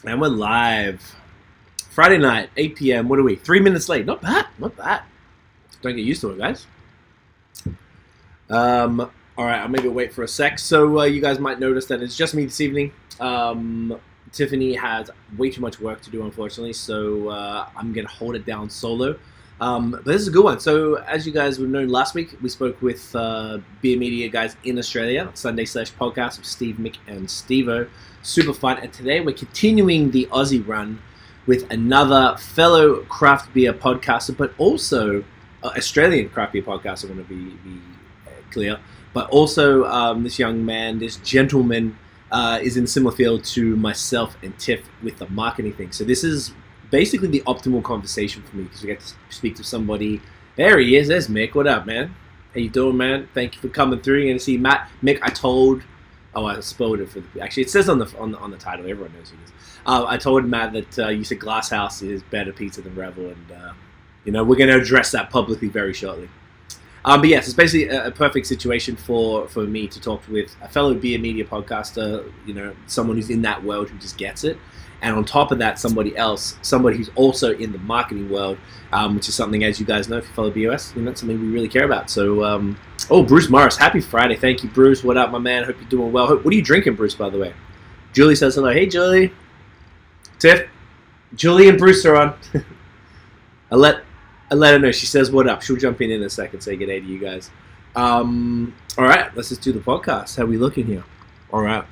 And we're live. Friday night, 8 p.m. What are we? 3 minutes late. Not bad. Not bad. Don't get used to it, guys. All right, I'll maybe wait for a sec. So you guys might notice that it's just me this evening. Tiffany has way too much work to do, unfortunately, so I'm going to hold it down solo. But this is a good one. So as you guys would have known, last week we spoke with beer media guys in Australia, Sunday Sesh podcast with Steve, Mick, and Steve-O. Super fun. And today we're continuing the Aussie run with another fellow craft beer podcaster, but also Australian craft beer podcaster, I want to be clear. But also this young man, this gentleman, is in a similar field to myself and Tiff with the marketing thing. So this is basically the optimal conversation for me because we get to speak to somebody. There he is. There's Mick. What up, man? How you doing, man? Thank you for coming through. You're gonna see Matt. Mick, I spoiled it for the. Actually, it says on the title. Everyone knows who it is. I told Matt that you said Glasshouse is better pizza than Revel, and we're gonna address that publicly very shortly. But yes, it's basically a perfect situation for me to talk with a fellow beer media podcaster, someone who's in that world who just gets it. And on top of that, somebody who's also in the marketing world, which is something, as you guys know, if you follow BAOS, that's something we really care about. So, Bruce Morris, happy Friday. Thank you, Bruce. What up, my man? Hope you're doing well. What are you drinking, Bruce, by the way? Julie says hello. Hey, Julie. Tiff. Julie and Bruce are on. I let her know. She says what up. She'll jump in a second, say good day to you guys. All right, let's just do the podcast. How are we looking here? All right.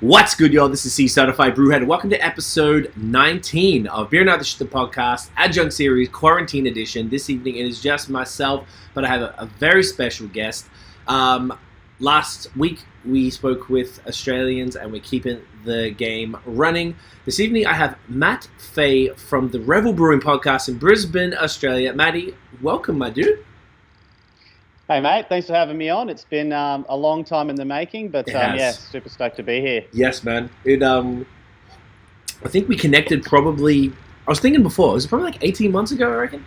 What's good, y'all? This is C Certified Brewhead. Welcome to episode 19 of Beer Not the Shit, the podcast, Adjunct series, quarantine edition. This evening it is just myself, but I have a very special guest. Last week we spoke with Australians and we're keeping the game running. This evening I have Matt Fay from the Revel Brewing Podcast in Brisbane, Australia. Matty, welcome, my dude. Hey mate, thanks for having me on. It's been a long time in the making, but super stoked to be here. Yes, man. I think we connected probably, I was thinking before, it was probably like 18 months ago, I reckon?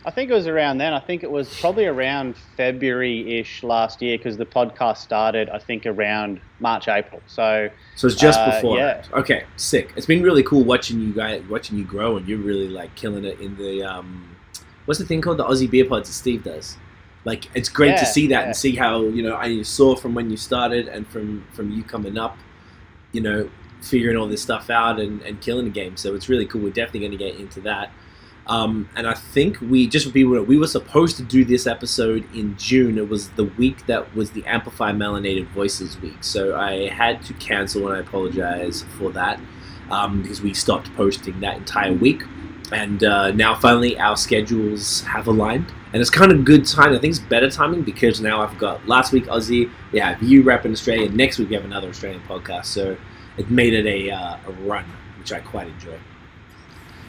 I think it was around then. I think it was probably around February-ish last year because the podcast started, I think, around March, April. So it's just before. Yeah. Okay, sick. It's been really cool watching you grow, and you're really like killing it in the, what's the thing called? The Aussie beer pods that Steve does. Like, it's great to see that and see how, I saw from when you started and from you coming up, figuring all this stuff out and killing the game. So it's really cool. We're definitely going to get into that. And I think we were supposed to do this episode in June. It was the week that was the Amplify Melanated Voices week. So I had to cancel, and I apologize for that because we stopped posting that entire week. And now finally our schedules have aligned. And it's kind of good timing. I think it's better timing because now I've got last week Aussie, we have you repping Australia. Next week we have another Australian podcast. So it made it a run, which I quite enjoy.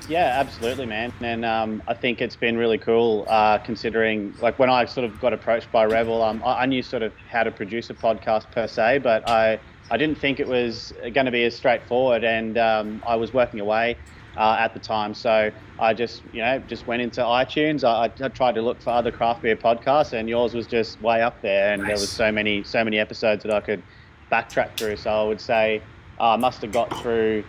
Yeah, absolutely, man. And I think it's been really cool considering, like, when I sort of got approached by Revel, I knew sort of how to produce a podcast per se, but I didn't think it was going to be as straightforward. And I was working away at the time, so I just went into iTunes. I tried to look for other craft beer podcasts, and yours was just way up there. And There was so many episodes that I could backtrack through. So I would say I must have got through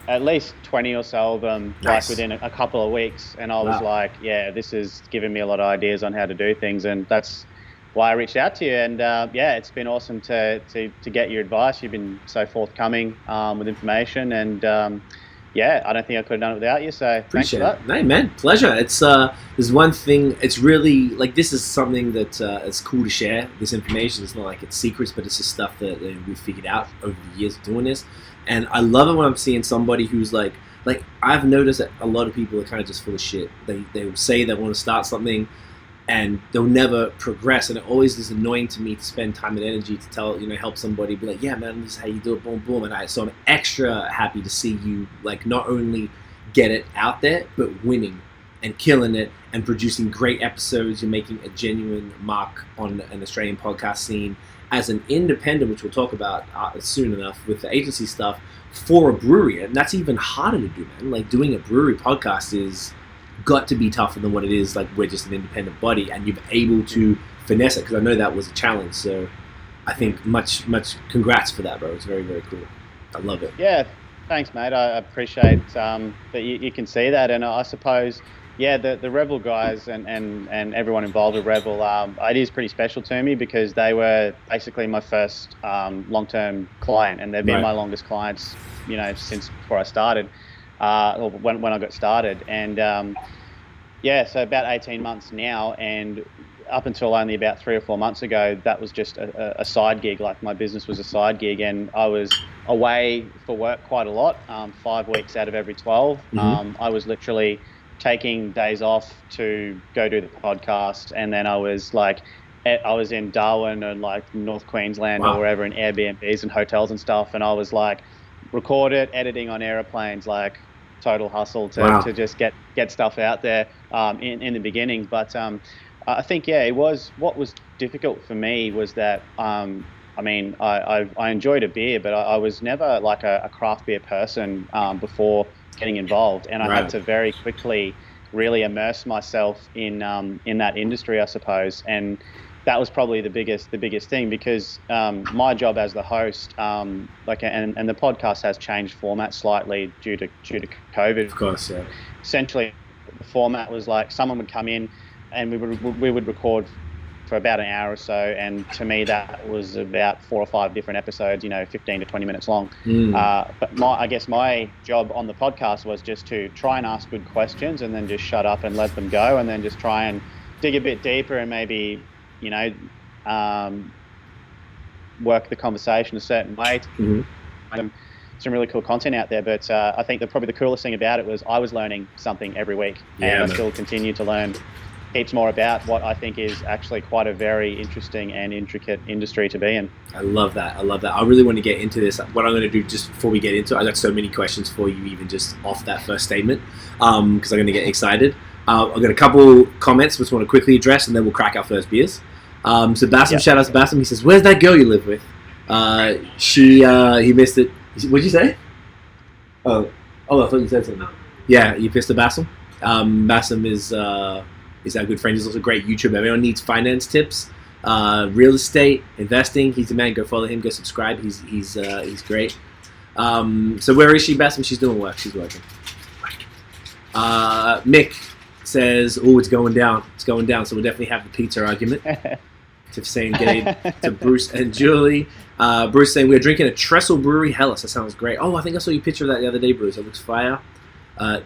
at least 20 or so of them, like within a couple of weeks. And I was like, yeah, this is giving me a lot of ideas on how to do things, and that's why I reached out to you. And it's been awesome to get your advice. You've been so forthcoming with information, and I don't think I could have done it without you, so appreciate thanks for that. Hey, man, pleasure. It's there's one thing, it's really, like, this is something that it's cool to share, this information. It's not like it's secrets, but it's just stuff that we've figured out over the years of doing this. And I love it when I'm seeing somebody who's like I've noticed that a lot of people are kind of just full of shit. They will say they want to start something, and they'll never progress, and it always is annoying to me to spend time and energy to tell, help somebody, be like, yeah, man, this is how you do it, boom, boom. And so I'm extra happy to see you, like, not only get it out there, but winning and killing it and producing great episodes. You're making a genuine mark on an Australian podcast scene as an independent, which we'll talk about soon enough with the agency stuff, for a brewery. And that's even harder to do, man. Like, doing a brewery podcast is got to be tougher than what it is like we're just an independent body, and you're able to finesse it, because I know that was a challenge. So I think much congrats for that, bro. It's very, very cool. I love it. Yeah, Thanks, mate. I appreciate that you can see that, and I suppose, yeah, the Revel guys and everyone involved with Revel, it is pretty special to me because they were basically my first long-term client, and they've been my longest clients, since before I started, or when I got started, and so about 18 months now, and up until only about 3 or 4 months ago, that was just a side gig. Like, my business was a side gig, and I was away for work quite a lot, 5 weeks out of every 12. I was literally taking days off to go do the podcast, and then I was in Darwin and like North Queensland or wherever in Airbnbs and hotels and stuff, and I was like record it, editing on airplanes, like total hustle to just get stuff out there in the beginning. But I think, it was, what was difficult for me was that, I enjoyed a beer, but I was never like a craft beer person before getting involved. And I had to very quickly really immerse myself in that industry, I suppose. And that was probably the biggest thing, because my job as the host, and the podcast has changed format slightly due to COVID. Of course, yeah. Essentially, the format was like someone would come in, and we would record for about an hour or so, and to me that was about 4 or 5 different episodes, 15 to 20 minutes long. But my job on the podcast was just to try and ask good questions, and then just shut up and let them go, and then just try and dig a bit deeper and maybe work the conversation a certain way. Some really cool content out there, but I think probably the coolest thing about it was I was learning something every week, and I still continue to learn heaps more about what I think is actually quite a very interesting and intricate industry to be in. I love that. I really want to get into this. What I'm going to do just before we get into it, I got so many questions for you, even just off that first statement, because I'm going to get excited. I've got a couple comments which I want to quickly address, and then we'll crack our first beers. So Bassam, shout out to Bassam. He says, "Where's that girl you live with?" He missed it. What'd you say? Oh, I thought you said something. Yeah, you pissed at Bassam. Bassam is our good friend. He's also a great YouTuber. Everyone needs finance tips, real estate, investing. He's the man. Go follow him. Go subscribe. He's great. So where is she, Bassam? She's doing work. She's working. Mick says, "Oh, it's going down. It's going down." So we'll definitely have the pizza argument. Tiff saying, to Bruce and Julie. Bruce saying, "We're drinking a Trestle Brewery Hellas." That sounds great. Oh, I think I saw you a picture of that the other day, Bruce. It looks fire.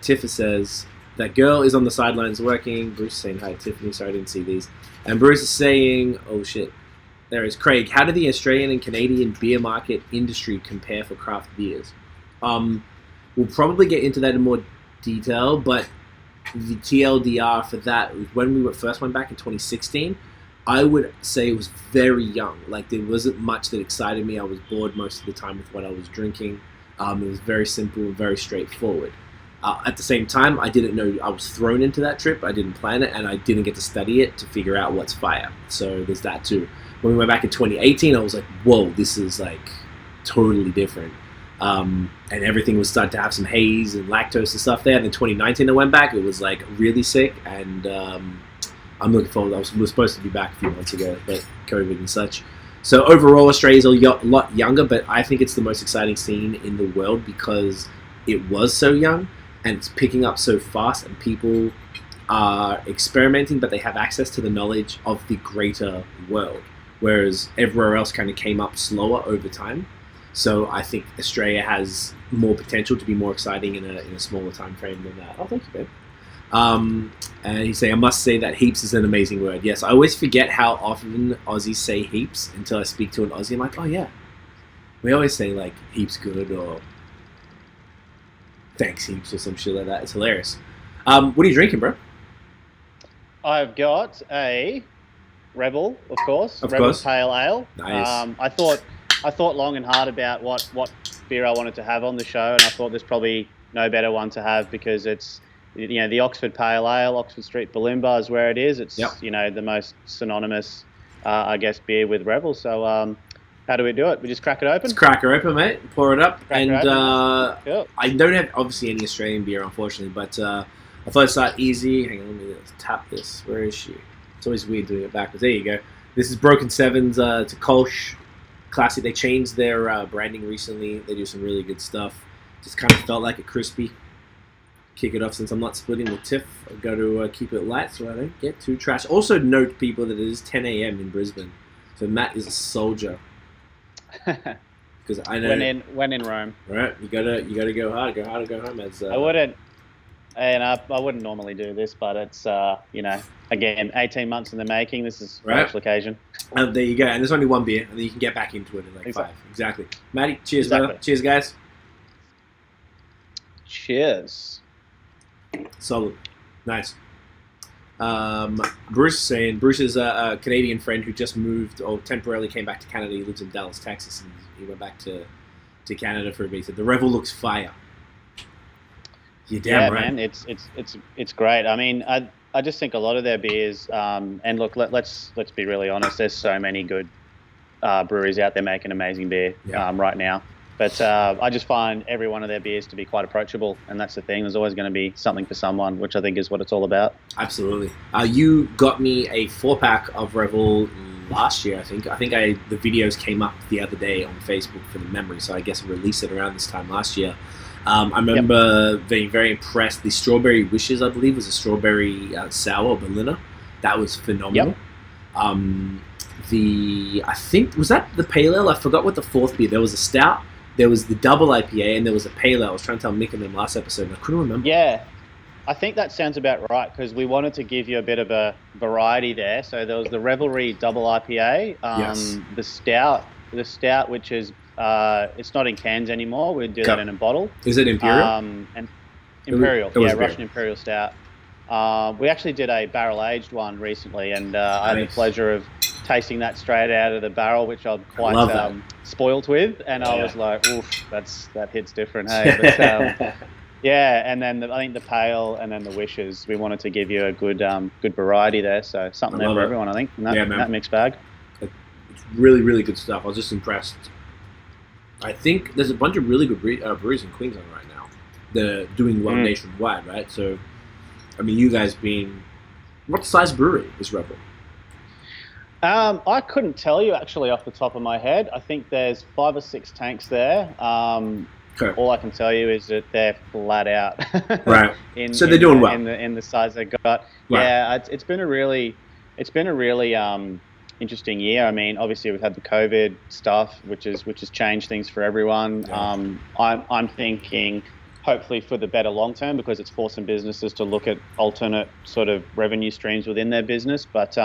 Tiff says, "That girl is on the sidelines working." Bruce saying, "Hi, Tiffany. Sorry, I didn't see these." And Bruce is saying, oh shit, there is Craig. "How do the Australian and Canadian beer market industry compare for craft beers?" We'll probably get into that in more detail, but the TLDR for that, when we first went back in 2016, I would say it was very young. Like, there wasn't much that excited me. I was bored most of the time with what I was drinking. It was very simple and very straightforward. At the same time, I didn't know I was thrown into that trip. I didn't plan it, and I didn't get to study it to figure out what's fire. So there's that too. When we went back in 2018, I was like, whoa, this is like totally different. And everything was starting to have some haze and lactose and stuff there. And in 2019, I went back. It was like really sick, and I'm looking forward. We were supposed to be back a few months ago, but COVID and such. So overall, Australia's a lot younger, but I think it's the most exciting scene in the world because it was so young and it's picking up so fast, and people are experimenting, but they have access to the knowledge of the greater world, whereas everywhere else kind of came up slower over time. So I think Australia has more potential to be more exciting in a smaller time frame than that. Oh, thank you, babe. And he's saying, "I must say that heaps is an amazing word." Yes, I always forget how often Aussies say heaps until I speak to an Aussie. I'm like, oh yeah. We always say like heaps good or thanks heaps or some shit like that. It's hilarious. What are you drinking, bro? I've got a Revel, of course. Of Revel course. Pale Ale. Nice. I thought long and hard about what beer I wanted to have on the show, and I thought there's probably no better one to have because it's, the Oxford Pale Ale, Oxford Street Bulimba is where it is. It's, the most synonymous, beer with Revel. So how do we do it? We just crack it open? Let's crack her open, mate. Pour it up. Cool. I don't have, obviously, any Australian beer, unfortunately, but I thought I'd start easy. Hang on, let me tap this. Where is she? It's always weird doing it backwards. There you go. This is Broken Sevens. It's a Kolsch Classic. They changed their branding recently. They do some really good stuff. Just kind of felt like a crispy. Kick it off since I'm not splitting the tiff. I've got to keep it light so I don't get too trash. Also note, people, that it is 10 a.m. in Brisbane. So Matt is a soldier. Because I know when in Rome. Right, you gotta go hard or go home. As I wouldn't, and I wouldn't normally do this, but it's again 18 months in the making. This is a special occasion. There you go, and there's only one beer, and then you can get back into it in like 5. Exactly. Matty, cheers, brother. Cheers, guys. Cheers. Solid. Nice. Bruce is a Canadian friend who just moved or temporarily came back to Canada. He lives in Dallas, Texas, and he went back to Canada for a bit. He said the Revel looks fire. You're damn right. Man, it's great. I mean, I just think a lot of their beers, and look, let's be really honest. There's so many good breweries out there making amazing beer right now. But I just find every one of their beers to be quite approachable, and that's the thing. There's always going to be something for someone, which I think is what it's all about. Absolutely. You got me a 4-pack of Revel last year, I think. The videos came up the other day on Facebook for the memory, so I guess I released it around this time last year. I remember being very impressed. The Strawberry Wishes, I believe, was a strawberry sour Berliner. That was phenomenal. I think, was that the Pale Ale? I forgot what the fourth beer. There was a stout. There was the double IPA, and there was a pale ale. I was trying to tell Mick and them last episode, and I couldn't remember. Yeah, I think that sounds about right, because we wanted to give you a bit of a variety there. So there was the Revelry double IPA, the stout, which is it's not in cans anymore. We do that in a bottle. Is it Imperial? And Imperial, Russian Imperial Stout. We actually did a barrel-aged one recently, and I had the pleasure of tasting that straight out of the barrel, which I'm quite spoilt with, and I was like, oof, that hits different, hey. But, and then I think the pale and then the wishes, we wanted to give you a good variety there, so something there for everyone, I think, in that mixed bag. It's really, really good stuff. I was just impressed. I think there's a bunch of really good breweries in Queensland right now. They're doing well nationwide, right? So, I mean, you guys being... What size brewery is Revel? I couldn't tell you actually off the top of my head. I think there's 5 or 6 tanks there. All I can tell you is that they're flat out. Right. So they're doing well in the size they got. Right. Yeah, it's been a really interesting year. I mean, obviously we've had the COVID stuff, which has changed things for everyone. Yeah. I'm thinking, hopefully for the better long term, because it's forcing businesses to look at alternate sort of revenue streams within their business. But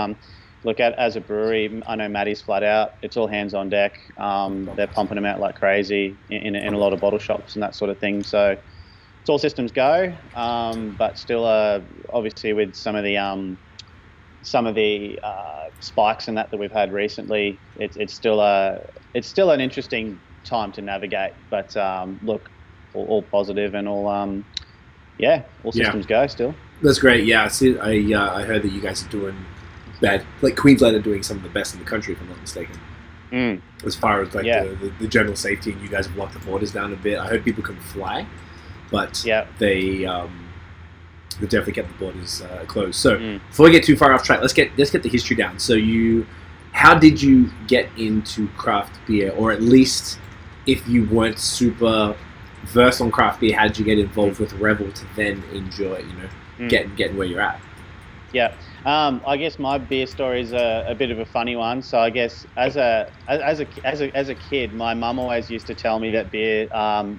look, as a brewery, I know Matty's flat out. It's all hands on deck. They're pumping them out like crazy in a lot of bottle shops and that sort of thing. So it's all systems go. But still, obviously with some of the spikes and that we've had recently, it's still an interesting time to navigate. But look, all positive and all systems go still. That's great. Yeah, I heard that you guys are doing bad. Like Queensland are doing some of the best in the country, if I'm not mistaken. As far as like the general safety, and you guys have locked the borders down a bit. I heard people couldn't fly, but they definitely kept the borders closed. So before we get too far off track, let's get the history down. So how did you get into craft beer, or at least if you weren't super versed on craft beer, how did you get involved with Revel to then enjoy, getting where you're at? Yeah. I guess my beer story is a bit of a funny one. So I guess as a kid, my mum always used to tell me that beer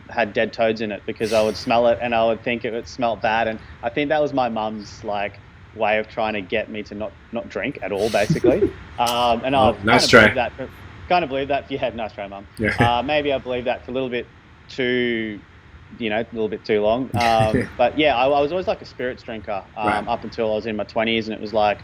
had dead toads in it, because I would smell it and I would think it would smell bad. And I think that was my mum's way of trying to get me to not drink at all, basically. And I nice try. Kind of believe that. Yeah, nice try, Mum. Yeah. Maybe I believed that for a little bit too long. But yeah, I was always like a spirits drinker up until I was in my 20s, and it was like,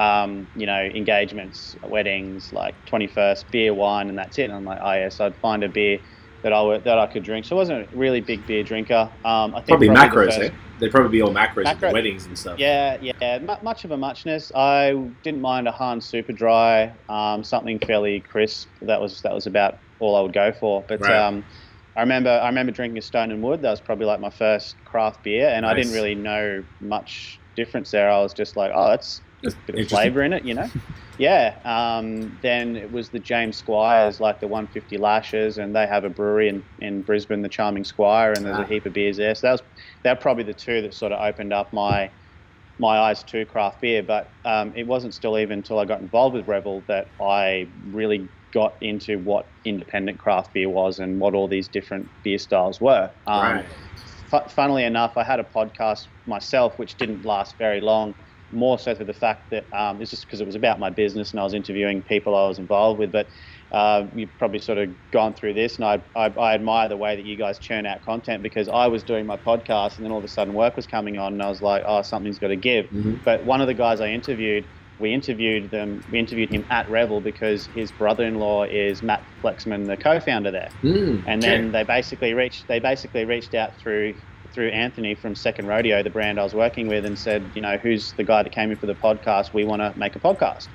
engagements, weddings, like 21st, beer, wine, and that's it. And I'm like, oh yes, I'd find a beer that I could drink. So I wasn't a really big beer drinker. I think probably macros, eh? They'd probably be all macros at the weddings and stuff. Yeah, much of a muchness. I didn't mind a Hans Super Dry, something fairly crisp. That was about all I would go for. But I remember drinking a Stone and Wood. That was probably like my first craft beer, and I didn't really know much difference there. I was just like, oh, that's bit of flavour in it, you know. Yeah. Then it was the James Squires, like the 150 Lashes, and they have a brewery in Brisbane, the Charming Squire, and there's a heap of beers there. So they're probably the two that sort of opened up my eyes to craft beer. But it wasn't still even until I got involved with Revel that I really got into what independent craft beer was and what all these different beer styles were. Right. Funnily enough, I had a podcast myself, which didn't last very long, more so for the fact that it's just because it was about my business and I was interviewing people I was involved with. But you've probably sort of gone through this, and I admire the way that you guys churn out content, because I was doing my podcast and then all of a sudden work was coming on and I was like, oh, something's got to give. Mm-hmm. But one of the guys I interviewed, we interviewed him at Revel because his brother-in-law is Matt Flexman, the co-founder there. And then they basically reached out through Anthony from Second Rodeo, the brand I was working with, and said, you know, who's the guy that came in for the podcast? We want to make a podcast.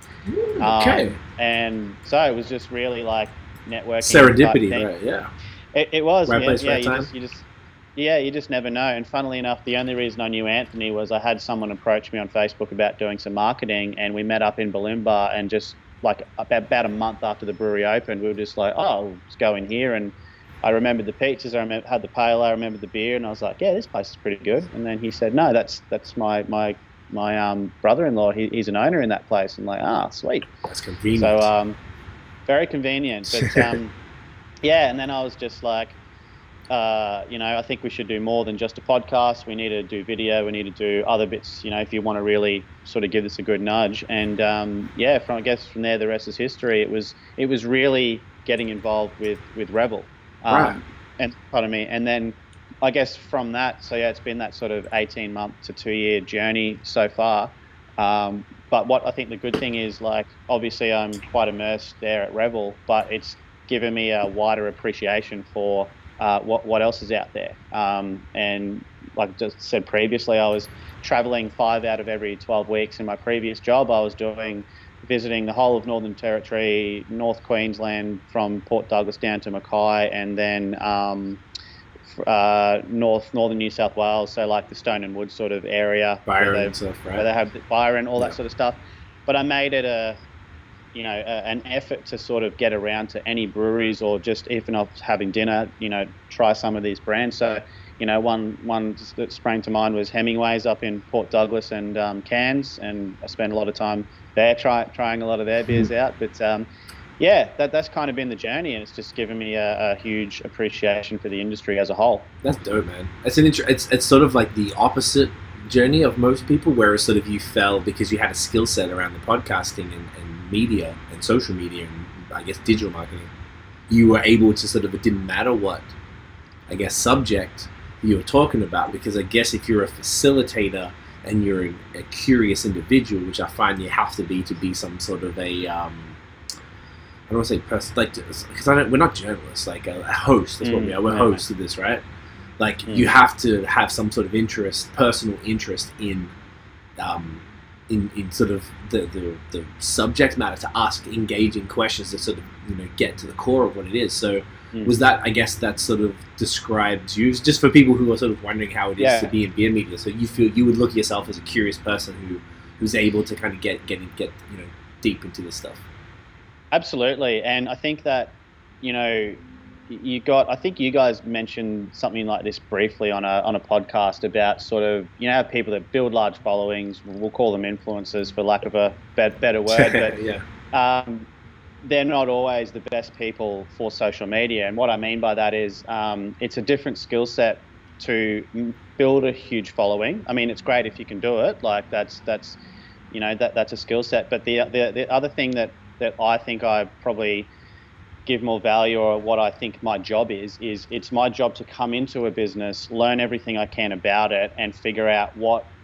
And so it was just really like networking. Serendipity, right? Yeah. It was. Right place, right you time. you just never know. And funnily enough, the only reason I knew Anthony was I had someone approach me on Facebook about doing some marketing, and we met up in Balloon and just like about a month after the brewery opened, we were just like, oh, let's go in here. And I remembered the pizzas, had the pale ale, I remembered the beer, and I was like, yeah, this place is pretty good. And then he said, no, that's my brother-in-law. He's an owner in that place. I'm like, sweet. That's convenient. So very convenient. But yeah, and then I was just like, I think we should do more than just a podcast. We need to do video. We need to do other bits, if you want to really sort of give this a good nudge. And from there, the rest is history. It was really getting involved with Revel. Right. And pardon me. And then I guess from that, so yeah, it's been that sort of 18-month to 2-year journey so far. But what I think the good thing is, like, obviously I'm quite immersed there at Revel, but it's given me a wider appreciation for what else is out there. And like I just said previously, I was traveling 5 out of every 12 weeks. In my previous job, I was visiting the whole of Northern Territory, North Queensland, from Port Douglas down to Mackay, and then northern New South Wales, so like the Stone and Wood sort of area, Byron and stuff, right? Where they have Byron, all that sort of stuff. But I made it an effort to sort of get around to any breweries, or just if I was having dinner, try some of these brands. So, one that sprang to mind was Hemingway's up in Port Douglas and Cairns, and I spent a lot of time there trying a lot of their beers out. But that's kind of been the journey, and it's just given me a huge appreciation for the industry as a whole. That's dope, man. It's sort of like the opposite journey of most people, whereas sort of you fell because you had a skill set around the podcasting and media and social media and I guess digital marketing. You were able to sort of, it didn't matter what, I guess, subject you were talking about, because I guess if you're a facilitator and you're a curious individual, which I find you have to be some sort of a I don't want to say person, like, because we're not journalists, like a host. That's what we are. We're hosts of this, right? Like you have to have some sort of personal interest in sort of the subject matter, to ask engaging questions that sort of get to the core of what it is. So was that, I guess, that sort of describes you, just for people who are sort of wondering how it is to be in beer media. So you feel you would look at yourself as a curious person who's able to kind of get deep into this stuff. Absolutely. And I think that I think you guys mentioned something like this briefly on a podcast about sort of, people that build large followings, we'll call them influencers for lack of a better word, but yeah. They're not always the best people for social media. And what I mean by that is it's a different skill set to build a huge following. I mean, it's great if you can do it, like that's a skill set. But the other thing that I think I probably give more value, or what I think my job is it's my job to come into a business, learn everything I can about it, and figure out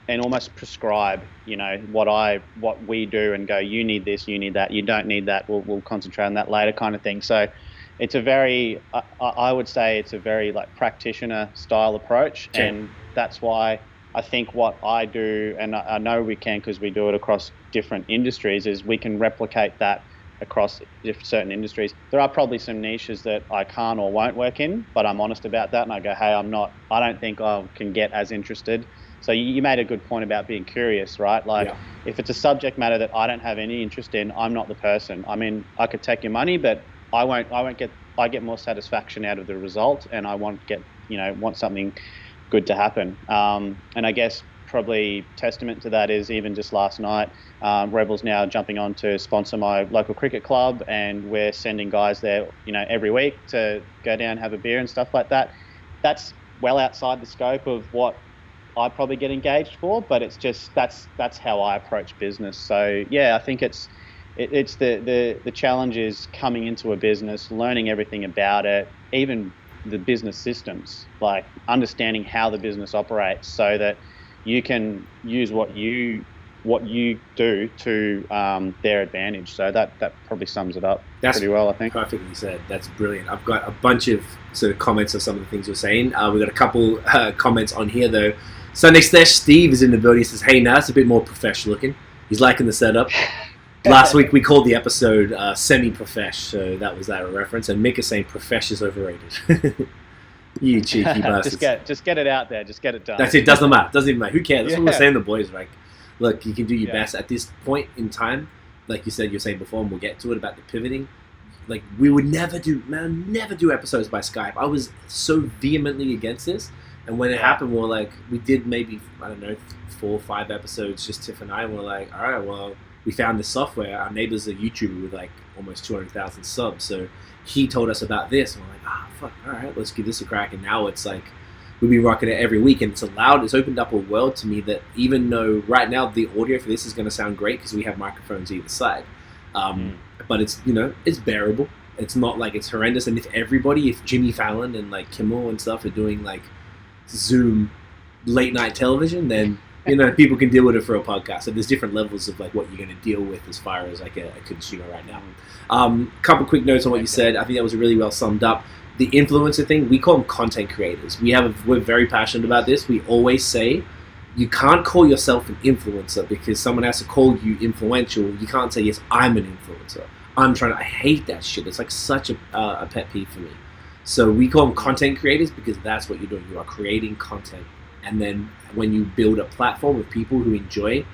and almost prescribe, what we do, and go, you need this, you need that, you don't need that, we'll concentrate on that later, kind of thing. So it's a very, I would say it's a very like practitioner style approach. Okay. And that's why I think what I do, and I know we can because we do it across different industries, is we can replicate that across certain industries. There are probably some niches that I can't or won't work in, but I'm honest about that, and I go, hey, I don't think I can get as interested. So you made a good point about being curious, right? Like, if it's a subject matter that I don't have any interest in, I'm not the person. I mean, I could take your money, but I get more satisfaction out of the result, and I want something good to happen. And I guess probably testament to that is even just last night, Rebel's now jumping on to sponsor my local cricket club, and we're sending guys there, every week to go down, have a beer and stuff like that. That's well outside the scope of what I probably get engaged for, but it's just that's how I approach business. So yeah, I think it's the challenge is coming into a business, learning everything about it, even the business systems, like understanding how the business operates, so that you can use what you do to their advantage. So that probably sums it up pretty well, I think. Perfectly said. That's brilliant. I've got a bunch of sort of comments on some of the things you're saying. We've got a couple comments on here though. Sunday Sesh Steve is in the building. He says, "Hey, now it's a bit more professional looking." He's liking the setup. Last week we called the episode semi-profesh, so that was that reference. And Mick is saying profesh is overrated. You cheeky bastards. Just get it out there. Just get it done. That's it. Doesn't matter. Doesn't even matter. Who cares? That's what we're saying, the boys. Like, look, you can do your best at this point in time. Like you're saying before, and we'll get to it about the pivoting. Like, we would never do episodes by Skype. I was so vehemently against this. And when it happened, we did maybe, 4 or 5 episodes, just Tiff and I, and we're like, all right, well, we found this software. Our neighbor's a YouTuber with like almost 200,000 subs. So he told us about this, and we're like, fuck, all right, let's give this a crack. And now it's like, we've been rocking it every week, and it's opened up a world to me that even though right now the audio for this is going to sound great because we have microphones either side, but it's, it's bearable. It's not like it's horrendous. And if Jimmy Fallon and like Kimmel and stuff are doing like Zoom late night television, then people can deal with it for a podcast. So there's different levels of like what you're going to deal with as far as like a consumer right now. Couple quick notes on what you said. I think that was really well summed up. The influencer thing, we call them content creators. We're very passionate about this. We always say you can't call yourself an influencer because someone has to call you influential. You can't say, yes, I'm an influencer. I hate that shit. It's like such a pet peeve for me. So we call them content creators because that's what you're doing. You are creating content. And then when you build a platform with people who enjoy,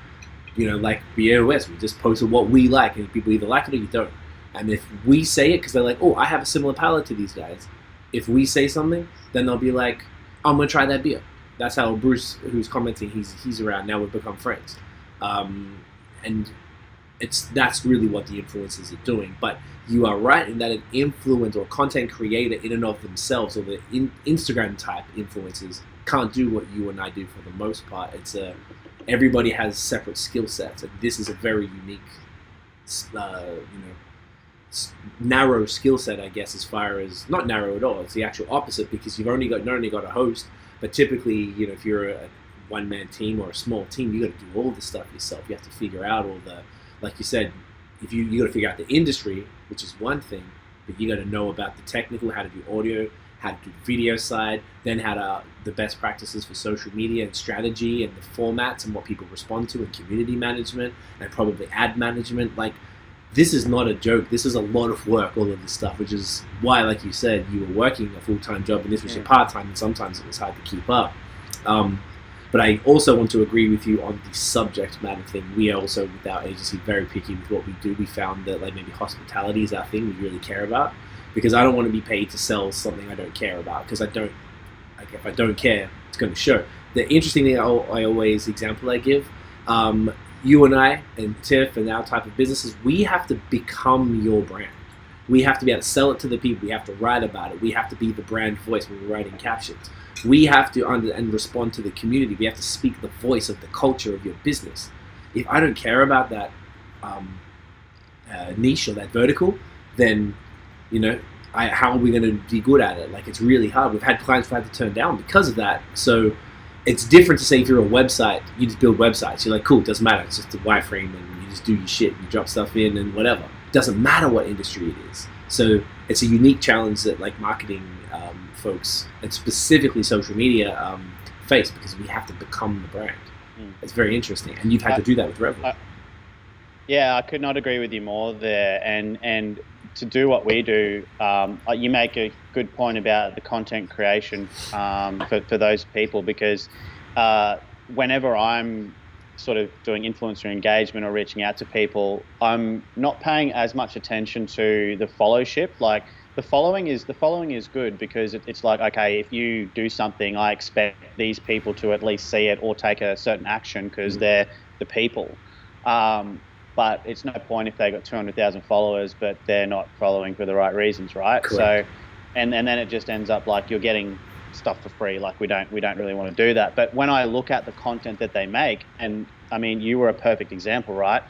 like BAOS, we just posted what we like, and people either like it or you don't. And if we say it, because they're like, oh, I have a similar palate to these guys. If we say something, then they'll be like, I'm going to try that beer. That's how Bruce, who's commenting, he's around. Now we've become friends. And that's really what the influencers are doing. But you are right in that an influencer or content creator in and of themselves, or the Instagram type influencers, can't do what you and I do for the most part. Everybody has separate skill sets, and this is a very unique, narrow skill set, I guess, as far as not narrow at all. It's the actual opposite, because you've not only got a host, but typically, if you're a one-man team or a small team, you got to do all the stuff yourself. You have to figure out all the, like you said, if you got to figure out the industry, which is one thing, but you got to know about the technical, how to do audio, how to do the video side, then the best practices for social media and strategy and the formats and what people respond to, and community management and probably ad management. Like, this is not a joke. This is a lot of work, all of this stuff, which is why, like you said, you were working a full-time job and this was your part-time, and sometimes it was hard to keep up. But I also want to agree with you on the subject matter thing. We are also, with our agency, very picky with what we do. We found that like maybe hospitality is our thing we really care about, because I don't want to be paid to sell something I don't care about, because if I don't care, it's going to show. The interesting thing example I give, you and I and Tiff and our type of businesses, we have to become your brand. We have to be able to sell it to the people. We have to write about it. We have to be the brand voice when we're writing captions. We have to and respond to the community. We have to speak the voice of the culture of your business. If I don't care about that niche or that vertical, then how are we going to be good at it? Like, it's really hard. We've had clients we've had to turn down because of that. So it's different to say if you're a website, you just build websites. You're like, cool, doesn't matter. It's just a wireframe and you just do your shit. You drop stuff in and whatever. It doesn't matter what industry it is. So it's a unique challenge that like marketing folks, and specifically social media, face, because we have to become the brand. It's very interesting. And you've had to do that with Revel. Yeah, I could not agree with you more there. And to do what we do, you make a good point about the content creation for those people, because whenever I'm sort of doing influencer engagement or reaching out to people, I'm not paying as much attention to the followership. Like the following is good because it's like, okay, if you do something, I expect these people to at least see it or take a certain action because they're the people. But it's no point if they got 200,000 followers, but they're not following for the right reasons, right? Correct. So, and then it just ends up like you're getting stuff for free. Like we don't really want to do that. But when I look at the content that they make, and I mean, you were a perfect example, right?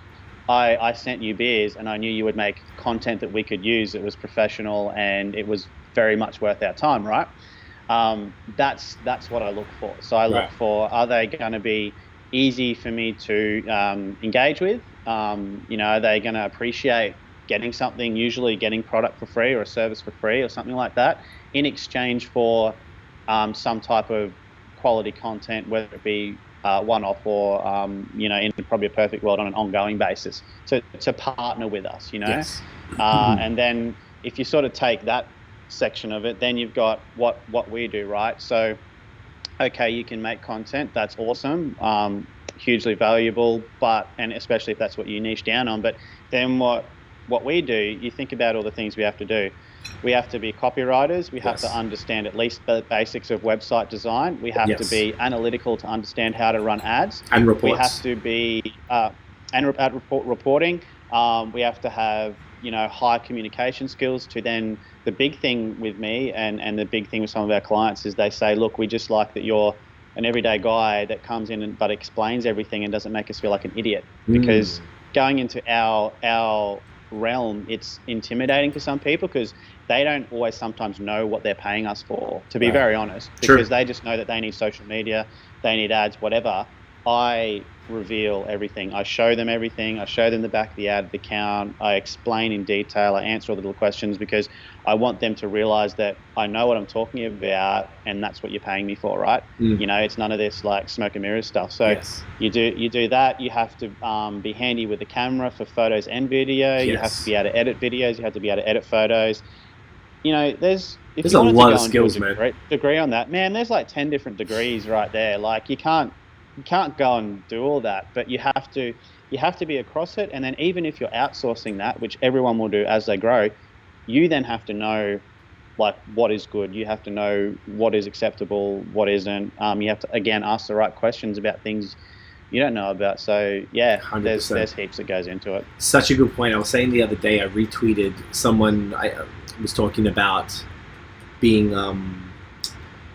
I sent you beers and I knew you would make content that we could use. It was professional and it was very much worth our time, right? That's what I look for. So I look for, are they going to be easy for me to engage with? Are they going to appreciate getting something, usually getting product for free or a service for free or something like that, in exchange for some type of quality content, whether it be one-off or, in probably a perfect world on an ongoing basis to partner with us, Yes. And then if you sort of take that section of it, then you've got what we do, right? So, okay, you can make content. That's awesome. Hugely valuable, and especially if that's what you niche down on. But then what we do, you think about all the things we have to do. We have to be copywriters. We have to understand at least the basics of website design. We have to be analytical to understand how to run ads. And reports. We have to be reporting. We have to have high communication skills. To then the big thing with me and the big thing with some of our clients is they say, look, we just like that you're an everyday guy that comes in but explains everything and doesn't make us feel like an idiot. Because going into our realm, it's intimidating for some people because they don't always sometimes know what they're paying us for, to be very honest, because they just know that they need social media, they need ads, whatever. I reveal everything. I show them everything. I show them the back of the ad account. I explain in detail. I answer all the little questions because I want them to realize that I know what I'm talking about and that's what you're paying me for, right? It's none of this like smoke and mirrors stuff. So you do that. You have to be handy with the camera for photos and video. You have to be able to edit videos. You have to be able to edit photos. There's a lot of skills, man. Degree on that, man. There's like 10 different degrees right there. Like you can't go and do all that, but you have to be across it. And then even if you're outsourcing that, which everyone will do as they grow, you then have to know like what is good. You have to know what is acceptable, what isn't. You have to again ask the right questions about things you don't know about. So yeah, 100%. There's heaps that goes into it. Such a good point. I was saying the other day, I retweeted someone. I was talking about being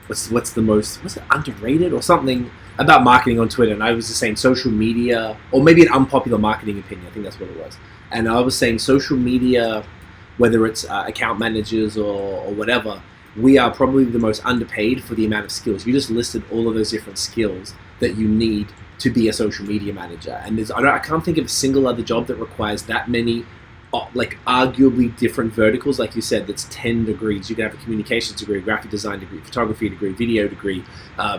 what's it, underrated or something about marketing on Twitter, and I was just saying social media, or maybe an unpopular marketing opinion, I think that's what it was. And I was saying social media, whether it's account managers or whatever, we are probably the most underpaid for the amount of skills. You just listed all of those different skills that you need to be a social media manager. And I can't think of a single other job that requires that many like arguably different verticals. Like you said, that's 10 degrees. You can have a communications degree, graphic design degree, photography degree, video degree,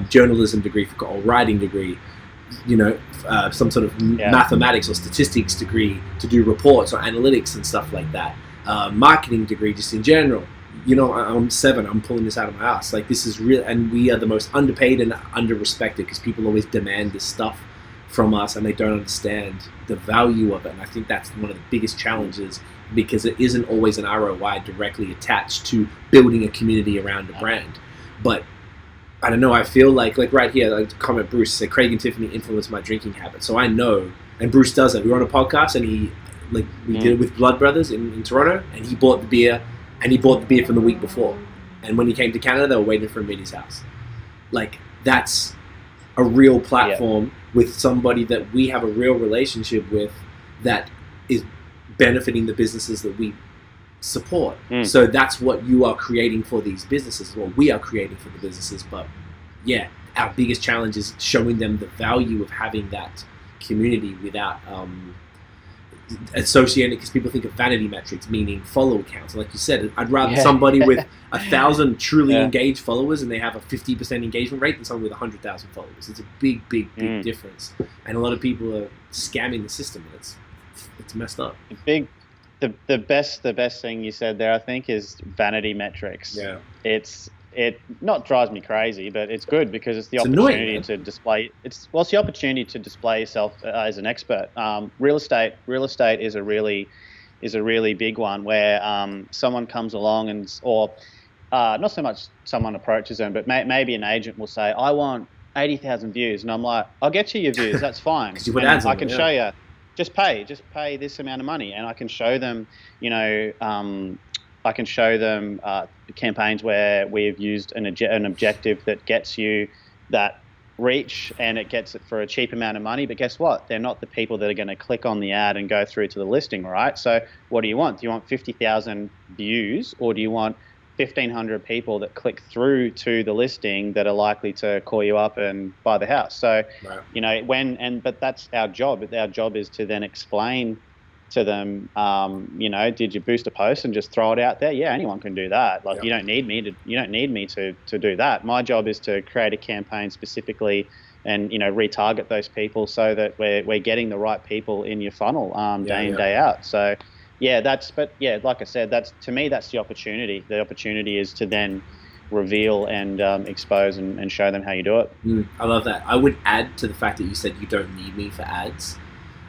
journalism degree, or writing degree, some sort of mathematics or statistics degree to do reports or analytics and stuff like that. Marketing degree just in general. I'm 7, I'm pulling this out of my ass. Like this is real, and we are the most underpaid and under-respected because people always demand this stuff from us and they don't understand the value of it. And I think that's one of the biggest challenges because it isn't always an ROI directly attached to building a community around a brand. But I don't know, I feel like right here, like comment Bruce, say Craig and Tiffany influenced my drinking habit. So I know, and Bruce does it. We were on a podcast and we did it with Blood Brothers in Toronto, and he bought the beer from the week before. And when he came to Canada, they were waiting for him at his house. Like that's a real platform with somebody that we have a real relationship with that is benefiting the businesses that we support. So that's what you are creating for these businesses, or we are creating for the businesses. But yeah, our biggest challenge is showing them the value of having that community without associated, because people think of vanity metrics, meaning follow accounts. Like you said, I'd rather somebody with 1,000 truly engaged followers and they have a 50% engagement rate than someone with 100,000 followers. It's a big difference. And a lot of people are scamming the system. It's messed up. The best thing you said there, I think, is vanity metrics. Yeah. It's it not drives me crazy, but it's good because it's the It's opportunity annoying, to display. It's the opportunity to display yourself as an expert. Real estate is a really big one where someone comes along or not so much someone approaches them, but maybe an agent will say, I want 80,000 views, and I'm like, I'll get you your views, that's fine. 'Cause you put ads on I can show you, just pay this amount of money, and I can show them, campaigns where we've used an objective that gets you that reach, and it gets it for a cheap amount of money. But guess what? They're not the people that are going to click on the ad and go through to the listing, right? So what do you want? Do you want 50,000 views, or do you want 1,500 people that click through to the listing that are likely to call you up and buy the house? So, right. But that's our job. Our job is to then explain to them, did you boost a post and just throw it out there? Yeah, anyone can do that. Like, you don't need me to do that. My job is to create a campaign specifically and, retarget those people so that we're getting the right people in your funnel day in, day out. So, like I said, that's the opportunity. The opportunity is to then reveal and expose and show them how you do it. I love that. I would add to the fact that you said you don't need me for ads.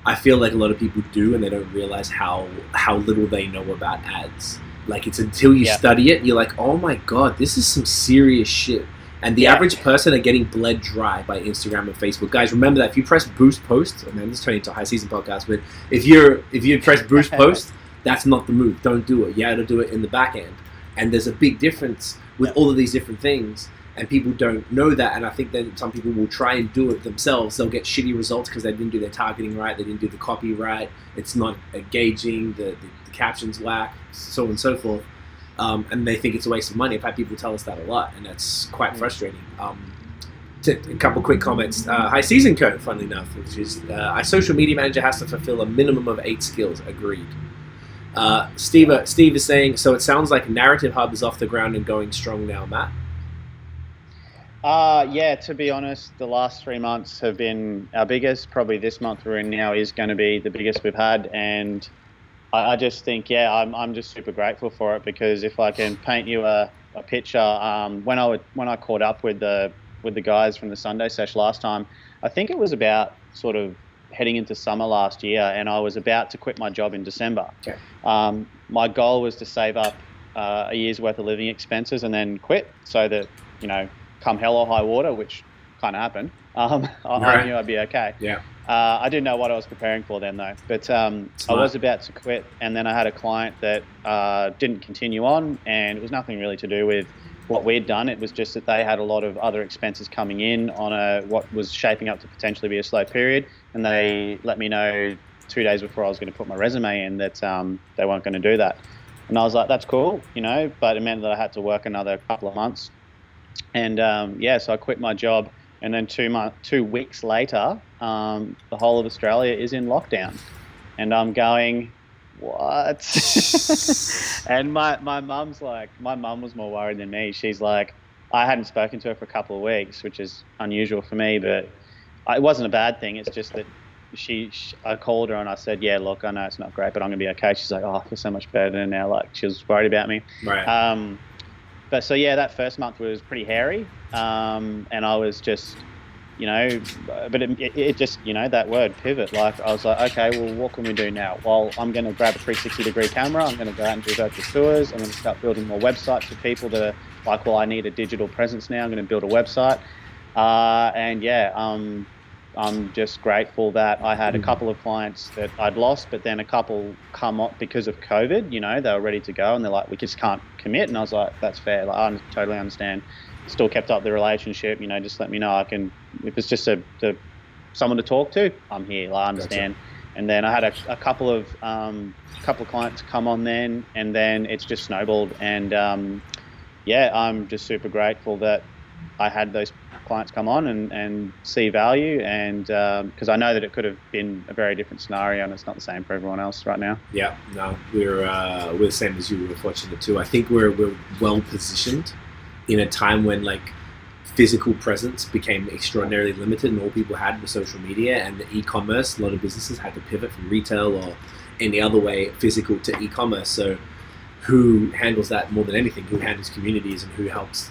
I feel like a lot of people do, and they don't realize how little they know about ads. Like, it's until you study it, you're like, oh my God, this is some serious shit. And the average person are getting bled dry by Instagram and Facebook. Guys, remember that if you press boost post, and I'm just turning into a high season podcast, but if you press boost post, that's not the move. Don't do it. You got to do it in the back end. And there's a big difference with all of these different things. And people don't know that, and I think that some people will try and do it themselves. They'll get shitty results because they didn't do their targeting right, they didn't do the copy right, it's not engaging, the captions whack, so on and so forth, and they think it's a waste of money. I've had people tell us that a lot, and that's quite frustrating. A couple quick comments. High season code, funnily enough, which is a social media manager has to fulfill a minimum of 8 skills. Agreed. Steve is saying, so it sounds like Narrative Hub is off the ground and going strong now, Matt. To be honest, the last 3 months have been our biggest. Probably this month we're in now is going to be the biggest we've had, and I just think, I'm just super grateful for it, because if I can paint you a picture, when I caught up with the guys from the Sunday Sesh last time, I think it was about sort of heading into summer last year, and I was about to quit my job in December. Okay. My goal was to save up a year's worth of living expenses and then quit, so that, come hell or high water, which kind of happened, I knew I'd be okay. Yeah. I didn't know what I was preparing for then, though. But I was about to quit, and then I had a client that didn't continue on, and it was nothing really to do with what we'd done. It was just that they had a lot of other expenses coming in on what was shaping up to potentially be a slow period, and they let me know 2 days before I was going to put my resume in that they weren't going to do that. And I was like, that's cool, but it meant that I had to work another couple of months. And so I quit my job, and then 2 weeks later, the whole of Australia is in lockdown, and I'm going, what? And my mum was more worried than me. She's like, I hadn't spoken to her for a couple of weeks, which is unusual for me, but it wasn't a bad thing. It's just that I called her and I said, yeah, look, I know it's not great, but I'm gonna be okay. She's like, oh, I feel so much better now. Like, she was worried about me. Right. But so that first month was pretty hairy, and I was just, but it just, that word pivot. Like, I was like, okay, well, what can we do now? Well, I'm going to grab a 360-degree camera. I'm going to go out and do virtual tours. I'm going to start building more websites for people that are like, well, I need a digital presence now. I'm going to build a website, I'm just grateful that I had a couple of clients that I'd lost, but then a couple come up because of COVID. They were ready to go, and they're like, we just can't commit. And I was like, that's fair. Like, I totally understand. Still kept up the relationship. Just let me know. I can, if it's just someone to talk to, I'm here. Like, I understand. Gotcha. And then I had a couple of clients come on then, and then it's just snowballed. And I'm just super grateful that I had those clients come on and see value, and because I know that it could have been a very different scenario, and it's not the same for everyone else right now. Yeah, no, we're the same as you. We're fortunate too. I think we're well positioned in a time when like physical presence became extraordinarily limited, and all people had was social media and the e-commerce. A lot of businesses had to pivot from retail or any other way, physical to e-commerce. So who handles that more than anything? Who handles communities and who helps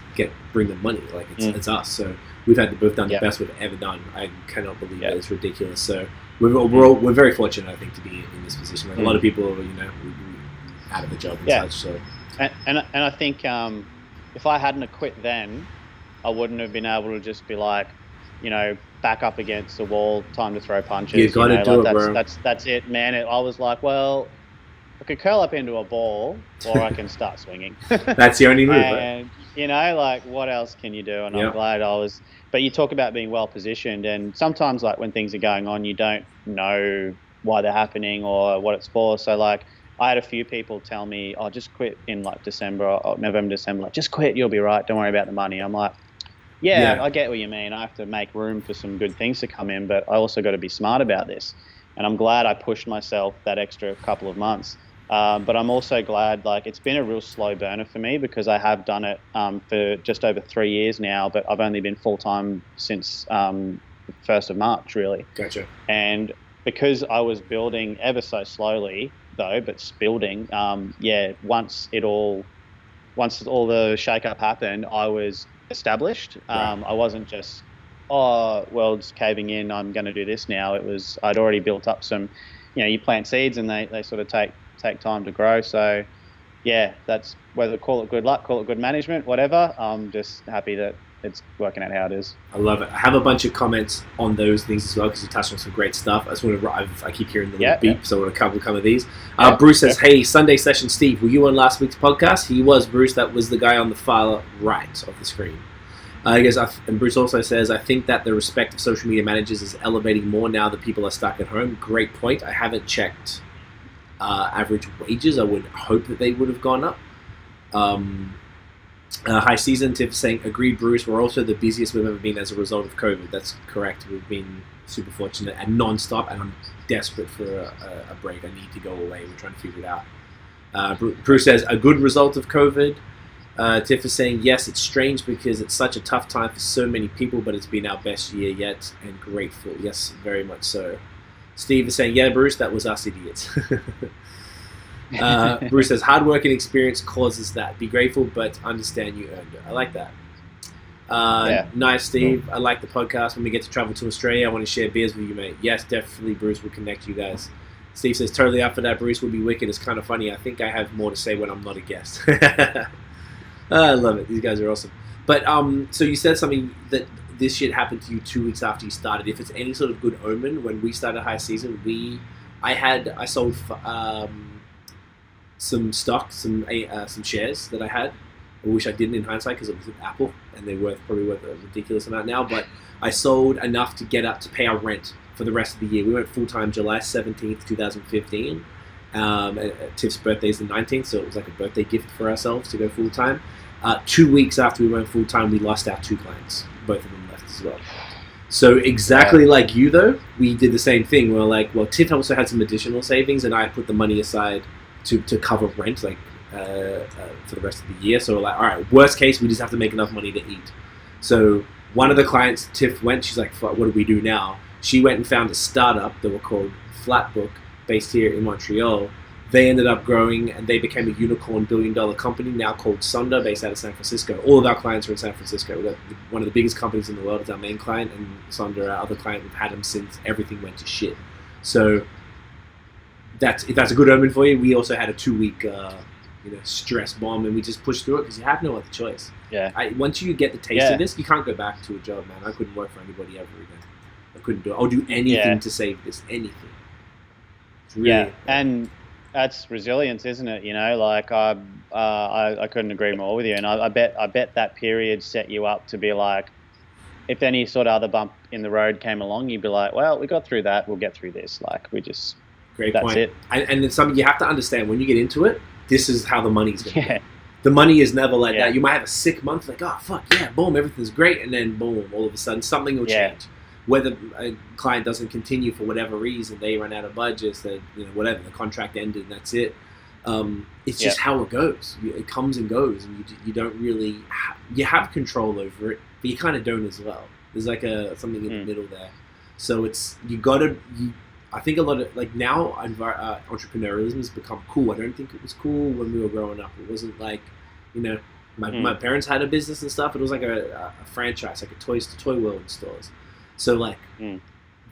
bring them money? Like it's us. So we've done the best we've ever done. I cannot believe it. It's ridiculous. So we're very fortunate, I think, to be in this position. Like a lot of people, we out of the job and such. So and I think if I hadn't quit then, I wouldn't have been able to just be like, back up against the wall, time to throw punches. You got to do it, bro. That's it, man. I was like, well, I could curl up into a ball, or I can start swinging. That's the only move, and, like, what else can you do? And I'm glad I was. But you talk about being well positioned, and sometimes, like, when things are going on, you don't know why they're happening or what it's for. So, like, I had a few people tell me, "Oh, just quit in like December or November, December. Like, just quit, you'll be right. Don't worry about the money." I'm like, yeah, I get what you mean. I have to make room for some good things to come in, but I also got to be smart about this. And I'm glad I pushed myself that extra couple of months. But I'm also glad, like, it's been a real slow burner for me because I have done it for just over 3 years now, but I've only been full-time since the 1st of March, really. Gotcha. And because I was building ever so slowly, though, but building, once all the shake-up happened, I was established. Right. I wasn't just, world's caving in, I'm going to do this now. I'd already built up some, you plant seeds and they sort of take time to grow. So that's whether call it good luck, call it good management, whatever. I'm just happy that it's working out how it is. I love it. I have a bunch of comments on those things as well because you touched on some great stuff. I just want to, I keep hearing the little beep, so I want to cover some of these. Bruce says, "Hey, Sunday session, Steve, were you on last week's podcast?" He was, Bruce. That was the guy on the far right of the screen. I guess, and Bruce also says, "I think that the respect of social media managers is elevating more now that people are stuck at home." Great point. I haven't checked average wages. I would hope that they would have gone up. High season, Tiff saying, "Agreed, Bruce. We're also the busiest we've ever been as a result of COVID." That's correct. We've been super fortunate and non-stop, and I'm desperate for a break. I need to go away. We're trying to figure it out. Bruce says, "A good result of COVID." Tiff is saying, "Yes, it's strange because it's such a tough time for so many people, but it's been our best year yet, and grateful." Yes, very much so. Steve is saying, "Yeah, Bruce, that was us idiots." Bruce says, "Hard work and experience causes that. Be grateful, but understand you earned it." I like that. Nice, Steve. I like the podcast. When we get to travel to Australia, I want to share beers with you, mate. Yes, definitely, Bruce. We'll connect you guys. Steve says, "Totally up for that. Bruce will be wicked. It's kind of funny. I think I have more to say when I'm not a guest." I love it. These guys are awesome. But so you said something that this shit happened to you 2 weeks after you started. If it's any sort of good omen, when we started high season, I sold some stock, some shares that I had. I wish I didn't in hindsight because it was with Apple and they're probably worth a ridiculous amount now. But I sold enough to get up to pay our rent for the rest of the year. We went full time July 17th, 2015. Tiff's birthday is the 19th, so it was like a birthday gift for ourselves to go full time. 2 weeks after we went full time, we lost our 2 clients. Both of them left as well. So exactly like you, though, we did the same thing. We were like, well, Tiff also had some additional savings, and I put the money aside to cover rent, like for the rest of the year. So we're like, all right, worst case, we just have to make enough money to eat. So one of the clients, Tiff went. She's like, what do we do now? She went and found a startup that were called Flatbook, based here in Montreal. They ended up growing and they became a unicorn billion-dollar company now called Sonder, based out of San Francisco. All of our clients are in San Francisco. We've got one of the biggest companies in the world is our main client, and Sonder, our other client, we've had them since everything went to shit. So if that's a good omen for you. We also had a 2-week stress bomb, and we just pushed through it because you have no other choice. Once you get the taste of this, you can't go back to a job, man. I couldn't work for anybody ever again. I couldn't do it. I'll do anything to save this, anything. Really and that's resilience, isn't it? Like I couldn't agree more with you, and I bet that period set you up to be like, if any sort of other bump in the road came along, you'd be like, well, we got through that, we'll get through this. Like great that's point. It. And it's something you have to understand when you get into it. This is how the money's going to be. The money is never like that. You might have a sick month, like, oh fuck yeah, boom, everything's great, and then boom, all of a sudden something will change. Whether a client doesn't continue for whatever reason, they run out of budgets, whatever, the contract ended, and that's it. It's just how it goes. It comes and goes, and you don't really you have control over it, but you kind of don't as well. There's like something in the middle there. So it's I think a lot of like now entrepreneurialism has become cool. I don't think it was cool when we were growing up. It wasn't like, you know, my parents had a business and stuff. It was like a franchise, like a Toys to Toy World stores. So like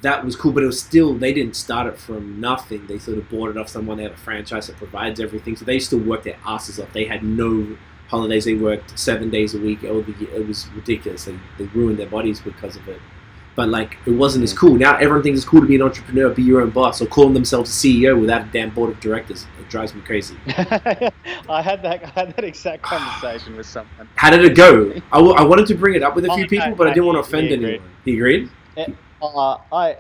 that was cool, but it was still, they didn't start it from nothing. They sort of bought it off someone. They had a franchise that provides everything. So they still worked their asses off. They had no holidays. They worked 7 days a week. It was ridiculous. They ruined their bodies because of it. But like, it wasn't as cool. Now everyone thinks it's cool to be an entrepreneur, be your own boss, or calling themselves a CEO without a damn board of directors. It drives me crazy. I had that exact conversation with someone. How did it go? I wanted to bring it up with a few people, but I didn't want to offend anyone. He agreed? I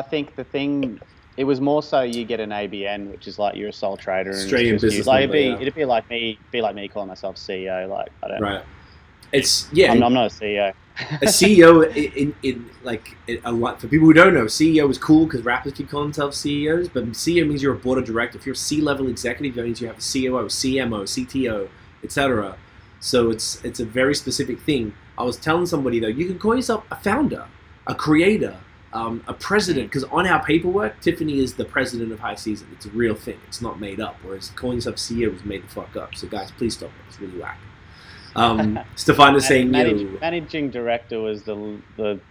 think the thing, it was more so you get an ABN, which is like you're a sole trader. And Australian business. Like it'd be like me calling myself CEO. Like I don't. Right. It's I'm not a CEO. A CEO a lot for people who don't know, CEO is cool because rappers keep calling themselves CEOs, but CEO means you're a board of director. If you're a C-level executive, that means you have a COO, CMO, CTO, etc. So it's a very specific thing. I was telling somebody though, you can call yourself a founder, a creator, a president, because on our paperwork, Tiffany is the president of High Season. It's a real thing. It's not made up. Whereas calling yourself CEO was made the fuck up. So guys, please stop it. It's really whack. Stefan is saying managing director was the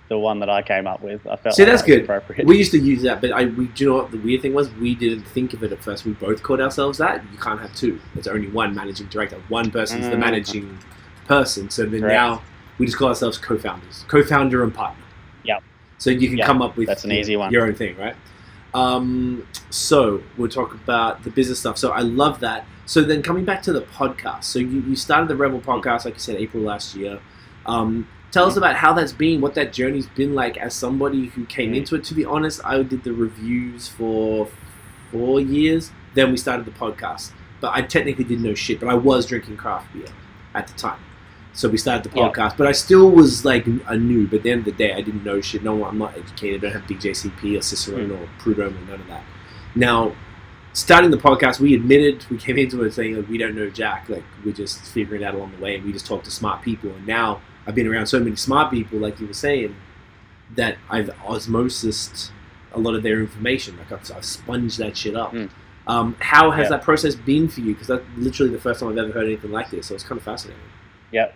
one that I came up with. I felt that's good. Appropriate. We used to use that, but do you know what the weird thing was? We didn't think of it at first. We both called ourselves that. You can't have two. There's only one managing director. One person's the managing person. So then now we just call ourselves co-founders, co-founder and partner. Yep. So you can come up with that's an easy one. Your own thing, right? So we'll talk about the business stuff. So I love that. So then coming back to the podcast, so you started the Revel Podcast, like you said, April last year. Tell us about how that's been, what that journey's been like as somebody who came into it. To be honest, I did the reviews for 4 years. Then we started the podcast. But I technically didn't know shit, but I was drinking craft beer at the time. So we started the podcast, but I still was like a noob. At the end of the day, I didn't know shit. I'm not educated. I don't have BJCP or Cicerone or Prud'homme or none of that. Now, starting the podcast, we came into it saying, like, we don't know jack. Like, we're just figuring it out along the way, and we just talk to smart people. And now I've been around so many smart people, like you were saying, that I've osmosised a lot of their information. Like, I've sponged that shit up. How has that process been for you? Because that's literally the first time I've ever heard anything like this, so it's kind of fascinating. Yep.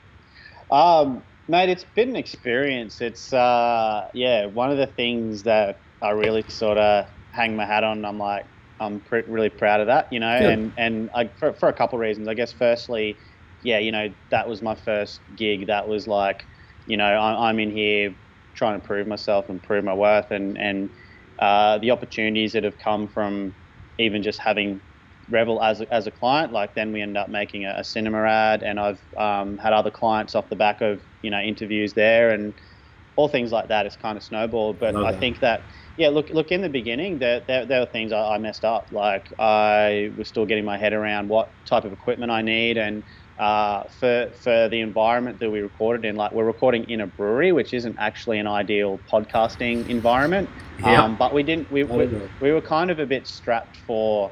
Mate, it's been an experience. It's, one of the things that I really sort of hang my hat on. I'm like, I'm really proud of that, you know, and for a couple of reasons. I guess firstly, that was my first gig. That was like, you know, I'm in here trying to prove myself and prove my worth, and the opportunities that have come from even just having Revel as a client. Like then we end up making a cinema ad, and I've had other clients off the back of, you know, interviews there and all things like that. It's kind of snowballed, but I think that. Yeah, look. In the beginning, there were things I messed up. Like I was still getting my head around what type of equipment I need, and for the environment that we recorded in. Like we're recording in a brewery, which isn't actually an ideal podcasting environment. But we didn't. We were kind of a bit strapped for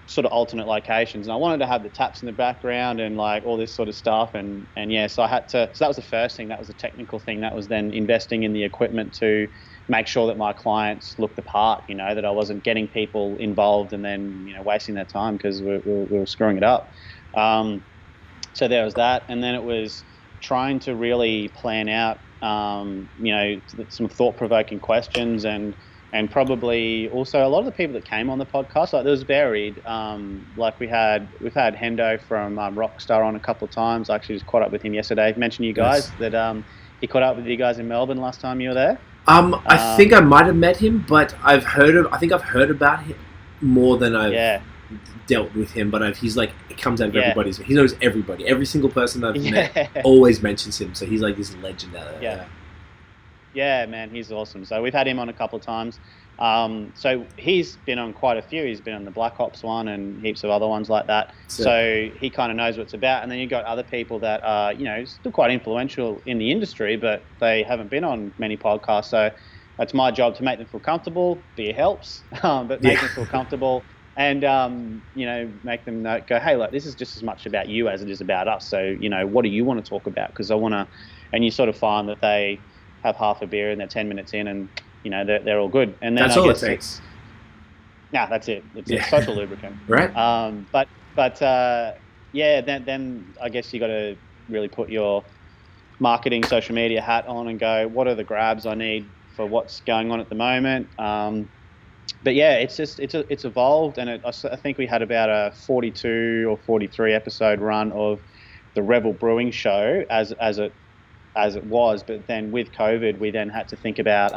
sort of alternate locations, and I wanted to have the taps in the background and like all this sort of stuff. And so I had to. So that was the first thing. That was the technical thing. That was then investing in the equipment to make sure that my clients looked the part, you know, that I wasn't getting people involved and then, you know, wasting their time because we were screwing it up. So there was that. And then it was trying to really plan out, you know, some thought-provoking questions and probably also a lot of the people that came on the podcast, like it was varied. Like we've had Hendo from Rockstar on a couple of times. I actually just caught up with him yesterday. Mentioned you guys that he caught up with you guys in Melbourne last time you were there. I think I might have met him, but I think I've heard about him more than I've dealt with him. But he's like, it comes out of everybody's. He knows everybody. Every single person I've met always mentions him. So he's like this legend out there. Yeah, man, he's awesome. So we've had him on a couple of times. So he's been on quite a few. He's been on the Black Ops one and heaps of other ones like that. So he kind of knows what it's about. And then you've got other people that are, you know, still quite influential in the industry, but they haven't been on many podcasts. So it's my job to make them feel comfortable. Beer helps, but make them feel comfortable and, you know, make them go, hey, look, this is just as much about you as it is about us. So, you know, what do you want to talk about? Because I want to, and you sort of find that they have half a beer and they're 10 minutes in and they're all good. And then that's all it takes. Yeah, that's it. It's a social lubricant, right? Then I guess you got to really put your marketing, social media hat on and go, what are the grabs I need for what's going on at the moment? But yeah, it's evolved, and I think we had about a 42 or 43 episode run of the Revel Brewing show as it was. But then with COVID, we then had to think about,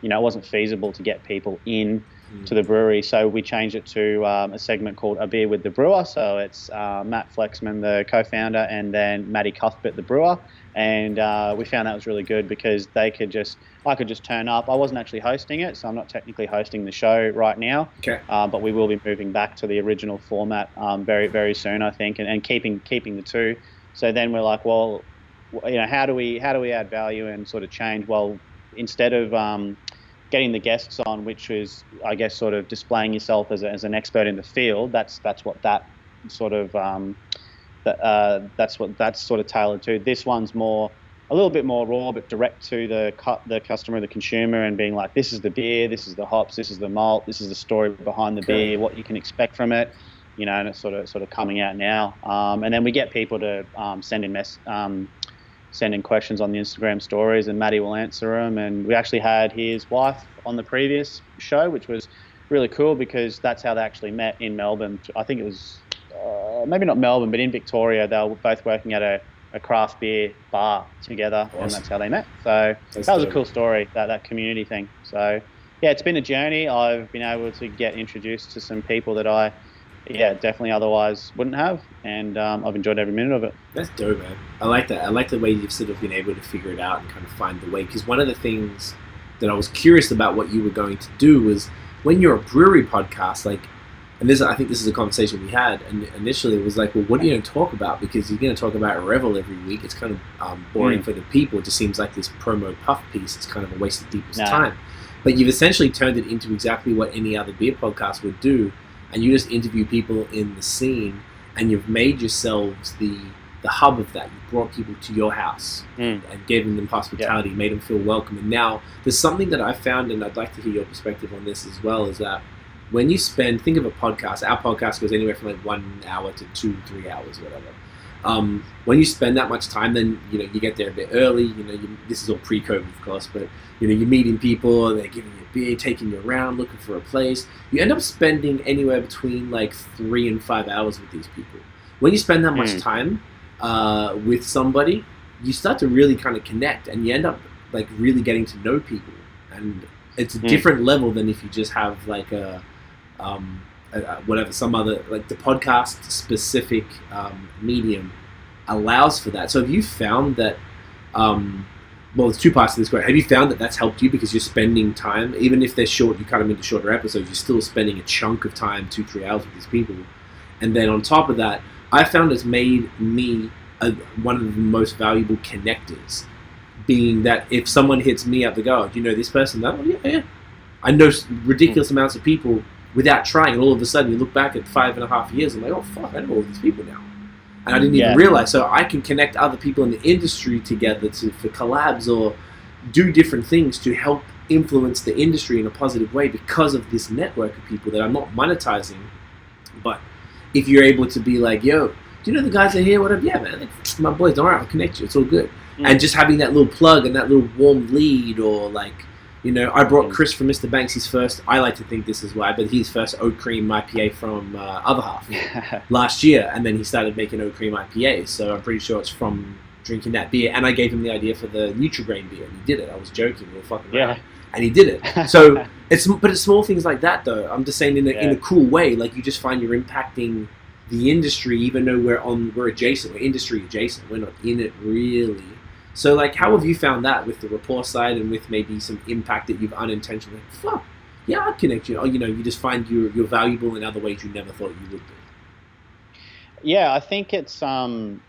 it wasn't feasible to get people in to the brewery, so we changed it to a segment called A Beer with the Brewer. So it's Matt Flexman, the co-founder, and then Matty Cuthbert, the brewer. And we found that was really good because I could just turn up. I wasn't actually hosting it, so I'm not technically hosting the show right now. Okay. But we will be moving back to the original format very, very soon, I think, and keeping the two. So then we're like, well, how do we add value and sort of change? Well, instead of getting the guests on, which is, I guess, sort of displaying yourself as an expert in the field, that's what that sort of that's what that's sort of tailored to. This one's a little bit more raw, but direct to the customer, the consumer, and being like, this is the beer, this is the hops, this is the malt, this is the story behind the beer, what you can expect from it, and it's sort of coming out now. And then we get people to send in questions on the Instagram stories, and Matty will answer them. And we actually had his wife on the previous show, which was really cool because that's how they actually met in Melbourne. I think it was maybe not Melbourne, but in Victoria. They were both working at a craft beer bar together, awesome. And that's how they met. So that was a cool story, that community thing. So yeah, it's been a journey. I've been able to get introduced to some people that I definitely otherwise wouldn't have, and I've enjoyed every minute of it. That's dope, man. I like that. I like the way you've sort of been able to figure it out and kind of find the way, because one of the things that I was curious about what you were going to do was when you're a brewery podcast, like, and I think this is a conversation we had, and initially it was like, well, what are you going to talk about? Because you're going to talk about Revel every week. It's kind of boring for the people. It just seems like this promo puff piece. It's kind of a waste of people's time. But you've essentially turned it into exactly what any other beer podcast would do, and you just interview people in the scene, and you've made yourselves the hub of that. You brought people to your house and gave them hospitality, made them feel welcome. And now there's something that I found, and I'd like to hear your perspective on this as well, is that when you think of a podcast, our podcast goes anywhere from like 1 hour to 2-3 hours, whatever. When you spend that much time, then you get there a bit early. This is all pre-COVID, of course, but you're meeting people, they're giving you beer, taking you around, looking for a place. You end up spending anywhere between like 3 and 5 hours with these people. When you spend that much time with somebody, you start to really kind of connect, and you end up like really getting to know people, and it's a different level than if you just have like whatever, some other, like the podcast specific medium allows for that. So have you found that well, there's two parts to this question. Have you found that that's helped you because you're spending time, even if they're short, you cut them into shorter episodes, you're still spending a chunk of time, 2-3 hours with these people? And then on top of that, I found it's made me one of the most valuable connectors, being that if someone hits me up, they go, do you know this person? Oh, yeah. I know ridiculous amounts of people without trying, and all of a sudden you look back at 5.5 years, I'm like, oh fuck, I know all these people now. And I didn't even realize. So I can connect other people in the industry together for collabs or do different things to help influence the industry in a positive way because of this network of people that I'm not monetizing. But if you're able to be like, yo, do you know the guys that are here? Whatever. Yeah, man, my boys, don't worry, I'll connect you. It's all good. And just having that little plug and that little warm lead, or like, I brought Chris from Mr. Banks, his first, I like to think this is why, but his first oat cream IPA from Other Half last year, and then he started making oat cream IPAs, so I'm pretty sure it's from drinking that beer, and I gave him the idea for the Nutrigrain beer, and he did it. I was joking, we were fucking around, and he did it. So, it's small things like that, though. I'm just saying in a cool way, like you just find you're impacting the industry, even though we're adjacent, we're industry adjacent, we're not in it really. So, like, how have you found that with the rapport side and with maybe some impact that you've unintentionally, fuck, yeah, I'll connect you. Or, you just find you're valuable in other ways you never thought you would be. Yeah, I think it's the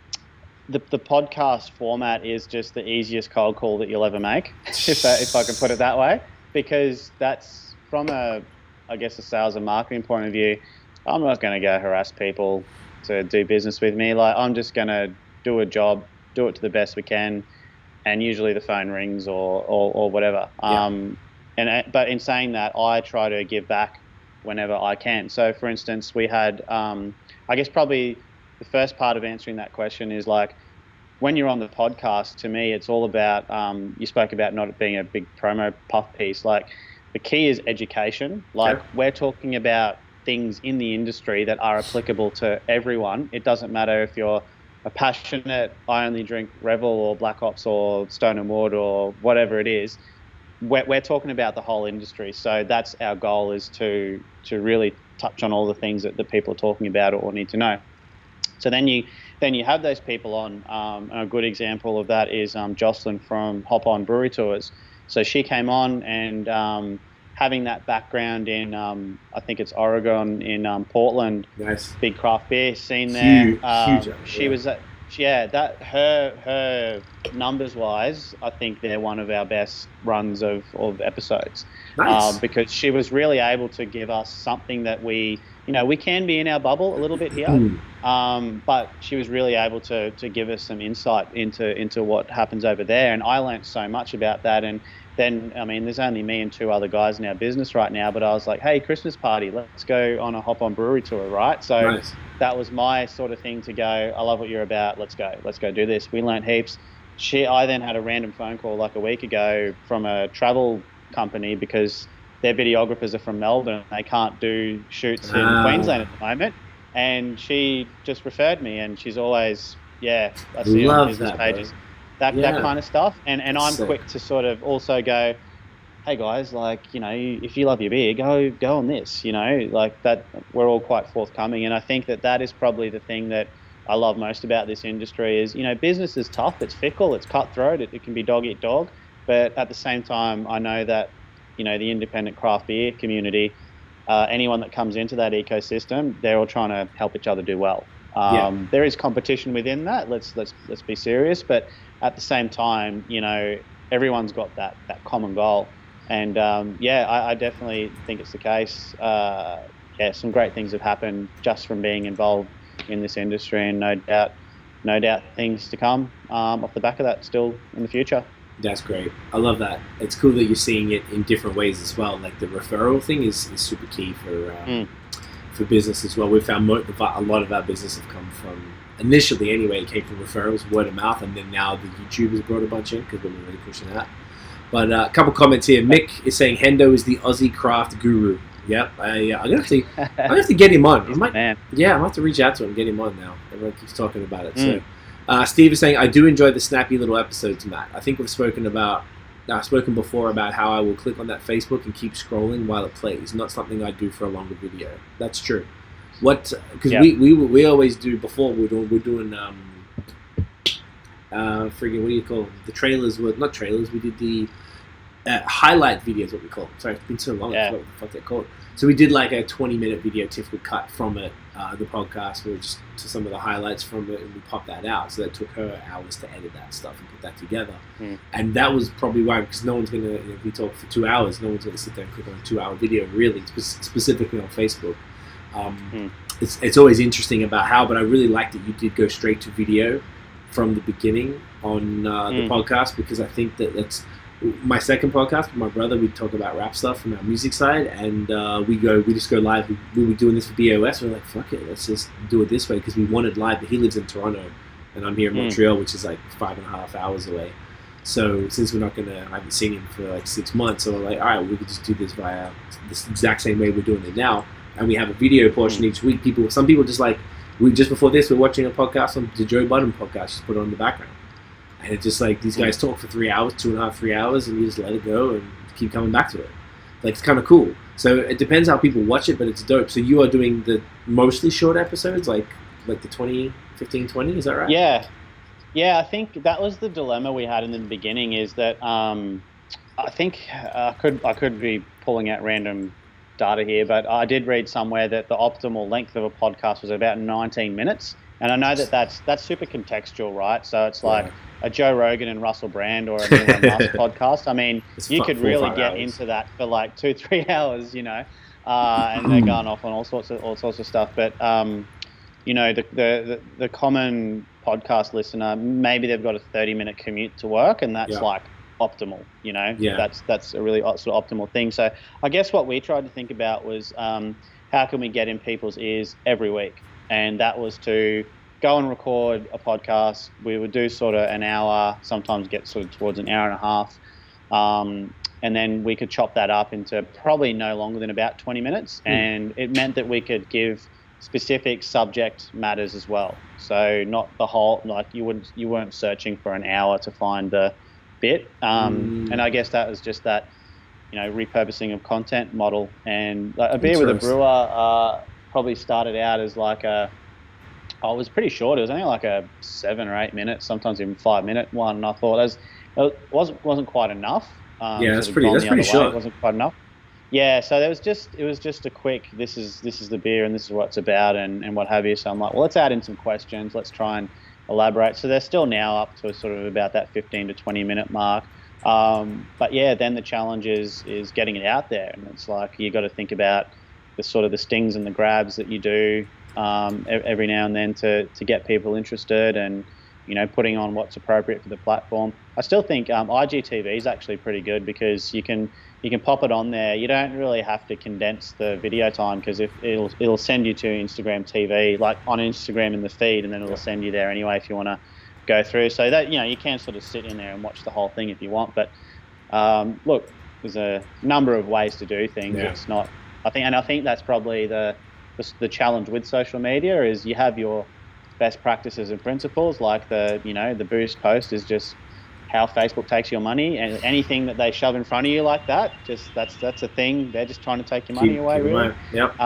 podcast format is just the easiest cold call that you'll ever make, if I can put it that way, because that's from a sales and marketing point of view. I'm not going to go harass people to do business with me. Like, I'm just going to do a job, do it to the best we can, and usually the phone rings or whatever. And But in saying that, I try to give back whenever I can. So, for instance, we had, I guess probably the first part of answering that question is like, when you're on the podcast, to me, it's all about, you spoke about not being a big promo puff piece. Like, the key is education. Like, we're talking about things in the industry that are applicable to everyone. It doesn't matter if you're a passionate, I only drink Revel or Black Ops or Stone and Wood or whatever it is. We're talking about the whole industry. So that's our goal, is to really touch on all the things that the people are talking about or need to know. So then you have those people on. A good example of that is Jocelyn from Hop On Brewery Tours. So she came on, and having that background in, I think it's Oregon, in Portland, nice, big craft beer scene there. Huge. She was that her numbers wise, I think they're one of our best runs of episodes. Nice. Because she was really able to give us something that we can be in our bubble a little bit here, but she was really able to give us some insight into what happens over there, and I learned so much about that. And then, I mean, there's only me and 2 other guys in our business right now, but I was like, hey, Christmas party, let's go on a Hop On Brewery tour, right? So nice. That was my sort of thing to go, I love what you're about, let's go do this. We learned heaps. I then had a random phone call like a week ago from a travel company, because their videographers are from Melbourne. They can't do shoots in Queensland at the moment. And she just referred me, and she's always, I see on business pages. That kind of stuff. And I'm quick to sort of also go, hey guys, like, if you love your beer, go on this, like that. We're all quite forthcoming. And I think that is probably the thing that I love most about this industry is, business is tough, it's fickle, it's cutthroat, it can be dog eat dog. But at the same time, I know that, the independent craft beer community, anyone that comes into that ecosystem, they're all trying to help each other do well. There is competition within that. Let's be serious. But at the same time, everyone's got that common goal. And I definitely think it's the case. Some great things have happened just from being involved in this industry, and no doubt things to come off the back of that still in the future. That's great. I love that. It's cool that you're seeing it in different ways as well. Like the referral thing is super key for business as well. We found a lot of our business have come from, initially anyway, it came from referrals, word of mouth, and then now the YouTubers brought a bunch in because we're really pushing that. But a couple comments here. Mick is saying Hendo is the Aussie craft guru. Yep, I'm gonna have to get him on. I might have to reach out to him and get him on now. Everyone keeps talking about it. So. Steve is saying, I do enjoy the snappy little episodes, Matt. I think we've spoken before about how I will click on that Facebook and keep scrolling while it plays. Not something I do for a longer video. That's true. Because we always do before we're doing what do you call them? The trailers were not trailers. We did the highlight videos, what we call them. Sorry, it's been so long. I forgot what the fuck they're called. So we did like a 20-minute video Tiff would cut from it, the podcast, or just to some of the highlights from it, and we popped that out. So that took her hours to edit that stuff and put that together. And that was probably why, because no one's going to, if we talk for 2 hours, no one's going to sit there and click on a 2-hour video, really, specifically on Facebook. It's always interesting about how, but I really like that you did go straight to video from the beginning on the podcast, because I think that that's my second podcast with my brother. We talk about rap stuff from our music side, and we just go live. We were doing this for BAOS. We're like, fuck it, let's just do it this way, because we wanted live. But he lives in Toronto, and I'm here in Montreal, which is like 5.5 hours away. So since I haven't seen him for like 6 months, so we're like, all right, we could just do this via this exact same way we're doing it now, and we have a video portion each week. Some people just like, just before this, we're watching a podcast on the Joe Budden podcast, just put it on the background. And it's just like these guys talk for 3 hours, 2.5, 3 hours, and you just let it go and keep coming back to it. Like, it's kind of cool. So it depends how people watch it, but it's dope. So you are doing the mostly short episodes, like the 15, 20, is that right? Yeah. I think that was the dilemma we had in the beginning, is that I think I could be pulling out random data here, but I did read somewhere that the optimal length of a podcast was about 19 minutes. And I know that's super contextual, right? So it's like a Joe Rogan and Russell Brand or an Elon Musk podcast. I mean, you could really get into that for like 2-3 hours, and they're going off on all sorts of stuff. But the common podcast listener, maybe they've got a 30-minute commute to work, and that's like optimal. You know, Yeah. that's a really sort of optimal thing. So I guess what we tried to think about was how can we get in people's ears every week, and that was to go and record a podcast. We would do sort of an hour, sometimes get sort of towards an hour and a half. And then we could chop that up into probably no longer than about 20 minutes. And it meant that we could give specific subject matters as well. So not the whole, like you weren't searching for an hour to find the bit. And I guess that was just that, repurposing of content model. And like, a beer with a brewer probably started out as like it was pretty short. It was only like a 7 or 8 minutes, sometimes even 5-minute one. And I thought it wasn't quite enough. That's pretty short. It wasn't quite enough. Yeah, so it was just a quick. This is the beer and this is what it's about and what have you. So I'm like, well, let's add in some questions. Let's try and elaborate. So they're still now up to sort of about that 15 to 20 minute mark. But yeah, then the challenge is getting it out there, and it's like you got to think about the sort of the stings and the grabs that you do every now and then to get people interested and. Putting on what's appropriate for the platform. I still think IGTV is actually pretty good because you can pop it on there. You don't really have to condense the video time because it'll send you to Instagram TV, like on Instagram in the feed, and then it'll send you there anyway if you want to go through. So that you can sort of sit in there and watch the whole thing if you want. But look, there's a number of ways to do things. Yeah. It's not. I think that's probably the challenge with social media is you have your best practices and principles, like the boost post is just how Facebook takes your money, and anything that they shove in front of you like that, just that's a thing. They're just trying to take your money away, really. Yep.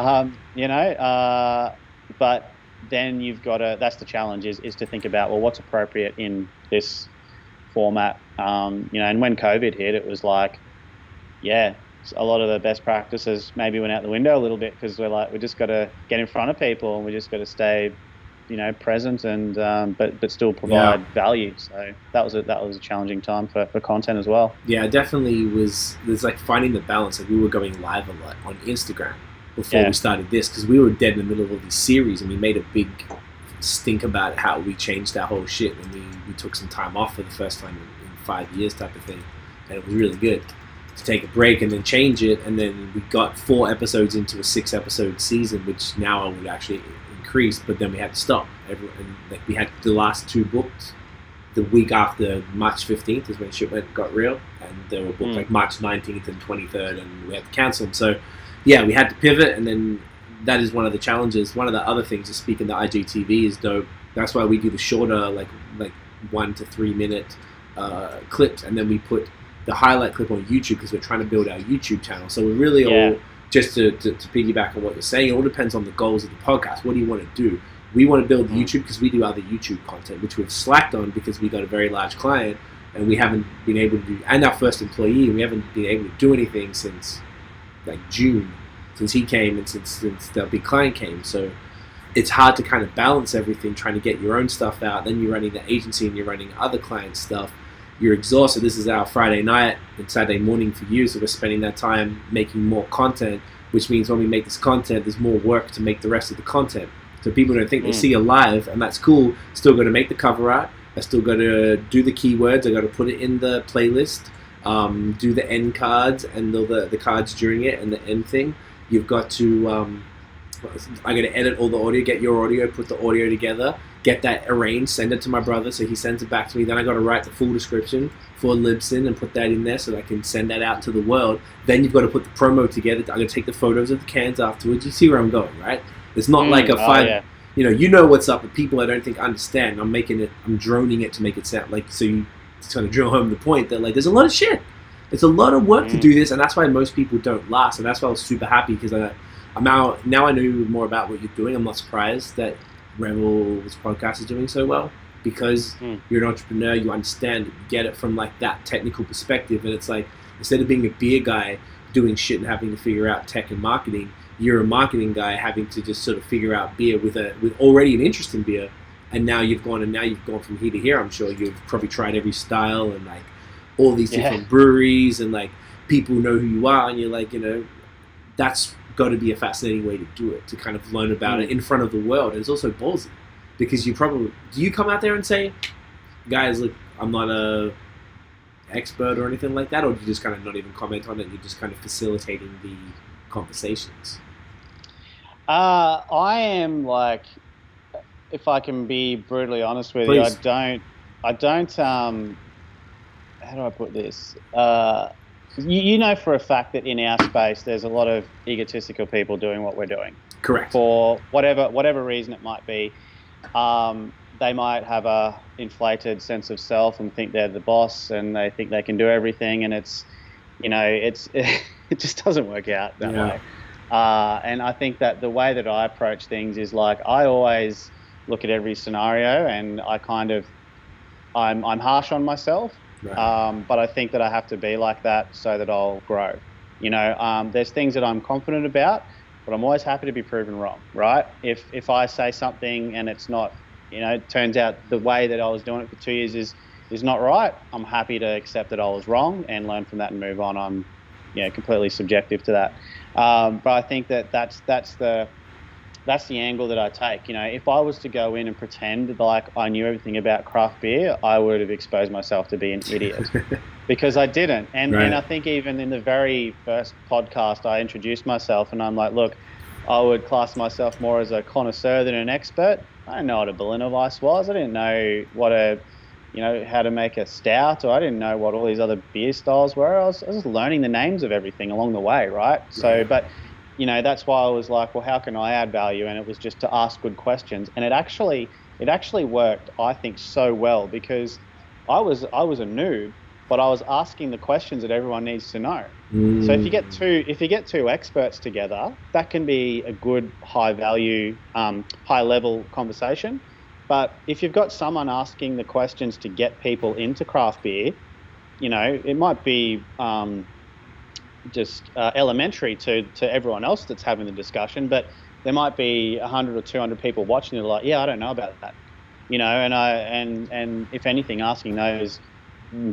But then you've got to. That's the challenge is to think about, well, what's appropriate in this format. And when COVID hit, it was like, a lot of the best practices maybe went out the window a little bit because we just got to get in front of people and we just got to stay present and but still provide value. So that was a challenging time for content as well. Yeah, it definitely was. There's like finding the balance. Like we were going live a lot on Instagram before we started this because we were dead in the middle of all these series and we made a big stink about how we changed our whole shit and we took some time off for the first time in 5 years type of thing, and it was really good to take a break and then change it, and then we got 4 episodes into a 6-episode season, which now I would actually increased, but then we had to stop. We had the last 2 booked the week after March 15th is when shit got real, and they were booked like March 19th and 23rd, and we had to cancel them. So we had to pivot, and then that is one of the challenges. One of the other things, just speaking to IGTV, is dope. That's why we do the shorter, like 1 to 3 minute clips, and then we put the highlight clip on YouTube because we're trying to build our YouTube channel. So we're really all, just to piggyback on what you're saying, it all depends on the goals of the podcast. What do you want to do? We want to build YouTube because we do other YouTube content, which we've slacked on because we got a very large client and we haven't been able to do, and our first employee, and we haven't been able to do anything since like June, since he came and since the big client came. So it's hard to kind of balance everything, trying to get your own stuff out. Then you're running the agency and you're running other client stuff. You're exhausted. This is our Friday night and Saturday morning for you, so we're spending that time making more content, which means when we make this content, there's more work to make the rest of the content. So people don't think they see you live, and that's cool. Still got to make the cover art. I still got to do the keywords. I got to put it in the playlist, do the end cards and the cards during it and the end thing. You've got to... I got to edit all the audio, get your audio, put the audio together, get that arranged, send it to my brother so he sends it back to me. Then I got to write the full description for Libsyn and put that in there so that I can send that out to the world. Then you've got to put the promo together. I'm going to take the photos of the cans afterwards. You see where I'm going, right? It's not like a five... You know what's up with people I don't think understand. I'm droning it to make it sound like, so you kind of drill home the point that like there's a lot of shit. It's a lot of work to do this, and that's why most people don't last. And that's why I was super happy because now I know more about what you're doing. I'm not surprised that Revel's podcast is doing so well because you're an entrepreneur. You understand it, you get it from like that technical perspective, and it's like instead of being a beer guy doing shit and having to figure out tech and marketing, you're a marketing guy having to just sort of figure out beer with already an interest in beer, and now you've gone from here to here. I'm sure you've probably tried every style and like all these different breweries, and like people know who you are, and you're like, that's got to be a fascinating way to do it, to kind of learn about it in front of the world. And it's also ballsy because do you come out there and say, guys, look, I'm not a expert or anything like that, or do you just kind of not even comment on it? You're just kind of facilitating the conversations. I am like, if I can be brutally honest with Please. you, I don't. How do I put this? You know for a fact that in our space, there's a lot of egotistical people doing what we're doing. Correct. For whatever reason it might be. They might have a inflated sense of self and think they're the boss and they think they can do everything, and it's it just doesn't work out that way. And I think that the way that I approach things is like, I always look at every scenario, and I'm harsh on myself. Right. But I think that I have to be like that so that I'll grow. There's things that I'm confident about, but I'm always happy to be proven wrong, right? If I say something and it's not, it turns out the way that I was doing it for 2 years is not right, I'm happy to accept that I was wrong and learn from that and move on. I'm completely subjective to that. But I think that that's the angle that I take. If I was to go in and pretend like I knew everything about craft beer, I would have exposed myself to be an idiot because I didn't. And I think even in the very first podcast, I introduced myself and I'm like, look, I would class myself more as a connoisseur than an expert. I didn't know what a Berliner Weiss was. I didn't know what how to make a stout, or I didn't know what all these other beer styles were. I was just learning the names of everything along the way, right? So, but that's why I was like, well, how can I add value? And it was just to ask good questions. And it actually worked, I think, so well, because I was a noob, but I was asking the questions that everyone needs to know. So if you get two experts together, that can be a good high value, high level conversation. But if you've got someone asking the questions to get people into craft beer, it might be just elementary to everyone else that's having the discussion, but there might be 100 or 200 people watching it like, yeah, I don't know about that, and if anything, asking those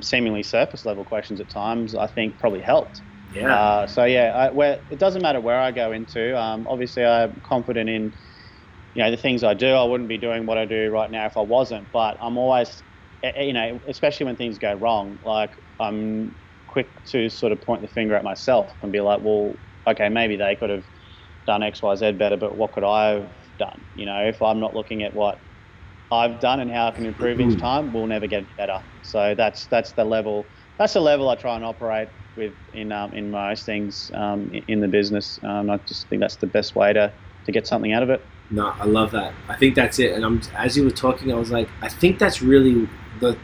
seemingly surface level questions at times, I think probably helped. Yeah. It doesn't matter where I go into. Obviously, I'm confident in the things I do. I wouldn't be doing what I do right now if I wasn't. But I'm always, especially when things go wrong, like I'm quick to sort of point the finger at myself and be like, well, okay, maybe they could have done X, Y, Z better, but what could I have done? If I'm not looking at what I've done and how I can improve each time, we'll never get better. So that's the level. That's the level I try and operate with in most things in the business. I just think that's the best way to get something out of it. No, I love that. I think that's it. And as you were talking, I was like, I think that's really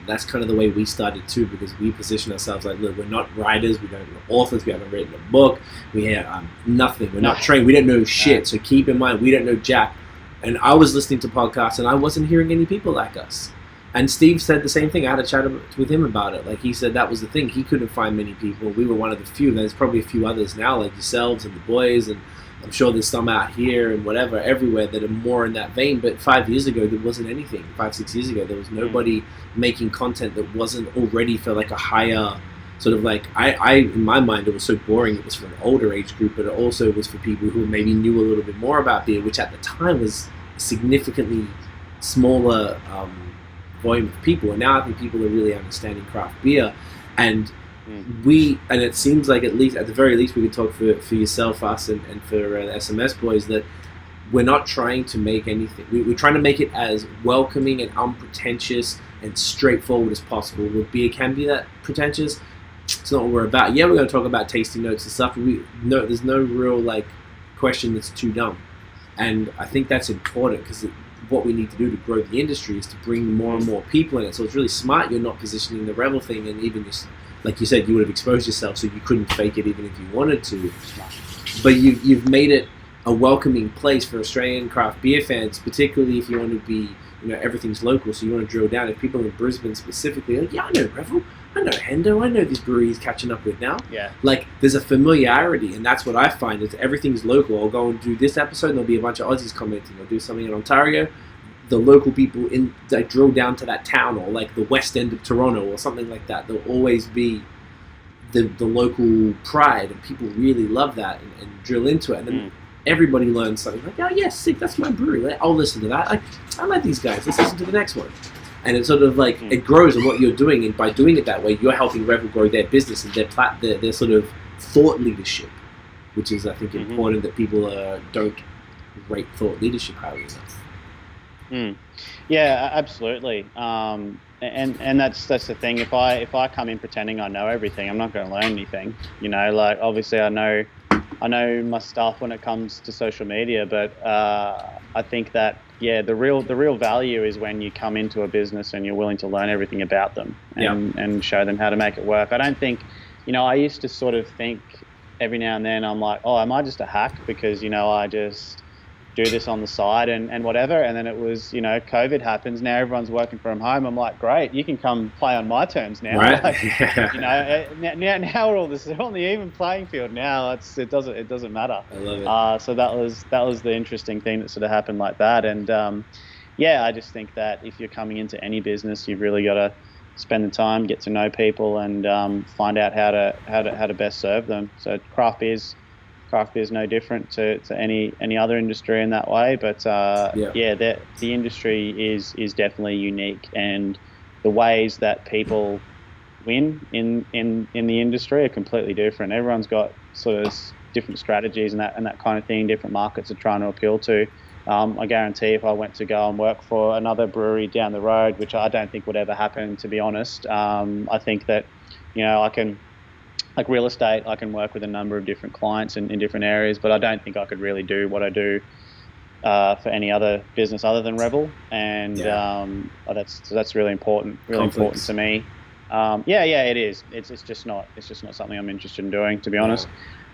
that's kind of the way we started too, because we position ourselves like, look, we're not writers, we don't know authors, we haven't written a book, we have nothing, we're not trained, we don't know shit. So keep in mind, we don't know jack. And I was listening to podcasts and I wasn't hearing any people like us. And Steve said the same thing. I had a chat with him about it. Like, he said that was the thing. He couldn't find many people. We were one of the few. There's probably a few others now, like yourselves and the boys, and I'm sure there's some out here and whatever, everywhere, that are more in that vein. But 5 years ago, there wasn't anything. 5-6 years ago, there was nobody making content that wasn't already for like a higher sort of like, I in my mind, it was so boring. It was for an older age group, but it also was for people who maybe knew a little bit more about beer, which at the time was a significantly smaller volume of people. And now I think people are really understanding craft beer, and and it seems like, at the very least we could talk for yourself, us, and for the SMS boys, that we're not trying to make anything. We're trying to make it as welcoming and unpretentious and straightforward as possible. With beer can be that pretentious. It's not what we're about. Yeah, we're going to talk about tasting notes and stuff. There's no real like question that's too dumb, and I think that's important, because what we need to do to grow the industry is to bring more and more people in it. So it's really smart you're not positioning the Revel thing, and even just, like you said, you would have exposed yourself so you couldn't fake it even if you wanted to. But you've made it a welcoming place for Australian craft beer fans, particularly if you want to be, everything's local, so you want to drill down. If people in Brisbane specifically are like, yeah, I know Revel, I know Hendo, I know this brewery he's catching up with now. Yeah. Like, there's a familiarity, and that's what I find, is everything's local. I'll go and do this episode, and there'll be a bunch of Aussies commenting. I'll do something in Ontario. The local people that drill down to that town, or like the west end of Toronto or something like that. There'll always be the local pride, and people really love that and drill into it. And then everybody learns something like, oh, yeah, sick, that's my brewery. I'll listen to that. I like these guys. Let's listen to the next one. and it's sort of like it grows in what you're doing, and by doing it that way, you're helping Revel grow their business and their sort of thought leadership, which is I think important that people don't rate thought leadership highly enough. Yeah, absolutely. And that's the thing. If I come in pretending I know everything, I'm not going to learn anything. You know, like obviously I know my stuff when it comes to social media, but I think that the real value is when you come into a business and you're willing to learn everything about them and show them how to make it work. I don't think, I used to sort of think every now and then I'm like, oh, am I just a hack because I just do this on the side and whatever, and then it was COVID happens, now everyone's working from home. I'm like, great, you can come play on my terms now, right? Like, now we're all on the even playing field now. It doesn't matter. I love it. So that was the interesting thing that sort of happened like that. And I just think that if you're coming into any business, you've really got to spend the time, get to know people, and find out how to best serve them. So craft beer is no different to any other industry in that way, but the industry is definitely unique, and the ways that people win in the industry are completely different. Everyone's got sort of different strategies and that kind of thing. Different markets are trying to appeal to. I guarantee if I went to go and work for another brewery down the road, which I don't think would ever happen, to be honest, I think that I can. Like real estate, I can work with a number of different clients in different areas, but I don't think I could really do what I do for any other business other than Revel, and that's really important. Important to me. It is. It's just not something I'm interested in doing, to be honest.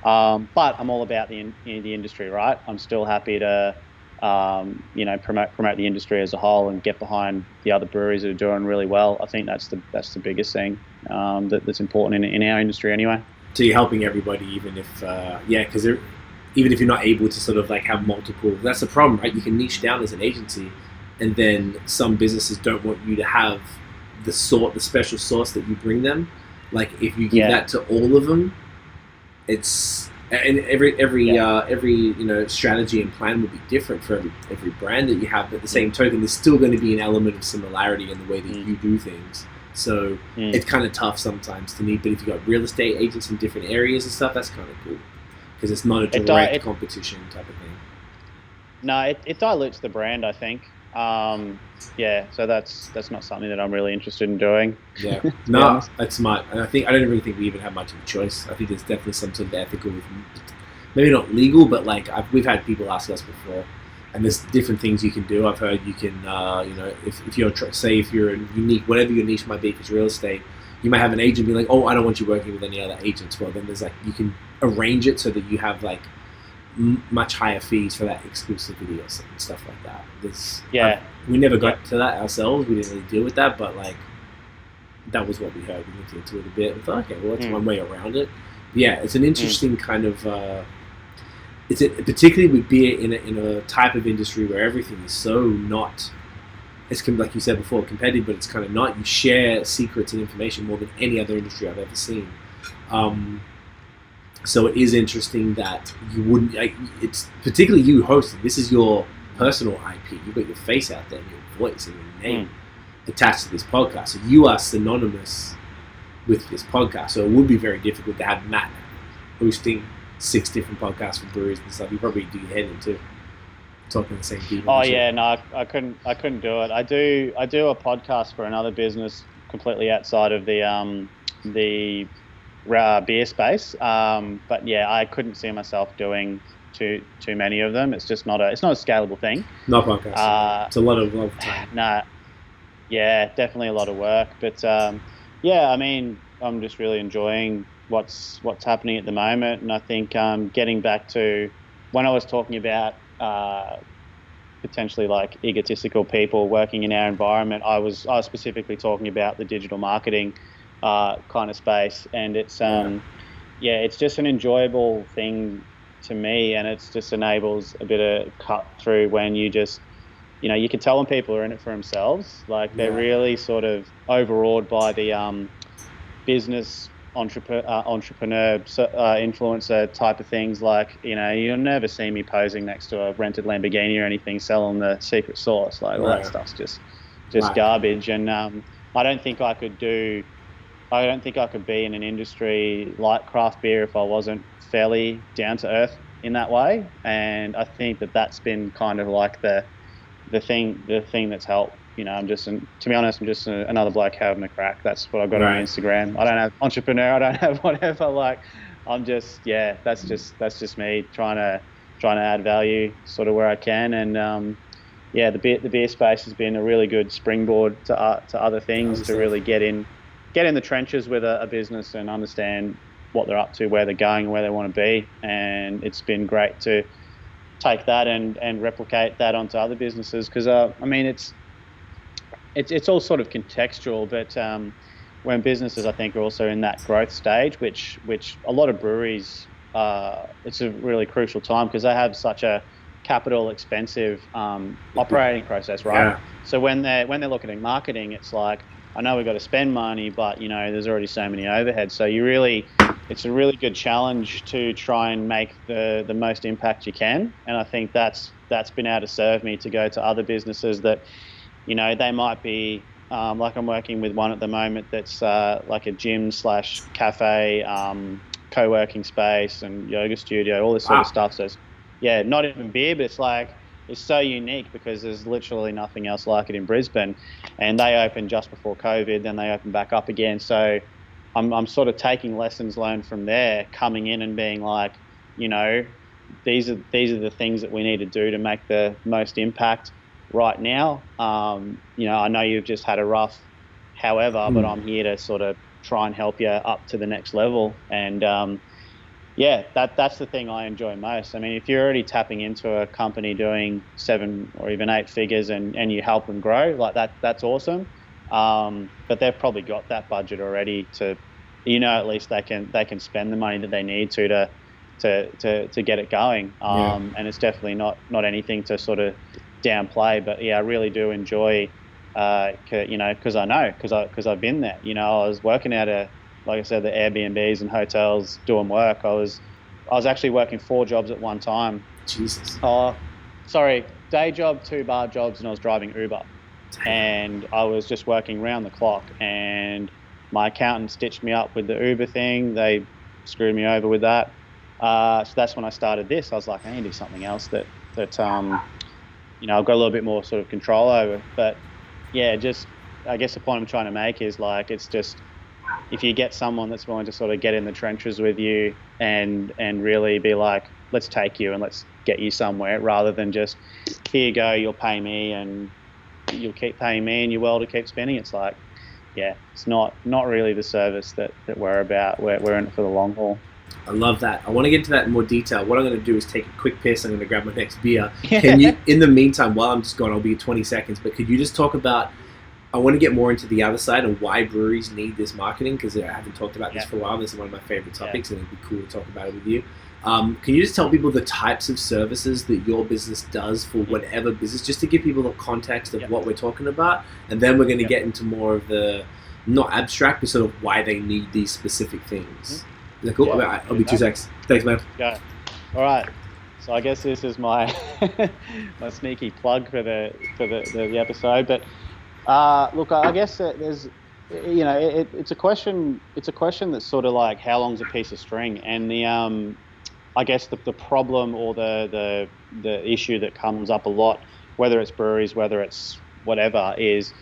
But I'm all about the industry, right? I'm still happy to promote the industry as a whole and get behind the other breweries that are doing really well. I think that's the biggest thing that's important in our industry anyway. So you're helping everybody, even if because even if you're not able to sort of like have multiple, that's the problem, right? You can niche down as an agency, and then some businesses don't want you to have the special sauce that you bring them. Like if you give that to all of them, it's. And every strategy and plan will be different for every brand that you have. But at the same token, there's still going to be an element of similarity in the way that you do things. So it's kind of tough sometimes to meet. But if you've got real estate agents in different areas and stuff, that's kind of cool because it's not a direct competition type of thing. No, it dilutes the brand, I think. So that's not something that I'm really interested in doing. Yeah, no, that's smart. And I don't really think we even have much of a choice. I think there's definitely some sort of ethical, maybe not legal, but like we've had people ask us before, and there's different things you can do. I've heard you can, if you're if you're a unique, whatever your niche might be, if it's real estate, you might have an agent be like, oh, I don't want you working with any other agents. Well, then there's like you can arrange it so that you have like much higher fees for that exclusivity or stuff like that. We never got to that ourselves. We didn't really deal with that, but like that was what we heard. We looked into it a bit. We thought, okay, well, that's one way around it. Yeah, it's an interesting kind of. Particularly with beer in a type of industry where everything is so not. It's like you said before, competitive, but it's kind of not. You share secrets and information more than any other industry I've ever seen. So it is interesting that you wouldn't. It's particularly you hosting. This is your personal IP. You've got your face out there, and your voice, and your name attached to this podcast. So you are synonymous with this podcast. So it would be very difficult to have Matt hosting 6 different podcasts for breweries and stuff. You probably do your head into talking to the same people. Oh yeah, no, I couldn't do it. I do a podcast for another business completely outside of the beer space, but yeah, I couldn't see myself doing too many of them. It's just not a scalable thing. Not podcast. It's a lot of time. Nah, yeah, definitely a lot of work. But I mean, I'm just really enjoying what's happening at the moment, and I think getting back to when I was talking about potentially like egotistical people working in our environment, I was specifically talking about the digital marketing kind of space, and it's it's just an enjoyable thing to me, and it just enables a bit of cut through when you just you can tell when people are in it for themselves, like they're really sort of overawed by the business entrepreneur influencer type of things, like you'll never see me posing next to a rented Lamborghini or anything selling the secret sauce, like all that stuff's just just garbage. And I don't think I could be in an industry like craft beer if I wasn't fairly down to earth in that way. And I think that's been kind of like the thing that's helped. You know, to be honest, I'm just another bloke having a crack. That's what I've got on Instagram. I don't have entrepreneur. I don't have whatever. Like, I'm just, that's just me trying to add value sort of where I can. And the beer space has been a really good springboard to other things, to really get in the trenches with a business and understand what they're up to, where they're going, where they want to be. And it's been great to take that and replicate that onto other businesses, because I mean, it's all sort of contextual, but when businesses, I think, are also in that growth stage, which a lot of breweries, it's a really crucial time because they have such a capital expensive operating process, right? Yeah. So when they're looking at marketing, it's like, I know we've got to spend money, but you know, there's already so many overheads. So it's a really good challenge to try and make the most impact you can. And I think that's been able to serve me to go to other businesses that, you know, they might be like I'm working with one at the moment that's like a gym / cafe, co-working space and yoga studio, all this sort of stuff. So it's, not even beer, but it's so unique because there's literally nothing else like it in Brisbane. And they opened just before COVID, then they opened back up again. So I'm sort of taking lessons learned from there, coming in and being like, you know, these are the things that we need to do to make the most impact right now. You know, I know you've just had a rough however, but I'm here to sort of try and help you up to the next level. And that's the thing I enjoy most. I mean, if you're already tapping into a company doing 7 or even 8 figures and you help them grow, like that's awesome. But they've probably got that budget already to, you know, at least they can spend the money that they need to get it going. And it's definitely not anything to sort of downplay, but I really do enjoy, you know, because I've been there. You know, I was working at like I said, the Airbnbs and hotels doing work. I was actually working 4 jobs at one time. Jesus. Day job, 2 bar jobs, and I was driving Uber. Damn. And I was just working round the clock. And my accountant stitched me up with the Uber thing. They screwed me over with that. So that's when I started this. I was like, I need to do something else that you know, I've got a little bit more sort of control over. But just I guess the point I'm trying to make is like, it's just, if you get someone that's willing to sort of get in the trenches with you and really be like, let's take you and let's get you somewhere, rather than just, here you go, you'll pay me and you'll keep paying me and your world will keep spinning. It's like, it's not really the service that we're about. We're in it for the long haul. I love that. I want to get into that in more detail. What I'm going to do is take a quick piss. I'm going to grab my next beer. Can you, in the meantime, while I'm just gone, I'll be 20 seconds, but could you just talk about, I want to get more into the other side and why breweries need this marketing, because I haven't talked about this for a while. This is one of my favorite topics, and it'd be cool to talk about it with you. Can you just tell people the types of services that your business does for whatever business, just to give people the context of what we're talking about, and then we're going to get into more of the, not abstract, but sort of why they need these specific things. Is that cool? I'll be 2 seconds. Thanks, man. Go. All right. So I guess this is my my sneaky plug for the episode. But look, I guess there's, you know, it's a question that's sort of like, how long's a piece of string? And the I guess the problem or the issue that comes up a lot, whether it's breweries, whether it's whatever, is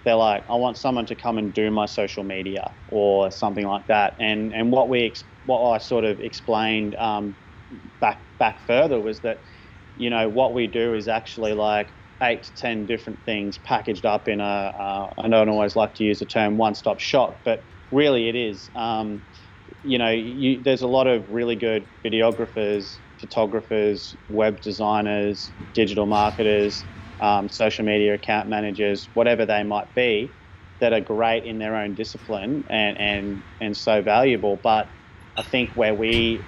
they're like, I want someone to come and do my social media or something like that. And what I sort of explained back further was that, you know, what we do is actually like 8 to 10 different things packaged up in I don't always like to use the term one-stop shop, but really it is. You know, there's a lot of really good videographers, photographers, web designers, digital marketers, social media account managers, whatever they might be, that are great in their own discipline and so valuable. But I think where we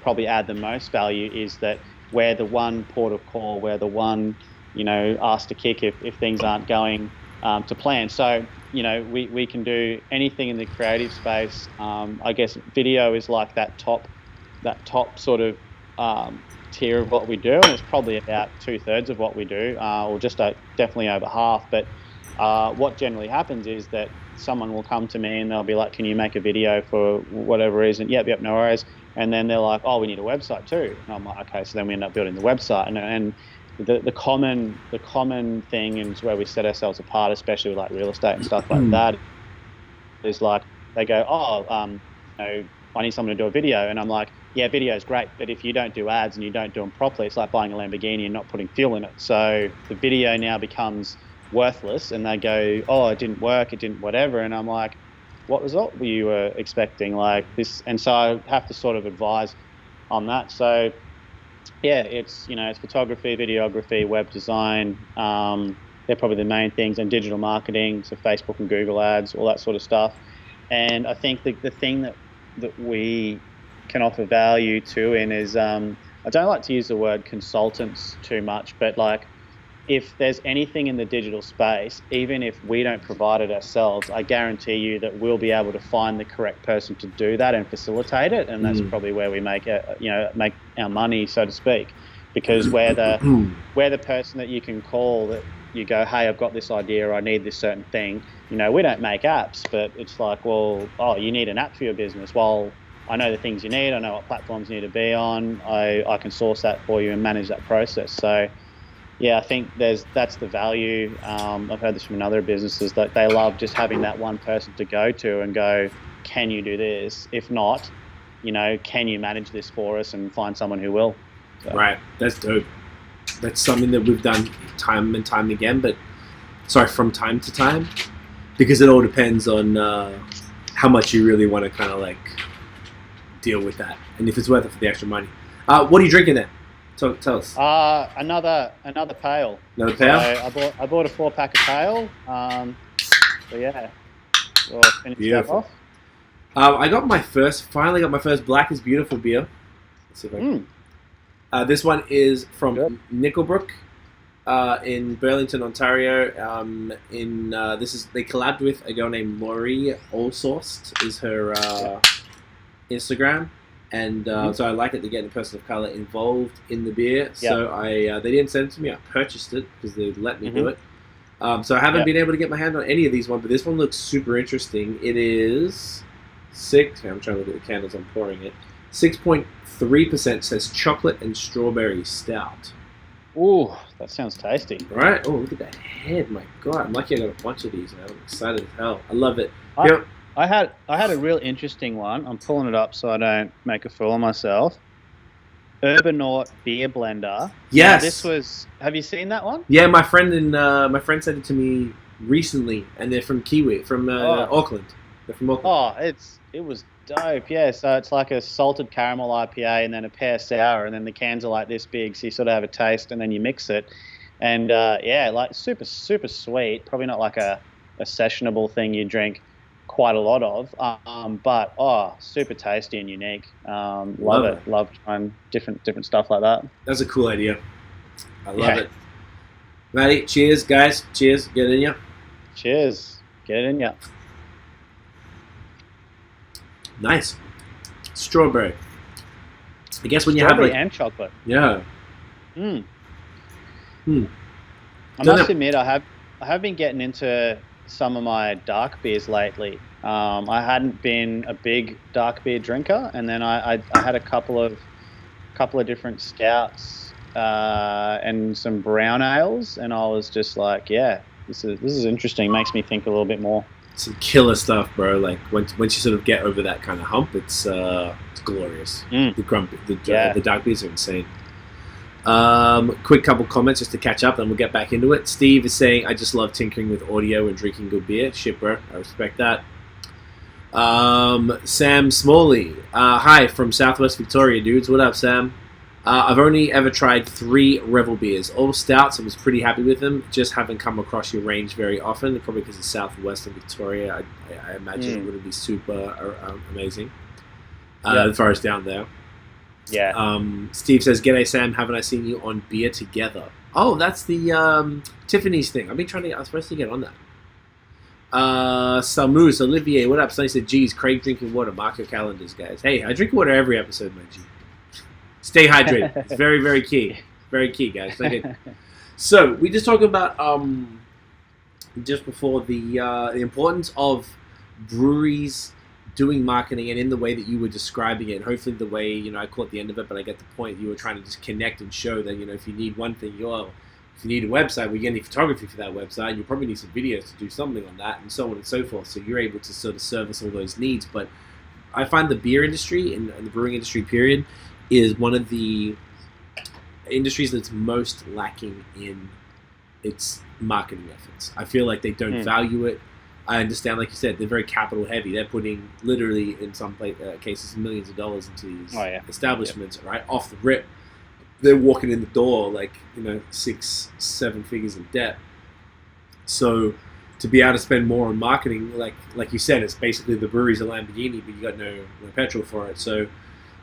probably add the most value is that we're the one port of call, we're the one, you know, asked to kick if things aren't going to plan. So, you know, we can do anything in the creative space. I guess video is like that top sort of tier of what we do, and it's probably about 2/3 of what we do, or just definitely over half. But what generally happens is that someone will come to me and they'll be like, can you make a video for whatever reason? Yep, no worries. And then they're like, oh, we need a website too. And I'm like, okay, so then we end up building the website. And the common thing is where we set ourselves apart, especially with like real estate and stuff like that, is like they go, I need someone to do a video. And I'm like, yeah, video is great, but if you don't do ads and you don't do them properly, it's like buying a Lamborghini and not putting fuel in it. So the video now becomes worthless, and they go, oh, it didn't work, it didn't whatever. And I'm like, what result were you expecting? Like this. And so I have to sort of advise on that. So yeah, it's photography, videography, web design. They're probably the main things, and digital marketing, so Facebook and Google ads, all that sort of stuff. And I think the thing that we can offer value to in is, I don't like to use the word consultants too much, but like if there's anything in the digital space, even if we don't provide it ourselves, I guarantee you that we'll be able to find the correct person to do that and facilitate it. And that's probably where we make our money, so to speak, because we're the person that you can call, that you go, hey, I've got this idea, or I need this certain thing. We don't make apps, but it's like, well, you need an app for your business. Well, I know the things you need. I know what platforms you need to be on. I can source that for you and manage that process. So yeah, I think that's the value. I've heard this from other businesses, that they love just having that one person to go to and go, can you do this? If not, can you manage this for us, and find someone who will. So. Right, that's dope. That's something that we've done time and time again, from time to time, because it all depends on how much you really want to kind of like deal with that, and if it's worth it for the extra money. What are you drinking then? Tell us. Another pail. Another pail? So I bought a 4-pack of pail. So yeah, we'll finish that off. I finally got my first Black is Beautiful beer. Let's see if I can. This one is from Nickelbrook in Burlington, Ontario. They collabed with a girl named Laurie Allsourced is her Instagram. And so I like it to get a person of color involved in the beer. Yep. So they didn't send it to me. I purchased it because they let me do it. So I haven't been able to get my hand on any of these ones, but this one looks super interesting. It is I'm trying to look at the can as I'm pouring it. 6.3% says chocolate and strawberry stout. Ooh, that sounds tasty. Right? Oh, look at that head. My God, I'm lucky I got a bunch of these, man. I'm excited as hell. I love it. I had a real interesting one. I'm pulling it up so I don't make a fool of myself. Urbanaut beer blender. Yes. Now have you seen that one? Yeah, my friend sent it to me recently, and they're from Auckland. They're from Auckland. Oh, it was dope. Yeah, so it's like a salted caramel IPA and then a pear sour, and then the cans are like this big, so you sort of have a taste and then you mix it. And like super, super sweet. Probably not like a sessionable thing you drink quite a lot of, but super tasty and unique. Love it. Love trying different stuff like that. That's a cool idea. I love it. Matty, cheers, guys. Cheers. Get it in ya. Cheers. Get it in ya. Nice. Strawberry. I guess when you have and chocolate. Yeah. I must admit, I have been getting into some of my dark beers lately. I hadn't been a big dark beer drinker, and then I had a couple of different stouts and some brown ales, and I was just like, yeah, this is interesting. Makes me think a little bit more. Some killer stuff, bro. Like once you sort of get over that kind of hump, it's glorious. The dark beers are insane. Quick couple comments just to catch up, and we'll get back into it. Steve is saying, I just love tinkering with audio and drinking good beer. Shit, bro. I respect that. Sam Smalley. Hi, from Southwest Victoria, dudes. What up, Sam? I've only ever tried 3 Revel beers. All stouts. I was pretty happy with them. Just haven't come across your range very often. Probably because it's Southwestern Victoria. I imagine it wouldn't be super amazing. As far as down there. Yeah. Steve says, "G'day Sam, haven't I seen you on Beer Together?" Oh, that's the Tiffany's thing. I was supposed to get on that. Salmoose, Olivier, what up? Sonny said, "Geez, Craig drinking water. Mark your calendars, guys." Hey, I drink water every episode, my G. Stay hydrated. It's very, very key. Very key, guys. Okay. So we just talking about just before the importance of breweries doing marketing and in the way that you were describing it, and hopefully the way, I caught the end of it, but I get the point. You were trying to just connect and show that, if you need one thing, if you need a website, we get any photography for that website, you probably need some videos to do something on that, and so on and so forth. So you're able to sort of service all those needs. But I find the beer industry and the brewing industry, period, is one of the industries that's most lacking in its marketing efforts. I feel like they don't value it. I understand, like you said, they're very capital heavy. They're putting literally, in some cases, millions of dollars into these establishments, right? Off the rip. They're walking in the door like, 6-7 figures in debt. So to be able to spend more on marketing, like you said, it's basically the brewery's a Lamborghini, but you got no petrol for it. So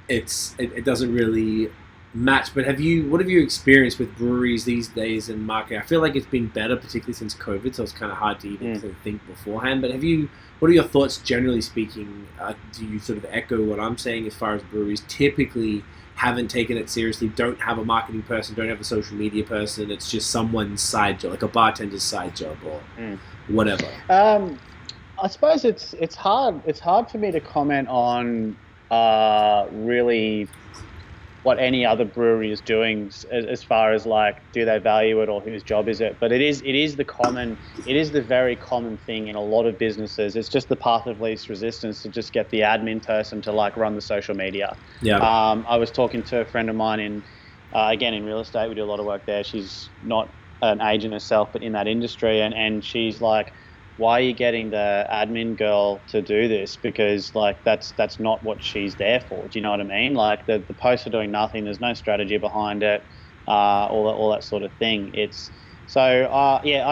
it doesn't really match. But what have you experienced with breweries these days in marketing? I feel like it's been better, particularly since COVID, so it's kind of hard to even think beforehand. But what are your thoughts, generally speaking? Do you sort of echo what I'm saying as far as breweries typically haven't taken it seriously, don't have a marketing person, don't have a social media person, it's just someone's side job, like a bartender's side job or whatever? I suppose it's hard for me to comment on really what any other brewery is doing as far as like, do they value it or whose job is it? But it is the very common thing in a lot of businesses. It's just the path of least resistance to just get the admin person to like run the social media. Yeah. I was talking to a friend of mine in real estate. We do a lot of work there. She's not an agent herself, but in that industry, and she's like, why are you getting the admin girl to do this? Because like that's not what she's there for. Do you know what I mean? Like the posts are doing nothing. There's no strategy behind it. All that sort of thing. I'm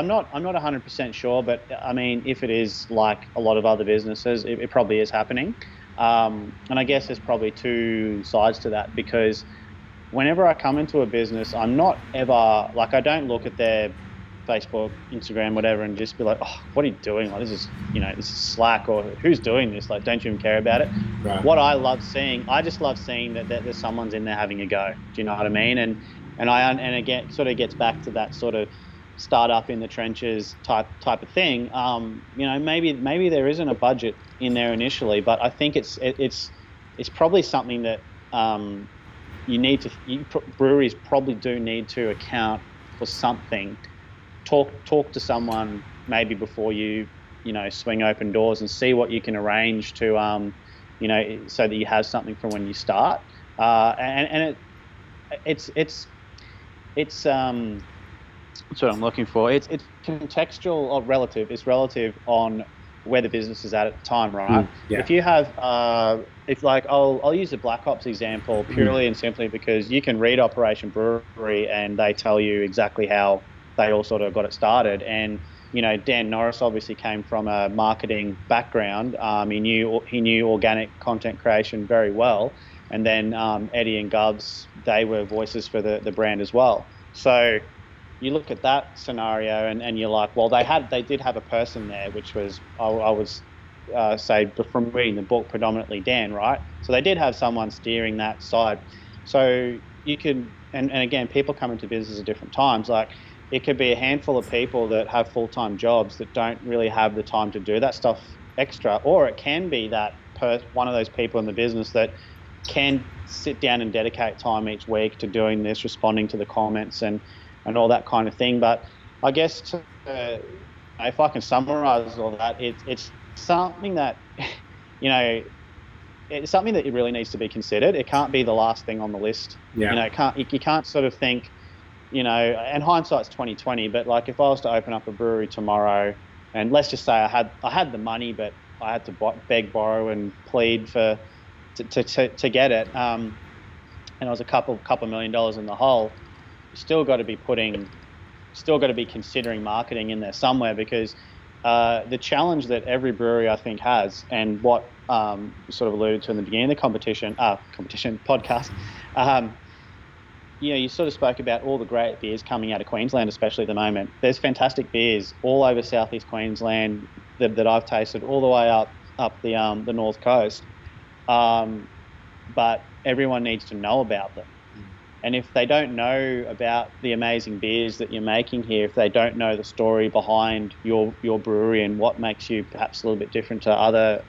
not 100% sure, but I mean, if it is like a lot of other businesses, it probably is happening. And I guess there's probably two sides to that, because whenever I come into a business, I'm not ever like, I don't look at their Facebook, Instagram, whatever, and just be like, oh, what are you doing? Like, this is slack, or who's doing this? Like, don't you even care about it? Right. What I just love seeing that there's someone's in there having a go. Do you know what I mean? And again, sort of gets back to that sort of startup in the trenches type of thing. Maybe there isn't a budget in there initially, but I think it's probably something that breweries probably do need to account for something. Talk to someone maybe before you swing open doors, and see what you can arrange to so that you have something for when you start. It's what's what I'm looking for. It's contextual or relative. It's relative on where the business is at the time, right? Yeah. If you have I'll use the Black Ops example purely and simply because you can read Operation Brewery and they tell you exactly how they all sort of got it started. And Dan Norris obviously came from a marketing background. He knew organic content creation very well, and then Eddie and Gubs, they were voices for the brand as well. So you look at that scenario and you're like, well, they did have a person there, which was I was say from reading the book predominantly Dan, right? So they did have someone steering that side. So you can and again, people come into business at different times. Like, it could be a handful of people that have full-time jobs that don't really have the time to do that stuff extra, or it can be that one of those people in the business that can sit down and dedicate time each week to doing this, responding to the comments and all that kind of thing. But I guess if I can summarize all that, it's something that it's something that it really needs to be considered. It can't be the last thing on the list. Yeah. You can't sort of think, and hindsight's 20/20, but like if I was to open up a brewery tomorrow, and let's just say I had the money, but I had to beg, borrow, and plead to get it, and I was a couple $1 million in the hole, you still got to be considering marketing in there somewhere, because the challenge that every brewery I think has, and what sort of alluded to in the beginning of the competition podcast. You sort of spoke about all the great beers coming out of Queensland, especially at the moment. There's fantastic beers all over southeast Queensland that I've tasted, all the way up the north coast. But everyone needs to know about them. And if they don't know about the amazing beers that you're making here, if they don't know the story behind your brewery and what makes you perhaps a little bit different to other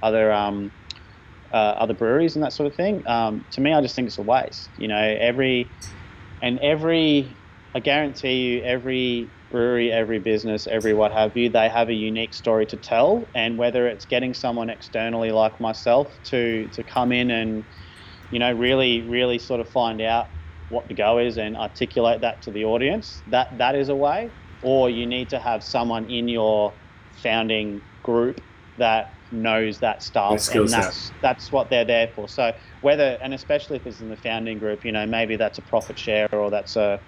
breweries and that sort of thing, to me, I just think it's a waste. You know, I guarantee you, every brewery, every business, every what have you, they have a unique story to tell. And whether it's getting someone externally like myself to come in and, you know, really sort of find out what the go is and articulate that to the audience, that is a way. Or you need to have someone in your founding group that knows that stuff, and that's what they're there for. So and especially if it's in the founding group, you know, maybe that's a profit share, or that's a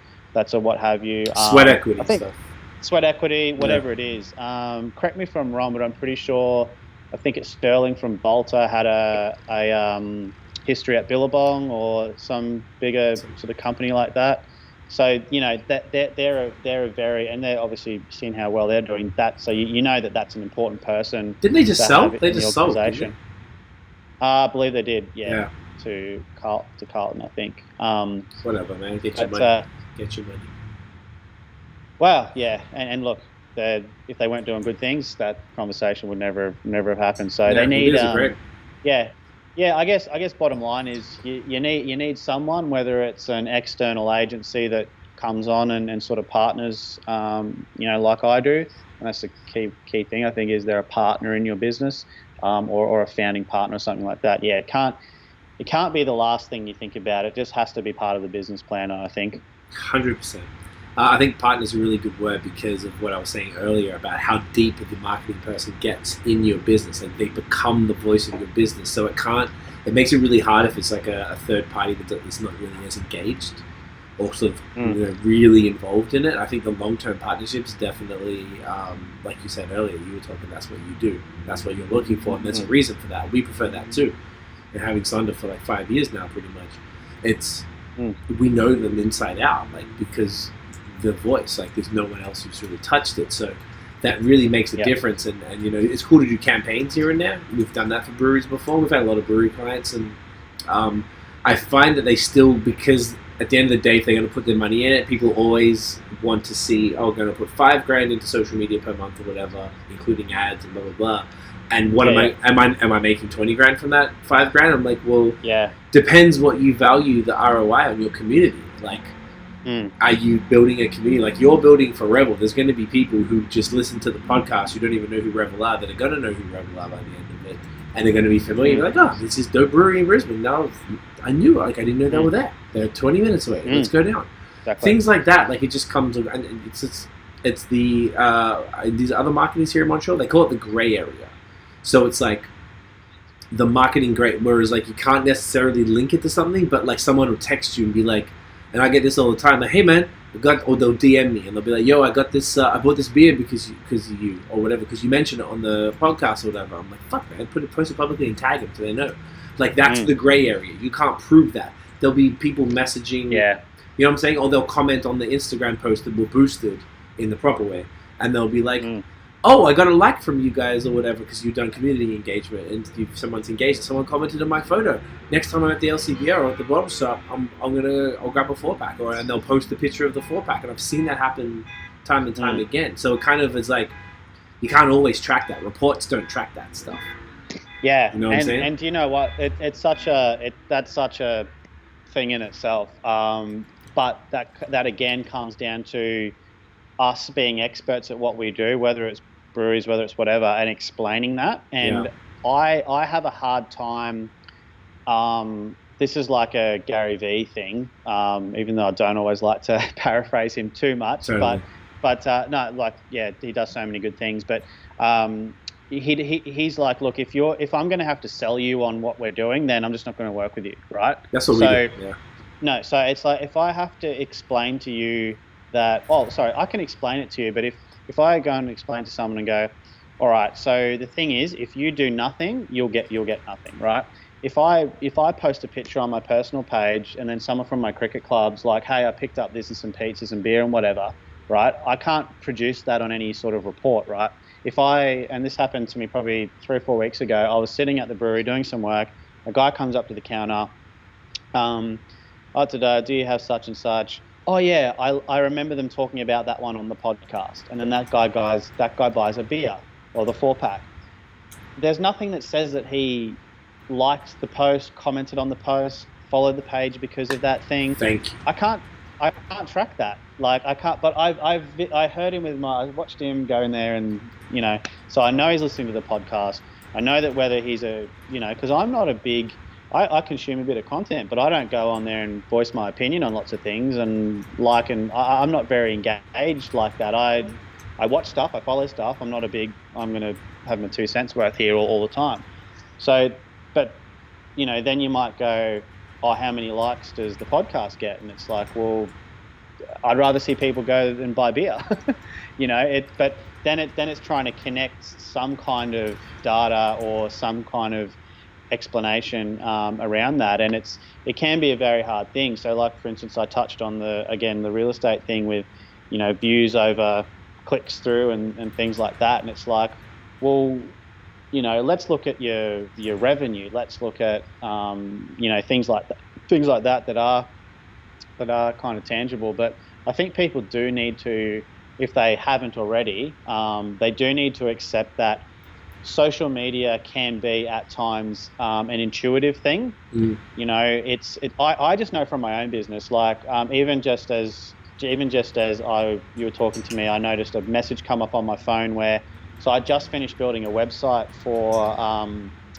what have you. Sweat equity stuff. Sweat equity, whatever it is. Correct me if I'm wrong, but I'm pretty sure, I think it's Sterling from Bolter had a history at Billabong or some bigger sort of company like that. So, you know, that they're a very, and they're obviously seeing how well they're doing that. So you know that's an important person. Didn't they just sell? They just sold. I believe they did. Yeah. To Carlton, I think. Whatever, man. Get your money. Get your money. Well, yeah, and look, if they weren't doing good things, that conversation would never have happened. So they need, yeah. I guess bottom line is you need someone, whether it's an external agency that comes on and sort of partners, you know, like I do, and that's the key thing I think, is they're a partner in your business, or a founding partner or something like that. Yeah, it can't be the last thing you think about. It just has to be part of the business plan, I think. 100%. I think partner is a really good word because of what I was saying earlier about how deep the marketing person gets in your business, and they become the voice of your business. So it makes it really hard if it's like a third party that is not really as engaged or sort of you know, really involved in it. I think the long-term partnerships definitely, like you said earlier, you were talking, that's what you do. That's what you're looking for, and there's a reason for that. We prefer that too. And having Sonder for like 5 years now, pretty much, it's we know them inside out, like, because the voice, like, there's no one else who's really touched it, so that really makes a difference. And you know, it's cool to do campaigns here and there. We've done that for breweries before. We've had a lot of brewery clients, and I find that they still, because at the end of the day, if they're going to put their money in it, people always want to see, I'm going to put $5,000 into social media per month or whatever, including ads and blah blah blah. And what am I making 20 grand from that $5,000? I'm like, well, depends what you value the ROI on your community. Like, are you building a community? Like, you're building for Revel. There's going to be people who just listen to the podcast who don't even know who Revel are, that are going to know who Revel are by the end of it, and they're going to be familiar. Like, oh, this is dope brewery in Brisbane. Now I knew, like, I didn't know they were there. They're 20 minutes away. Let's go down. Exactly. Things like that. Like, it just comes, and it's the these other marketers here in Montreal, they call it the gray area. So it's like the marketing gray, whereas like you can't necessarily link it to something, but like someone will text you and be like, and I get this all the time, like, hey man, or they'll DM me and they'll be like, yo, I got this, I bought this beer because of you, or whatever, because you mentioned it on the podcast or whatever. I'm like, fuck man, post it publicly and tag them so they know. Like, that's the gray area. You can't prove that. There'll be people messaging, you know what I'm saying, or they'll comment on the Instagram post that were boosted in the proper way, and they'll be like, oh, I got a like from you guys or whatever because you've done community engagement and someone's engaged. Someone commented on my photo. Next time I'm at the LCBO or at the bottle shop, I'll grab a 4-pack, and they'll post a picture of the 4-pack, and I've seen that happen time and time again. So it kind of is like, you can't always track that. Reports don't track that stuff. Yeah, you know what I'm saying? And you know what? That's such a thing in itself. But that again comes down to us being experts at what we do, whether it's breweries, whether it's whatever, and explaining that. And I have a hard time. This is like a Gary Vee thing, even though I don't always like to paraphrase him too much. Totally. But no, like, he does so many good things. But he's like, look, if I'm going to have to sell you on what we're doing, then I'm just not going to work with you, right? That's what we do. Yeah. No, so it's like, if I have to explain to you that, I can explain it to you, but if I go and explain to someone and go, all right, so the thing is, if you do nothing, you'll get nothing, right? If I post a picture on my personal page and then someone from my cricket club's like, hey, I picked up this and some pizzas and beer and whatever, right? I can't produce that on any sort of report, right? And this happened to me probably 3 or 4 weeks ago, I was sitting at the brewery doing some work, a guy comes up to the counter, oh, today, do you have such and such? Oh yeah, I remember them talking about that one on the podcast. And then that guy buys a beer or the 4-pack. There's nothing that says that he liked the post, commented on the post, followed the page because of that thing. Thank you. I can't track that. Like I can't. But I heard him I watched him go in there, and so I know he's listening to the podcast. I know that whether he's because I'm not a big. I consume a bit of content, but I don't go on there and voice my opinion on lots of things and I'm not very engaged like that. I watch stuff, I follow stuff. I'm not I'm going to have my 2 cents worth here all the time. So, but, then you might go, oh, how many likes does the podcast get? And it's like, well, I'd rather see people go than buy beer, but then it's trying to connect some kind of data or some kind of explanation around that, and it can be a very hard thing. So like, for instance, I touched on the real estate thing with views over clicks through and things like that, and it's like, well, let's look at your revenue, let's look at things like that that are kind of tangible. But I think people do need to, if they haven't already, they do need to accept that social media can be at times an intuitive thing. I just know from my own business, like even just as you were talking to me, I noticed a message come up on my phone so I just finished building a website for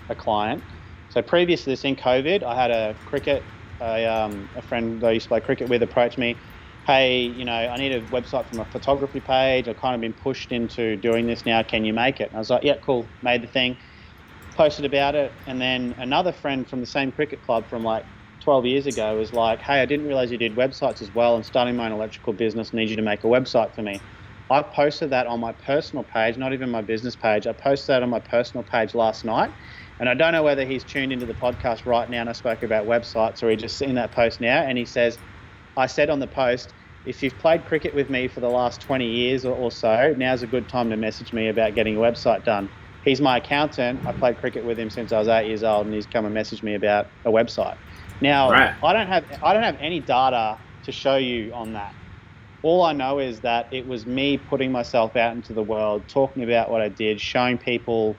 a client. So previous to this, in COVID, I had a friend that I used to play cricket with approached me, hey, I need a website for my photography page. I've kind of been pushed into doing this now. Can you make it? And I was like, yeah, cool. Made the thing, posted about it. And then another friend from the same cricket club from like 12 years ago was like, hey, I didn't realize you did websites as well. I'm starting my own electrical business. Need you to make a website for me. I posted that on my personal page, not even my business page. I posted that on my personal page last night. And I don't know whether he's tuned into the podcast right now and I spoke about websites, or he just seen that post now. And he says, I said on the post, if you've played cricket with me for the last 20 years or so, now's a good time to message me about getting a website done. He's my accountant. I played cricket with him since I was 8 years old, and he's come and messaged me about a website. Now, right. I don't have any data to show you on that. All I know is that it was me putting myself out into the world, talking about what I did, showing people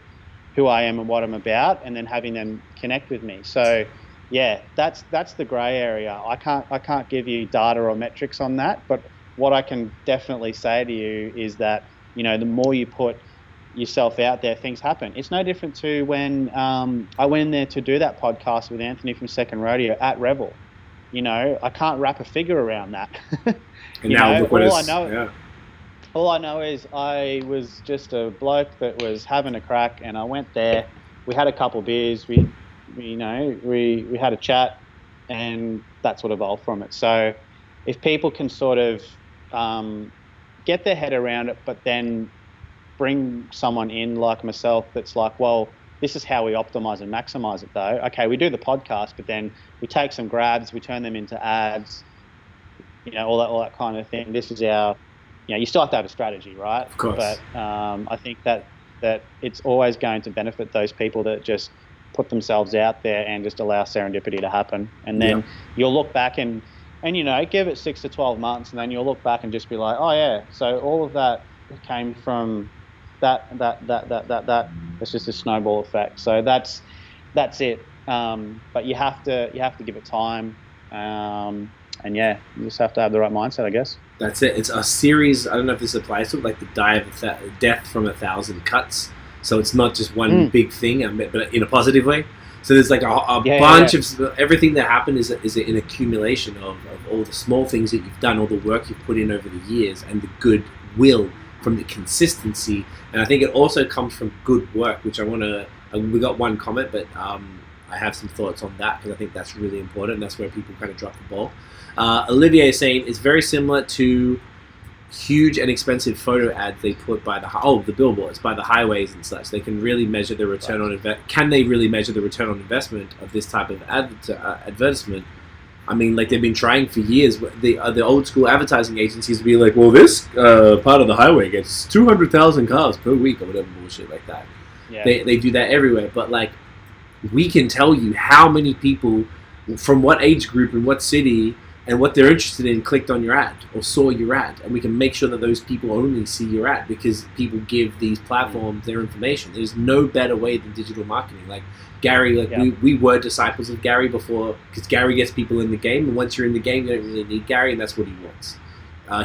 who I am and what I'm about, and then having them connect with me. So, yeah, that's the grey area. I can't give you data or metrics on that, but what I can definitely say to you is that the more you put yourself out there, things happen. It's no different to when I went in there to do that podcast with Anthony from Second Rodeo at Revel. I can't wrap a figure around that. And now look what all I know is I was just a bloke that was having a crack, and I went there. We had a couple of beers. We had a chat, and that's what evolved from it. So if people can sort of get their head around it, but then bring someone in like myself that's like, well, this is how we optimize and maximize it though. Okay, we do the podcast, but then we take some grabs, we turn them into ads, all that kind of thing. This is our, you still have to have a strategy, right? Of course. But I think that it's always going to benefit those people that just put themselves out there and just allow serendipity to happen. And then you'll look back and give it 6 to 12 months, and then you'll look back and just be like, oh yeah, so all of that came from that. It's just a snowball effect. So that's it. But you have to give it time. And yeah, you just have to have the right mindset, I guess. That's it. It's a series. I don't know if this applies to it, like the death from 1,000 cuts. So it's not just one big thing, but in a positive way. So there's like a bunch of everything that happened is an accumulation of all the small things that you've done, all the work you've put in over the years, and the goodwill from the consistency. And I think it also comes from good work, which we got one comment, but I have some thoughts on that because I think that's really important. And that's where people kind of drop the ball. Olivier is saying it's very similar to huge and expensive photo ads they put by the billboards by the highways and such. They can really measure the return on Can they really measure the return on investment of this type of advertisement? I mean, like they've been trying for years. The old school advertising agencies would be like, well, this part of the highway gets 200,000 cars per week or whatever bullshit like that. Yeah. They do that everywhere. But like, we can tell you how many people from what age group and what city and what they're interested in clicked on your ad or saw your ad, and we can make sure that those people only see your ad because people give these platforms their information. There's no better way than digital marketing. Like Gary, we were disciples of Gary before, because Gary gets people in the game, and once you're in the game, you don't really need Gary, and that's what he wants.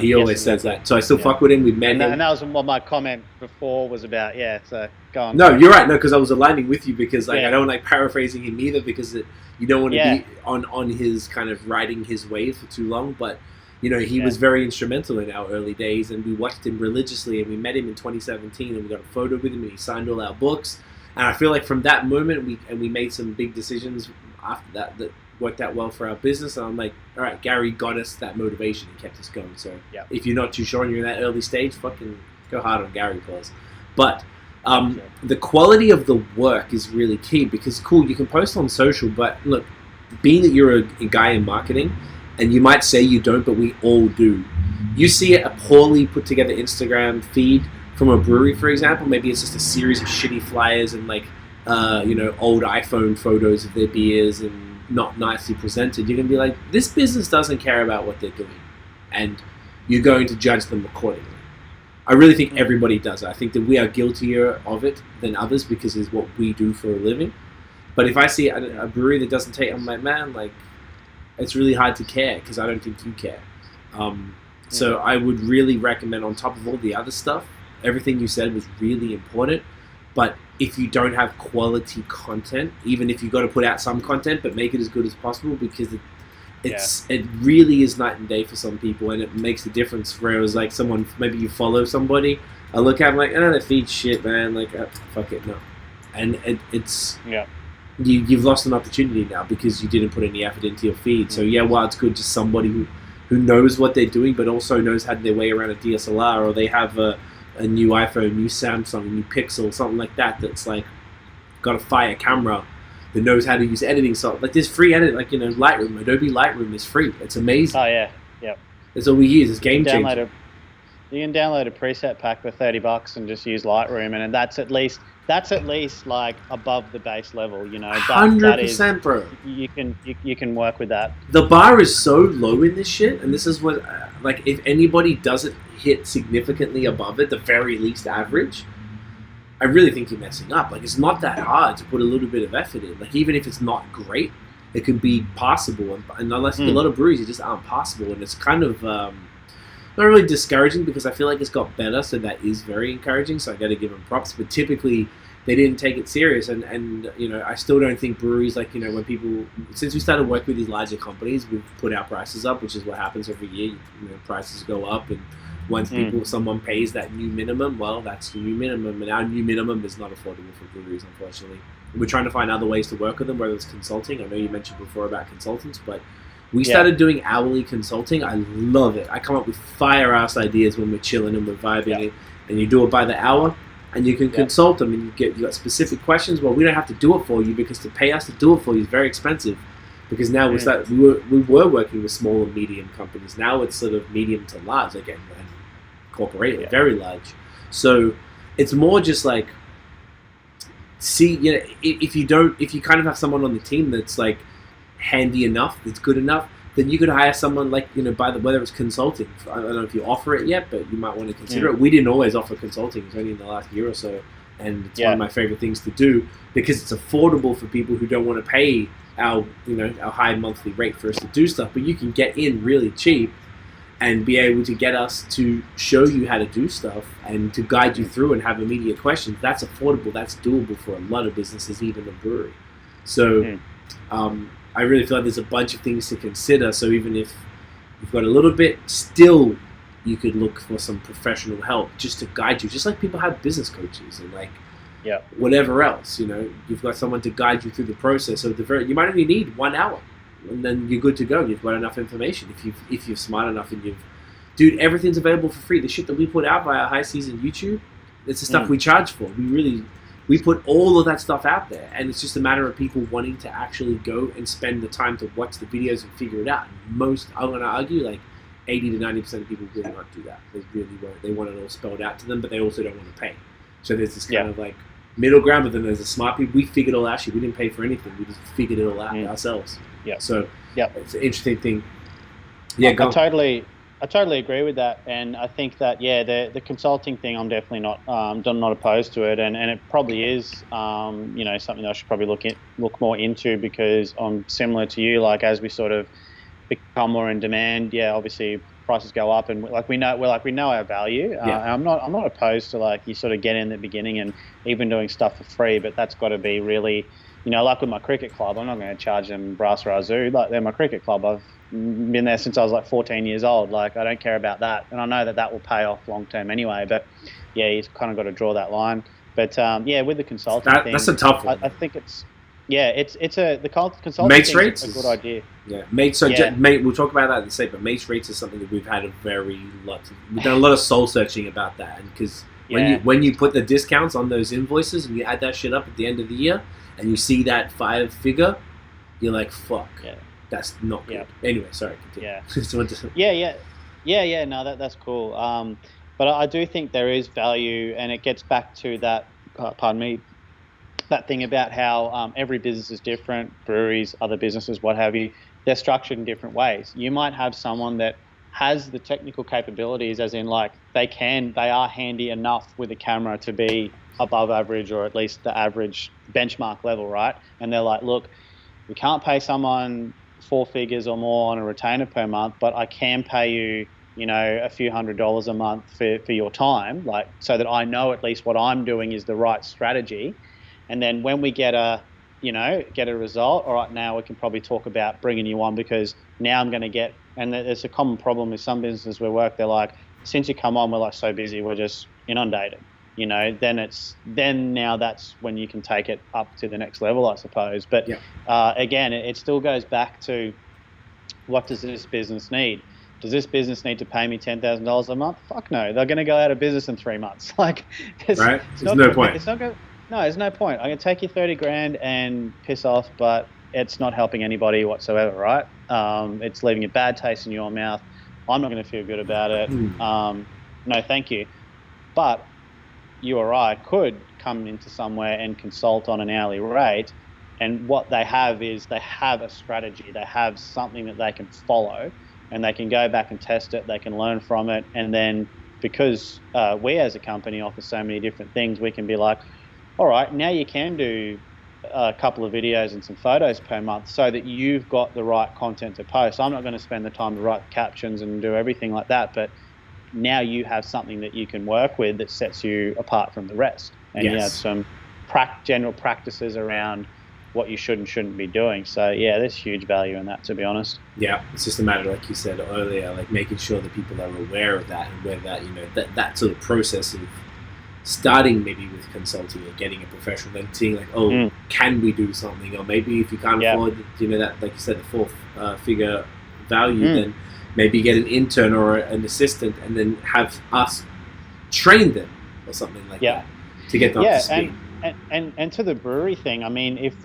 He always says that. So I still fuck with him. We met him. And that was what my comment before was about. Yeah, so go on. No, you're right. No, because I was aligning with you, because I don't like paraphrasing him either, because you don't want to be on his kind of riding his wave for too long. But, he was very instrumental in our early days, and we watched him religiously, and we met him in 2017, and we got a photo with him, and he signed all our books. And I feel like from that moment, we made some big decisions after that worked out well for our business, and I'm like, all right, Gary got us that motivation and kept us going. So if you're not too sure and you're in that early stage, fucking go hard on Gary, please. But the quality of the work is really key, because you can post on social, but look, being that you're a guy in marketing, and you might say you don't, but we all do. You see a poorly put together Instagram feed from a brewery, for example. Maybe it's just a series of shitty flyers and old iPhone photos of their beers and not nicely presented. You're going to be like, this business doesn't care about what they're doing, and you're going to judge them accordingly. I really think everybody does it. I think that we are guiltier of it than others, because it's what we do for a living. But if I see a brewery that doesn't take, I'm like, man, like, it's really hard to care, because I don't think you care. So I would really recommend, on top of all the other stuff, everything you said was really important. But if you don't have quality content, even if you've got to put out some content, but make it as good as possible, because it really is night and day for some people, and it makes a difference. Whereas like someone, maybe you follow somebody, I look at them like, their feed's shit, man. Like, fuck it, no. And you've lost an opportunity now because you didn't put any effort into your feed. So while it's good, just somebody who knows what they're doing, but also knows how their way around a DSLR, or they have a new iPhone, new Samsung, new Pixel, something like that, that's like got a fire camera, that knows how to use editing software. Like there's free edit, like Lightroom, Adobe Lightroom is free. It's amazing. Oh yeah, That's all we use. It's game changer. You can download a preset pack for $30 and just use Lightroom, and that's at least like above the base level. 100%, bro. You can work with that. The bar is so low in this shit, and this is what like if anybody doesn't hit significantly above it, the very least average, I really think you're messing up. Like, it's not that hard to put a little bit of effort in. Like, even if it's not great, it can be possible. And unless a lot of breweries, just aren't possible. And it's kind of not really discouraging, because I feel like it's got better, so that is very encouraging. So I got to give them props. But typically, they didn't take it serious. And I still don't think breweries, like, when people, since we started working with these larger companies, we've put our prices up, which is what happens every year. Prices go up, and once someone pays that new minimum, well, that's the new minimum, and our new minimum is not affordable for breweries, unfortunately. We're trying to find other ways to work with them, whether it's consulting. I know you mentioned before about consultants, but we started doing hourly consulting. I love it. I come up with fire-ass ideas when we're chilling and we're vibing, and you do it by the hour, and you can consult them, and you got specific questions. Well, we don't have to do it for you, because to pay us to do it for you is very expensive. Because now we were working with small and medium companies. Now it's sort of medium to large, again, corporate, very large. So it's more just like, if you kind of have someone on the team that's like handy enough, that's good enough, then you could hire someone like, whether it's consulting. I don't know if you offer it yet, but you might want to consider it. We didn't always offer consulting. It's only in the last year or so. And it's one of my favorite things to do, because it's affordable for people who don't want to pay our high monthly rate for us to do stuff. But you can get in really cheap and be able to get us to show you how to do stuff and to guide you through and have immediate questions. That's affordable. That's doable for a lot of businesses, even a brewery. So I really feel like there's a bunch of things to consider. So even if you've got a little bit, still you could look for some professional help just to guide you, just like people have business coaches and like whatever else. You've got someone to guide you through the process. So you might only need 1 hour, and then you're good to go. You've got enough information if you're smart enough, and dude, everything's available for free. The shit that we put out via High Season YouTube, it's the stuff we charge for. We put all of that stuff out there, and it's just a matter of people wanting to actually go and spend the time to watch the videos and figure it out. I'm going to argue, like 80 to 90% of people will not do that. They really won't. They want it all spelled out to them, but they also don't want to pay. So there's this kind of like middle ground, but then there's the smart people. We figured it all out. Actually, we didn't pay for anything. We just figured it all out ourselves. Yeah. So yeah, it's an interesting thing. Yeah, I totally agree with that, and I think that the consulting thing, I'm definitely not opposed to it, and it probably is something I should probably look more into, because I'm similar to you. Like, as we sort of become more in demand, obviously prices go up, and we know our value. I'm not opposed to, like, you sort of get in the beginning and even doing stuff for free, but that's got to be really, like with my cricket club, I'm not going to charge them brass razoo. Like, they're my cricket club. I've been there since I was like 14 years old. Like, I don't care about that, and I know that will pay off long term anyway. But you kind of got to draw that line. But with the consulting thing, that's a tough one. I think it's the consulting mates thing rates is a good idea. Yeah, mates. So mate, we'll talk about that in a second. But mates rates is something that we've had we've done a lot of soul searching about that, and because when you put the discounts on those invoices and you add that shit up at the end of the year, and you see that 5 figure, you're like, fuck. Yeah. That's not good. Anyway, sorry. Continue. Yeah. No, that's cool. But I do think there is value, and it gets back to that. Pardon me. That thing about how every business is different. Breweries, other businesses, what have you, they're structured in different ways. You might have someone that has the technical capabilities, as in, like, they are handy enough with a camera to be above average, or at least the average benchmark level, right? And they're like, look, we can't pay someone 4 figures or more on a retainer per month, but I can pay you, a few $100s a month for your time, like, so that I know at least what I'm doing is the right strategy. And then when we get a result, all right, now we can probably talk about bringing you on, because now I'm going to get, and there's a common problem with some businesses we work, they're like, since you come on, we're like so busy, we're just inundated. Then now that's when you can take it up to the next level, I suppose. But again, it still goes back to, what does this business need? Does this business need to pay me $10,000 a month? Fuck no. They're going to go out of business in 3 months. Like, there's no point. There's no point. I can take you 30 grand and piss off, but it's not helping anybody whatsoever, right? It's leaving a bad taste in your mouth. I'm not going to feel good about it. No, thank you. But you or I could come into somewhere and consult on an hourly rate, and what they have is they have a strategy, they have something that they can follow, and they can go back and test it, they can learn from it, and then because we as a company offer so many different things, we can be like, all right, now you can do a couple of videos and some photos per month, so that you've got the right content to post. I'm not going to spend the time to write captions and do everything like that, but now you have something that you can work with that sets you apart from the rest. And you have some general practices around what you should and shouldn't be doing. So there's huge value in that, to be honest. Yeah, it's just a matter, like you said earlier, like making sure that people are aware of that, and where that, that sort of process of starting maybe with consulting or getting a professional, then seeing like, can we do something? Or maybe if you can't afford, that, like you said, the 4-figure value, then maybe get an intern or an assistant, and then have us train them or something like that to get them up to speed. And to the brewery thing, I mean, if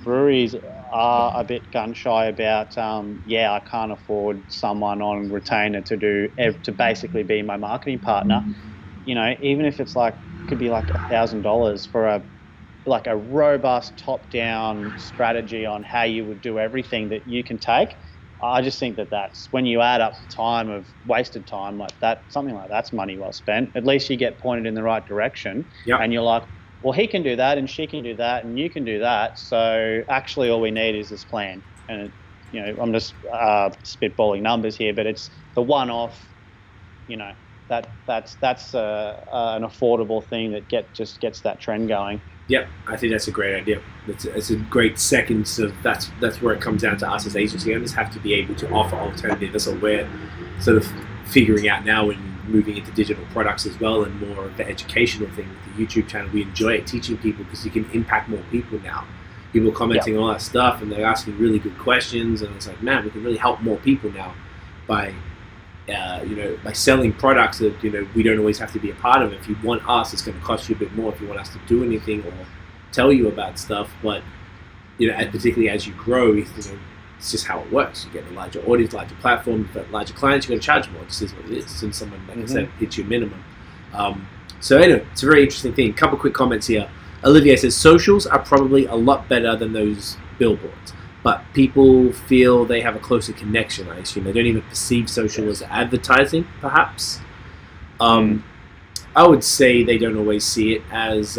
breweries are a bit gun shy about, I can't afford someone on retainer to basically be my marketing partner, even if it's like, could be like $1,000 for a robust top-down strategy on how you would do everything that you can take. I just think that's when you add up time of wasted time like that, something like that's money well spent. At least you get pointed in the right direction, and you're like, well, he can do that, and she can do that, and you can do that. So actually, all we need is this plan. And I'm just spitballing numbers here, but it's the one-off. That's an affordable thing that just gets that trend going. Yep, I think that's a great idea. It's a great second. So that's where it comes down to us as agency owners have to be able to offer alternatives. That's what we're sort of figuring out now and moving into digital products as well, and more of the educational thing with the YouTube channel. We enjoy it, teaching people, because you can impact more people now. People commenting all that stuff, and they're asking really good questions, and it's like, man, we can really help more people now by by selling products that we don't always have to be a part of. If you want us, it's going to cost you a bit more if you want us to do anything or tell you about stuff. But particularly as you grow, it's just how it works. You get a larger audience, larger platform, you've got larger clients, you're going to charge more. It just is what it is. Since someone, like I said, hits your minimum. So anyway, it's a very interesting thing. A couple quick comments here. Olivier says socials are probably a lot better than those billboards, but people feel they have a closer connection. I assume they don't even perceive social as advertising, perhaps. I would say they don't always see it as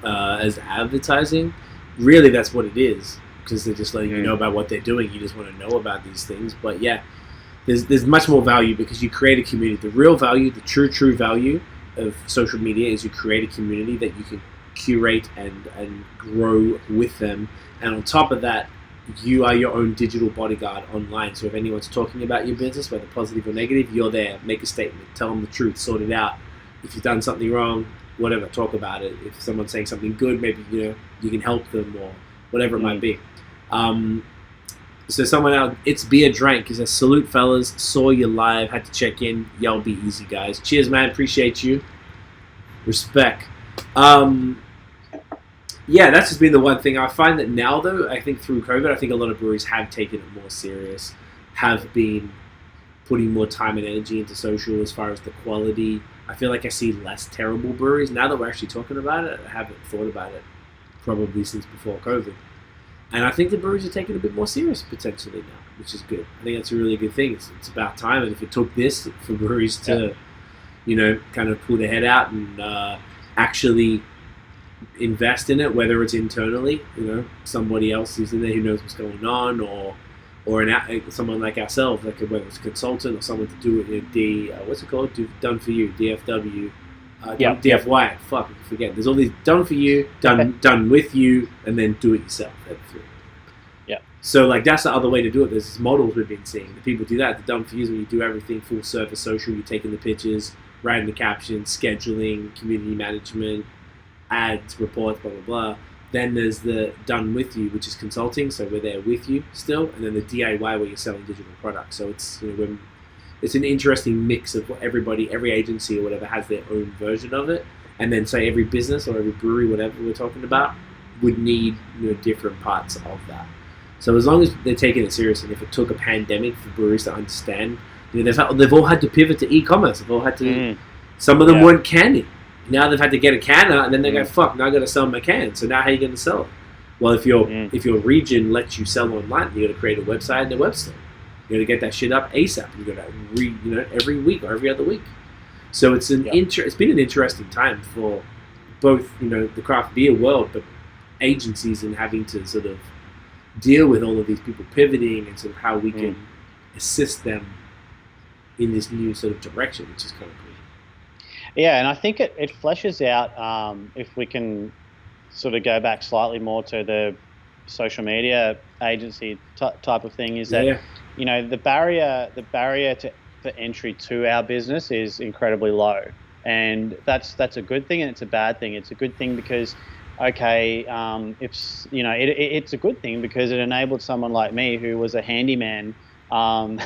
advertising. Really, that's what it is, because they're just letting you know about what they're doing. You just want to know about these things. But yeah, there's much more value because you create a community. The real value, the true value of social media is you create a community that you can curate and grow with them. And on top of that, you are your own digital bodyguard online. So if anyone's talking about your business, whether positive or negative, you're there. Make a statement. Tell them the truth. Sort it out. If you've done something wrong, whatever, talk about it. If someone's saying something good, maybe you can help them or whatever it might be. So someone else, it's beer drank. He says, salute fellas, saw you live, had to check in. Y'all be easy, guys. Cheers, man. Appreciate you. Respect. Yeah, that's just been the one thing. I find that now, though, I think through COVID, I think a lot of breweries have taken it more serious, have been putting more time and energy into social as far as the quality. I feel like I see less terrible breweries. Now that we're actually talking about it, I haven't thought about it probably since before COVID. And I think the breweries are taking it a bit more serious potentially now, which is good. I think that's a really good thing. It's about time. And if it took this for breweries to, kind of pull their head out and actually invest in it, whether it's internally, somebody else who's in there who knows what's going on, or someone like ourselves, like whether it's a consultant or someone to do it, what's it called? Done for you, DFW, DFY. Fuck, I forget. There's all these done for you, done with you, and then do it yourself. Yeah. So like that's the other way to do it. There's these models we've been seeing. The people do that. The done for you is when you do everything full service social. You're taking the pictures, writing the captions, scheduling, community management, ads, reports, blah, blah, blah. Then there's the done with you, which is consulting. So we're there with you still. And then the DIY where you're selling digital products. So it's, it's an interesting mix of what every agency or whatever has their own version of it. And then say every business or every brewery, whatever we're talking about, would need different parts of that. So as long as they're taking it serious, and if it took a pandemic for breweries to understand, they've all had to pivot to e-commerce. They've all had to, some of them weren't canning. Now they've had to get a canner, and then they go, fuck, now I got to sell my can. So now how are you going to sell it? Well, if your region lets you sell online, you got to create a website and a web store. You got to get that shit up ASAP. You got to every week or every other week. So it's it's been an interesting time for both the craft beer world, but agencies and having to sort of deal with all of these people pivoting and sort of how we can assist them in this new sort of direction, which is kind of cool. Yeah, and I think it fleshes out, if we can sort of go back slightly more to the social media agency type of thing, is that the barrier for entry to our business is incredibly low, and that's a good thing and it's a bad thing. It's a good thing because it's a good thing because it enabled someone like me who was a handyman, flying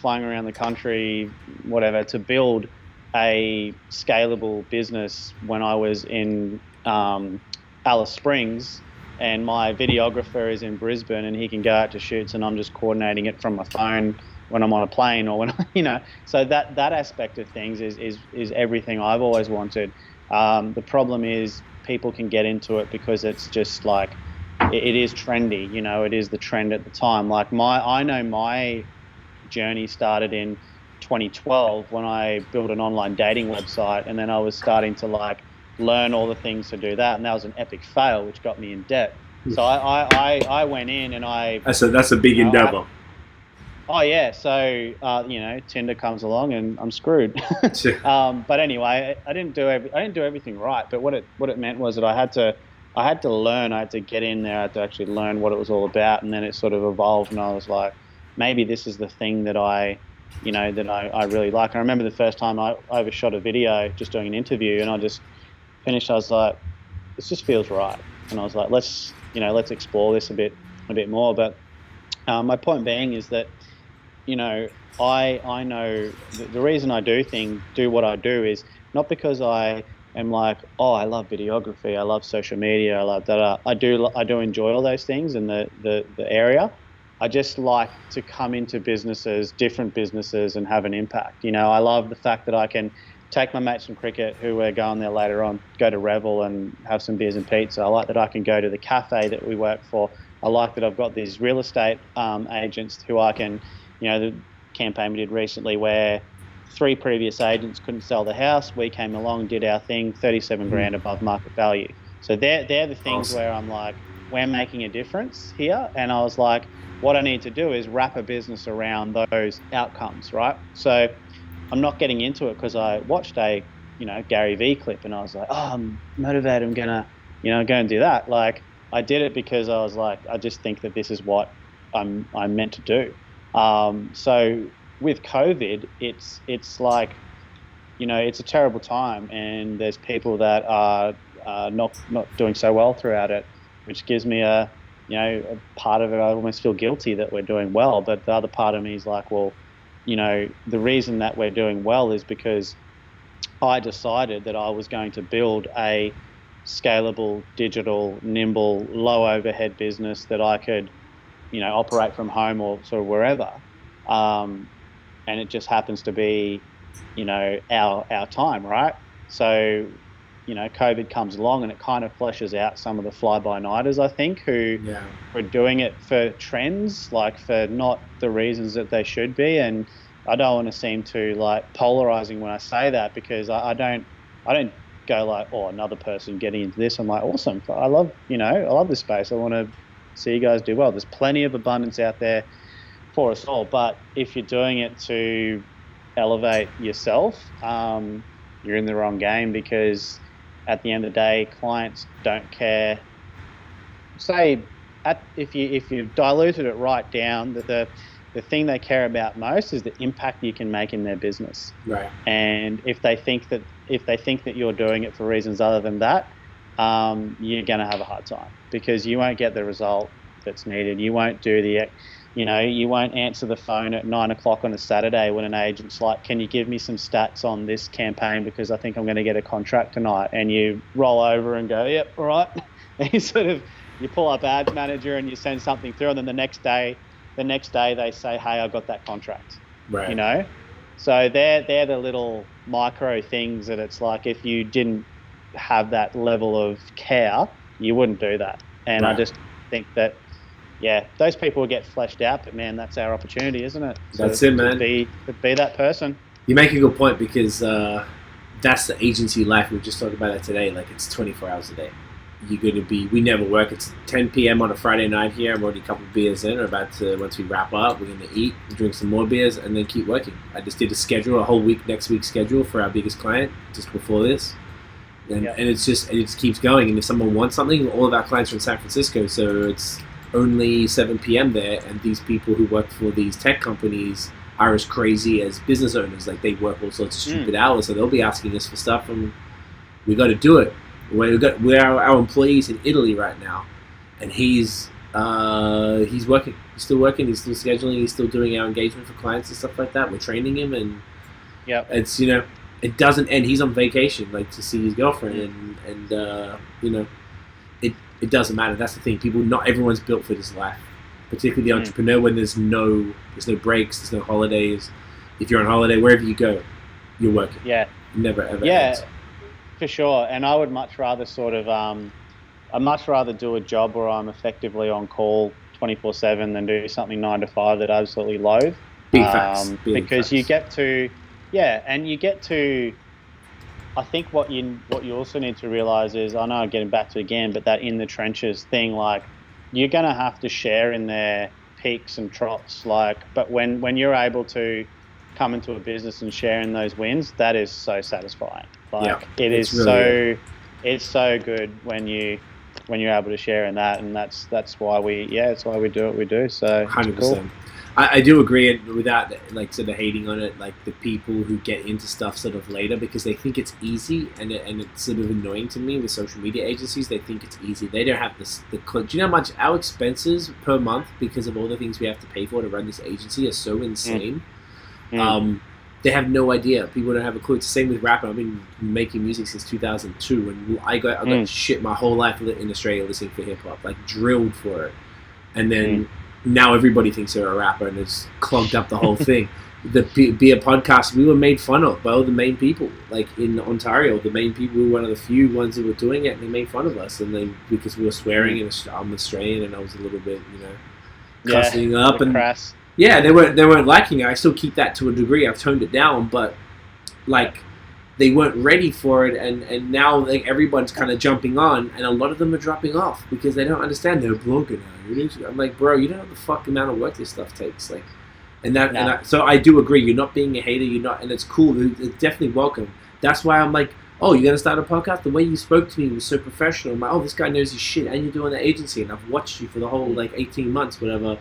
around the country, whatever, to build a scalable business when I was in Alice Springs, and my videographer is in Brisbane and he can go out to shoots and I'm just coordinating it from my phone when I'm on a plane or when so that aspect of things is everything I've always wanted. The problem is people can get into it because it's just like it is trendy, it is the trend at the time. Like I know my journey started in 2012 when I built an online dating website, and then I was starting to learn all the things to do that, and that was an epic fail which got me in debt. So I went in and that's a big endeavor. So Tinder comes along and I'm screwed. But anyway, I didn't do everything right. But what it meant was that I had to learn. I had to get in there. I had to actually learn what it was all about, and then it sort of evolved. And I was like, maybe this is the thing that I really like. I remember the first time I overshot a video just doing an interview, and I just finished. I was like, this just feels right, and I was like, let's explore this a bit more. But my point being is that I know the reason I do what I do is not because I am like, oh, I love videography, I love social media, I love that. I do enjoy all those things in the area. I just like to come into different businesses, and have an impact. I love the fact that I can take my mates from cricket, who we're going there later on, go to Revel and have some beers and pizza. I like that I can go to the cafe that we work for. I like that I've got these real estate agents who I can, the campaign we did recently where 3 previous agents couldn't sell the house. We came along, did our thing, 37 grand above market value. So they're the things awesome. where I'm like, we're making a difference here. And I was like, what I need to do is wrap a business around those outcomes, right? So I'm not getting into it because I watched a, Gary Vee clip, and I was like, I'm motivated. I'm gonna, go and do that. Like, I did it because I was like, I just think that this is what I'm meant to do. So with COVID, it's like, it's a terrible time, and there's people that are not doing so well throughout it, which gives me a part of it. I almost feel guilty that we're doing well, but the other part of me is like, well, the reason that we're doing well is because I decided that I was going to build a scalable, digital, nimble, low overhead business that I could, operate from home or sort of wherever. And it just happens to be, our time, right? So, COVID comes along and it kind of fleshes out some of the fly-by-nighters, I think, who are doing it for trends, like for not the reasons that they should be. And I don't want to seem too like polarizing when I say that, because I don't go like, oh, another person getting into this. I'm like, awesome. I love this space. I want to see you guys do well. There's plenty of abundance out there for us all. But if you're doing it to elevate yourself, you're in the wrong game, because at the end of the day, clients don't care. If you diluted it right down, that the thing they care about most is the impact you can make in their business. Right. And if they think that you're doing it for reasons other than that, you're going to have a hard time, because you won't get the result that's needed. You won't do you won't answer the phone at 9 o'clock on a Saturday when an agent's like, can you give me some stats on this campaign, because I think I'm going to get a contract tonight. And you roll over and go, yep, all right. And you pull up Ads Manager and you send something through, and then the next day they say, hey, I got that contract. Right. So they're the little micro things that it's like, if you didn't have that level of care, you wouldn't do that. And I just think that, those people will get fleshed out, but man, that's our opportunity, isn't it? That's it, man. To be that person. You make a good point, because that's the agency life. We were just talking about that today. Like, it's 24 hours a day. You're going to be, we never work. It's 10 p.m. on a Friday night here. I'm already a couple of beers in. Once we wrap up, we're going to eat, drink some more beers, and then keep working. I just did a whole next week's schedule for our biggest client just before this. And it just keeps going. And if someone wants something, all of our clients are in San Francisco, so it's only 7 p.m. there, and these people who work for these tech companies are as crazy as business owners. Like, they work all sorts of stupid hours, so they'll be asking us for stuff, and we got to do it. We're our employees in Italy right now, and he's working. He's still working. He's still scheduling. He's still doing our engagement for clients and stuff like that. We're training him, and it's it doesn't end. He's on vacation, like, to see his girlfriend, and it doesn't matter. That's the thing. Not everyone's built for this life, particularly the entrepreneur, when there's no breaks, there's no holidays. If you're on holiday, wherever you go, you're working. Yeah. Never ever ends. For sure. And I would much rather I'd much rather do a job where I'm effectively on call 24/7 than do something 9 to 5 that I absolutely loathe. Big facts. Because you get to, I think what you also need to realize is, I know I'm getting back to it again, but that in the trenches thing, like, you're going to have to share in their peaks and troughs. Like, but when you're able to come into a business and share in those wins, that is so satisfying. Like, it's so good when you're able to share in that, and that's why we do what we do. So 100%. Cool. I do agree, and without like sort of hating on it, like, the people who get into stuff sort of later because they think it's easy, and it's sort of annoying to me with social media agencies. They think it's easy. They don't have the clue. Do you know how much our expenses per month, because of all the things we have to pay for to run this agency, are so insane? They have no idea. People don't have a clue. It's the same with rapping. I've been making music since 2002, and I got shit my whole life in Australia listening for hip hop, like, drilled for it. And then now everybody thinks they're a rapper, and it's clogged up the whole thing. The beer podcast, we were made fun of by all the main people, like in Ontario. The main people, we were one of the few ones that were doing it, and they made fun of us, and because we were swearing, and I'm Australian, and I was a little bit, cussing up, and crass. Yeah, they weren't liking it. I still keep that to a degree. I've toned it down, but like they weren't ready for it, and now like everyone's kind of jumping on, and a lot of them are dropping off because they don't understand. They're a blogger now. I'm like, bro, you don't know the fuck amount of work this stuff takes, like, so I do agree. You're not being a hater. You're not, and it's cool. It's definitely welcome. That's why I'm like, oh, you're gonna start a podcast? The way you spoke to me was so professional. I'm like, oh, this guy knows his shit, and you're doing the agency, and I've watched you for the whole like 18 months, whatever,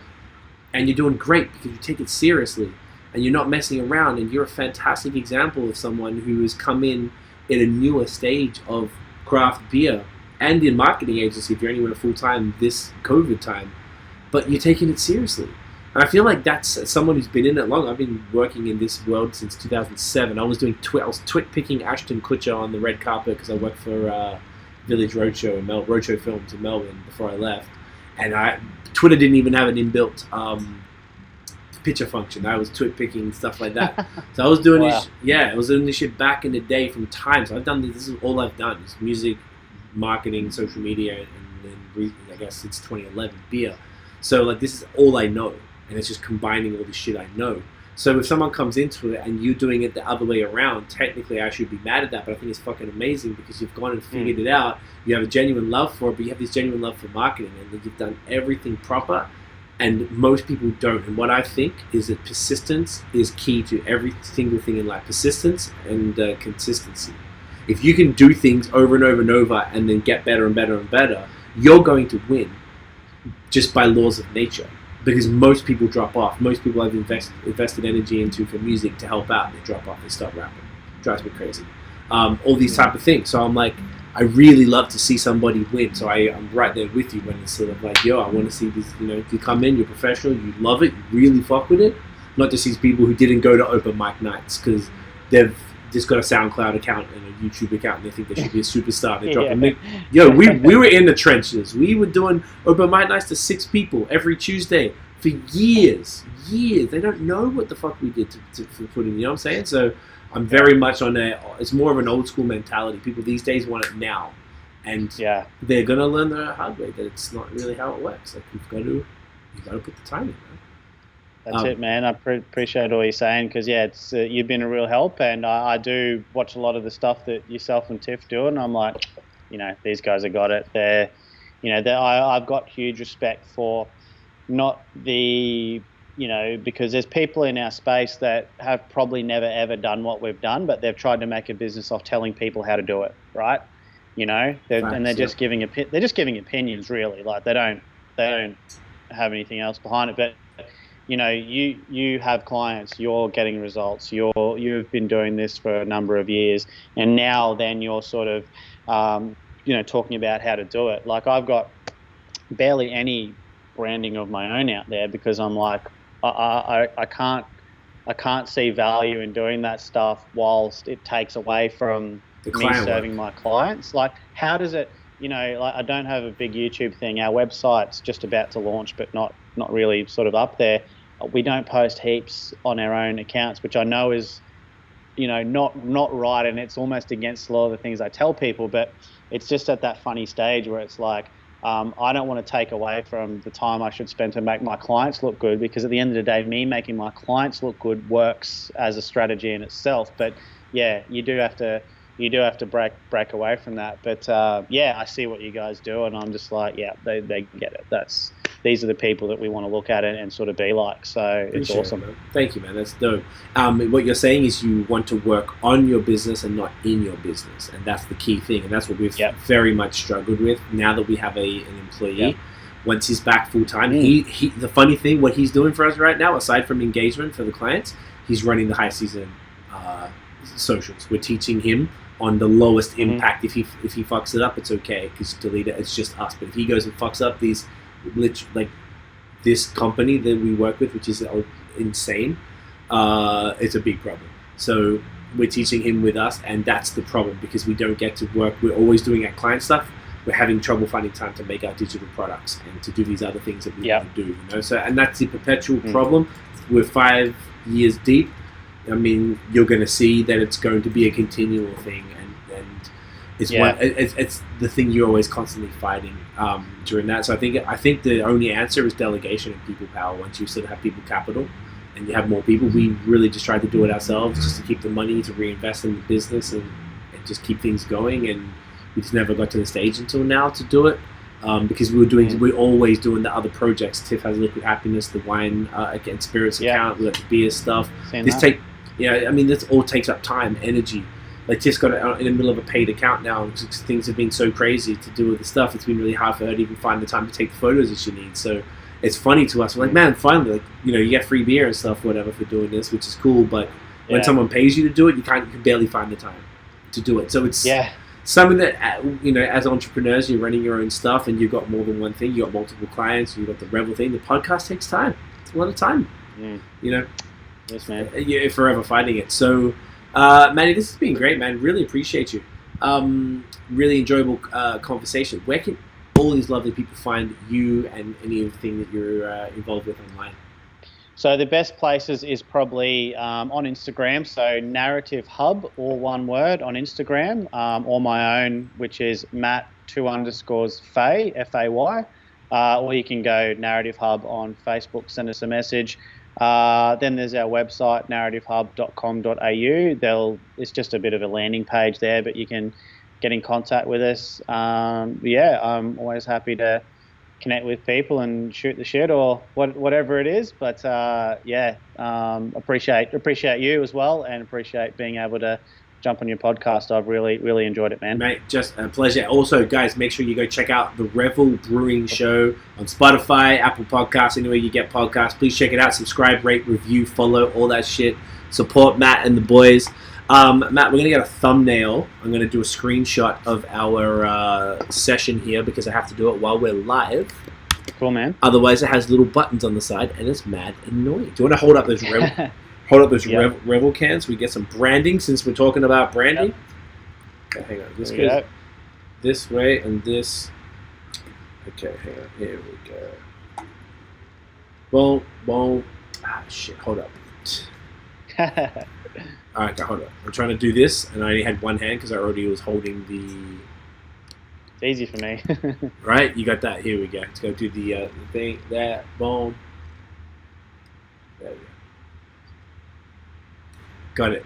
and you're doing great because you take it seriously. And you're not messing around, and you're a fantastic example of someone who has come in at a newer stage of craft beer and in marketing agency if you're anywhere full-time this COVID time, but you're taking it seriously. And I feel like that's someone who's been in it long. I've been working in this world since 2007. I was doing I was twit-picking Ashton Kutcher on the red carpet because I worked for Village Roadshow and Roadshow Films in Melbourne before I left. And Twitter didn't even have an inbuilt picture function. I was twit picking stuff like that. So I was doing this. Yeah, I was doing this shit back in the day from time. So I've done this. This is all I've done: is music, marketing, social media, and then I guess since 2011 beer. So like this is all I know, and it's just combining all the shit I know. So if someone comes into it and you're doing it the other way around, technically I should be mad at that, but I think it's fucking amazing because you've gone and figured it out. You have a genuine love for it, but you have this genuine love for marketing, and you've done everything proper. And most people don't. And what I think is that persistence is key to every single thing in life. Persistence and consistency. If you can do things over and over and over and then get better and better and better, you're going to win just by laws of nature. Because most people drop off. Most people I've invested energy into for music to help out. They drop off. They start rapping. Drives me crazy. All these type of things. So I'm like, I really love to see somebody win. So I'm right there with you when it's sort of like, yo, I want to see this, you come in, you're professional, you love it, you really fuck with it. Not just these people who didn't go to open mic nights because they've just got a SoundCloud account and a YouTube account and they think they should be a superstar. They drop a Yo, we were in the trenches. We were doing open mic nights to 6 people every Tuesday for years. They don't know what the fuck we did to put in, you know what I'm saying? So I'm very much on it's more of an old school mentality. People these days want it now. And they're going to learn the hard way that it's not really how it works. Like you've got to put the time in, man. That's it, man. I appreciate all you're saying because, it's you've been a real help. And I do watch a lot of the stuff that yourself and Tiff do. And I'm like, these guys have got it. I've got huge respect for not the... because there's people in our space that have probably never ever done what we've done, but they've tried to make a business off telling people how to do it, right? They're just giving opinions, really. Like they don't have anything else behind it. But you have clients, you're getting results, you've been doing this for a number of years, and now then you're sort of talking about how to do it. Like I've got barely any branding of my own out there because I'm like, I can't see value in doing that stuff whilst it takes away from me serving my clients. Like, how does it? I don't have a big YouTube thing. Our website's just about to launch, but not really sort of up there. We don't post heaps on our own accounts, which I know is, not right, and it's almost against a lot of the things I tell people. But it's just at that funny stage where it's like. I don't want to take away from the time I should spend to make my clients look good because at the end of the day, me making my clients look good works as a strategy in itself. But you do have to break away from that. But I see what you guys do, and I'm just like, they get it. These are the people that we want to look at it and sort of be like. So it's awesome. It, thank you, man. That's dope. What you're saying is you want to work on your business and not in your business, and that's the key thing. And that's what we've very much struggled with now that we have an employee. Once he's back full time, he the funny thing, what he's doing for us right now, aside from engagement for the clients, he's running the high season socials. We're teaching him on the lowest impact. If he fucks it up, it's okay because delete it. It's just us. But if he goes and fucks up these. Like this company that we work with, which is insane, it's a big problem. So we're teaching him with us, and that's the problem because we don't get to work. We're always doing our client stuff. we're having trouble finding time to make our digital products and to do these other things that we want to do. So, and that's the perpetual problem. We're 5 years deep. I mean, you're going to see that it's going to be a continual thing, and it's the thing you're always constantly fighting during that. So I think the only answer is delegation and people power. Once you sort of have people capital and you have more people, we really just tried to do it ourselves just to keep the money to reinvest in the business and just keep things going. And we just never got to the stage until now to do it. Because we're always doing the other projects. Tiff has Liquid Happiness, the wine and spirits account, we got the beer stuff. This all takes up time, energy. Like Tiff's got it in the middle of a paid account now. Things have been so crazy to do with the stuff. It's been really hard for her to even find the time to take the photos that she needs. So it's funny to us. We're like, man, finally, you get free beer and stuff, whatever, for doing this, which is cool. But when someone pays you to do it, you can barely find the time to do it. So it's something that, as entrepreneurs, you're running your own stuff and you've got more than one thing. You've got multiple clients. You've got the Revel thing. The podcast takes time. It's a lot of time. Yes, man. You're forever fighting it. So, Manny, this has been great, man. Really appreciate you. Really enjoyable conversation. Where can all these lovely people find you and anything that you're involved with online? So the best places is probably on Instagram. So Narrative Hub, all one word, on Instagram, or my own, which is Matt_Fay, F-A-Y. Or you can go Narrative Hub on Facebook, send us a message. Then there's our website, narrativehub.com.au. It's just a bit of a landing page there, but you can get in contact with us. I'm always happy to connect with people and shoot the shit or whatever it is. But appreciate you as well, and appreciate being able to jump on your podcast. I've really enjoyed it, man. Mate, just a pleasure. Also, guys, make sure you go check out the Revel Brewing Show on Spotify, Apple Podcasts, anywhere you get podcasts. Please check it out. Subscribe, rate, review, follow, all that shit. Support Matt and the boys. Matt, we're going to get a thumbnail. I'm going to do a screenshot of our session here because I have to do it while we're live. Cool, man. Otherwise, it has little buttons on the side and it's mad annoying. Do you want to hold up those Revel cans? We get some branding since we're talking about branding. Okay, hang on. This goes this way and this. Okay, hang on. Here we go. Boom. Ah, shit. Hold up. All right, hold up. I'm trying to do this, and I only had one hand because I already was holding the... It's easy for me. Right? You got that. Here we go. Let's go do the thing. That. Boom. There we go. Got it.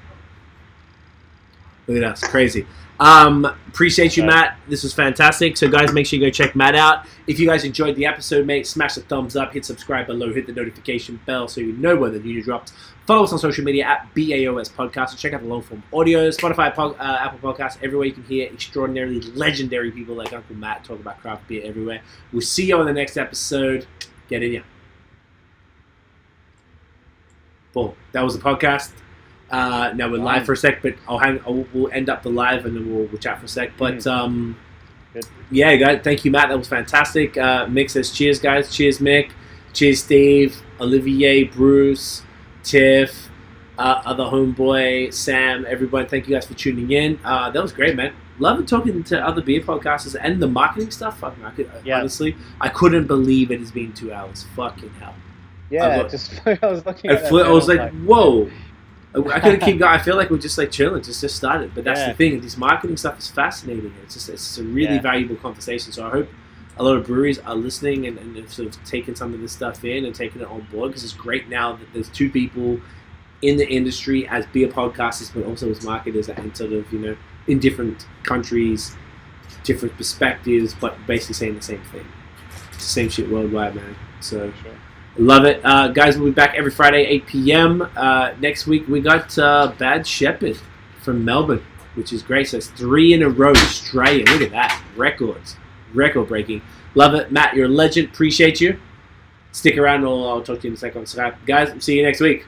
Look at us. Crazy. Appreciate you, Matt. This was fantastic. So, guys, make sure you go check Matt out. If you guys enjoyed the episode, mate, smash the thumbs up, hit subscribe below, hit the notification bell so you know when the new drops. Follow us on social media at BAOS Podcast. And check out the long-form audio, Spotify, Apple Podcasts, everywhere you can hear extraordinarily legendary people like Uncle Matt talk about craft beer everywhere. We'll see you on the next episode. Get in ya. Boom. That was the podcast. Now we're live for a sec, but we'll end up the live and then we'll chat for a sec. But yeah, guys, thank you, Matt. That was fantastic. Mick says cheers, guys. Cheers, Mick. Cheers, Steve, Olivier, Bruce, Tiff, other homeboy, Sam, everybody. Thank you guys for tuning in. That was great, man. Love talking to other beer podcasters and the marketing stuff. Honestly, I couldn't believe it has been 2 hours. Fucking hell. Yeah, I was looking at that. I was like, whoa. I couldn't keep going. I feel like we're just like chilling, just started. But that's the thing. This marketing stuff is fascinating. It's a really valuable conversation. So I hope a lot of breweries are listening and sort of taking some of this stuff in and taking it on board, because it's great now that there's two people in the industry as beer podcasters, but also as marketers, and sort of, in different countries, different perspectives, but basically saying the same thing. It's the same shit worldwide, man. So. Sure. Love it. Guys, we'll be back every Friday, 8 p.m. Next week, we got Bad Shepherd from Melbourne, which is great. So it's 3 in a row, Australia. Look at that. Records. Record-breaking. Love it. Matt, you're a legend. Appreciate you. Stick around. I'll talk to you in a second on Skype. Guys, see you next week.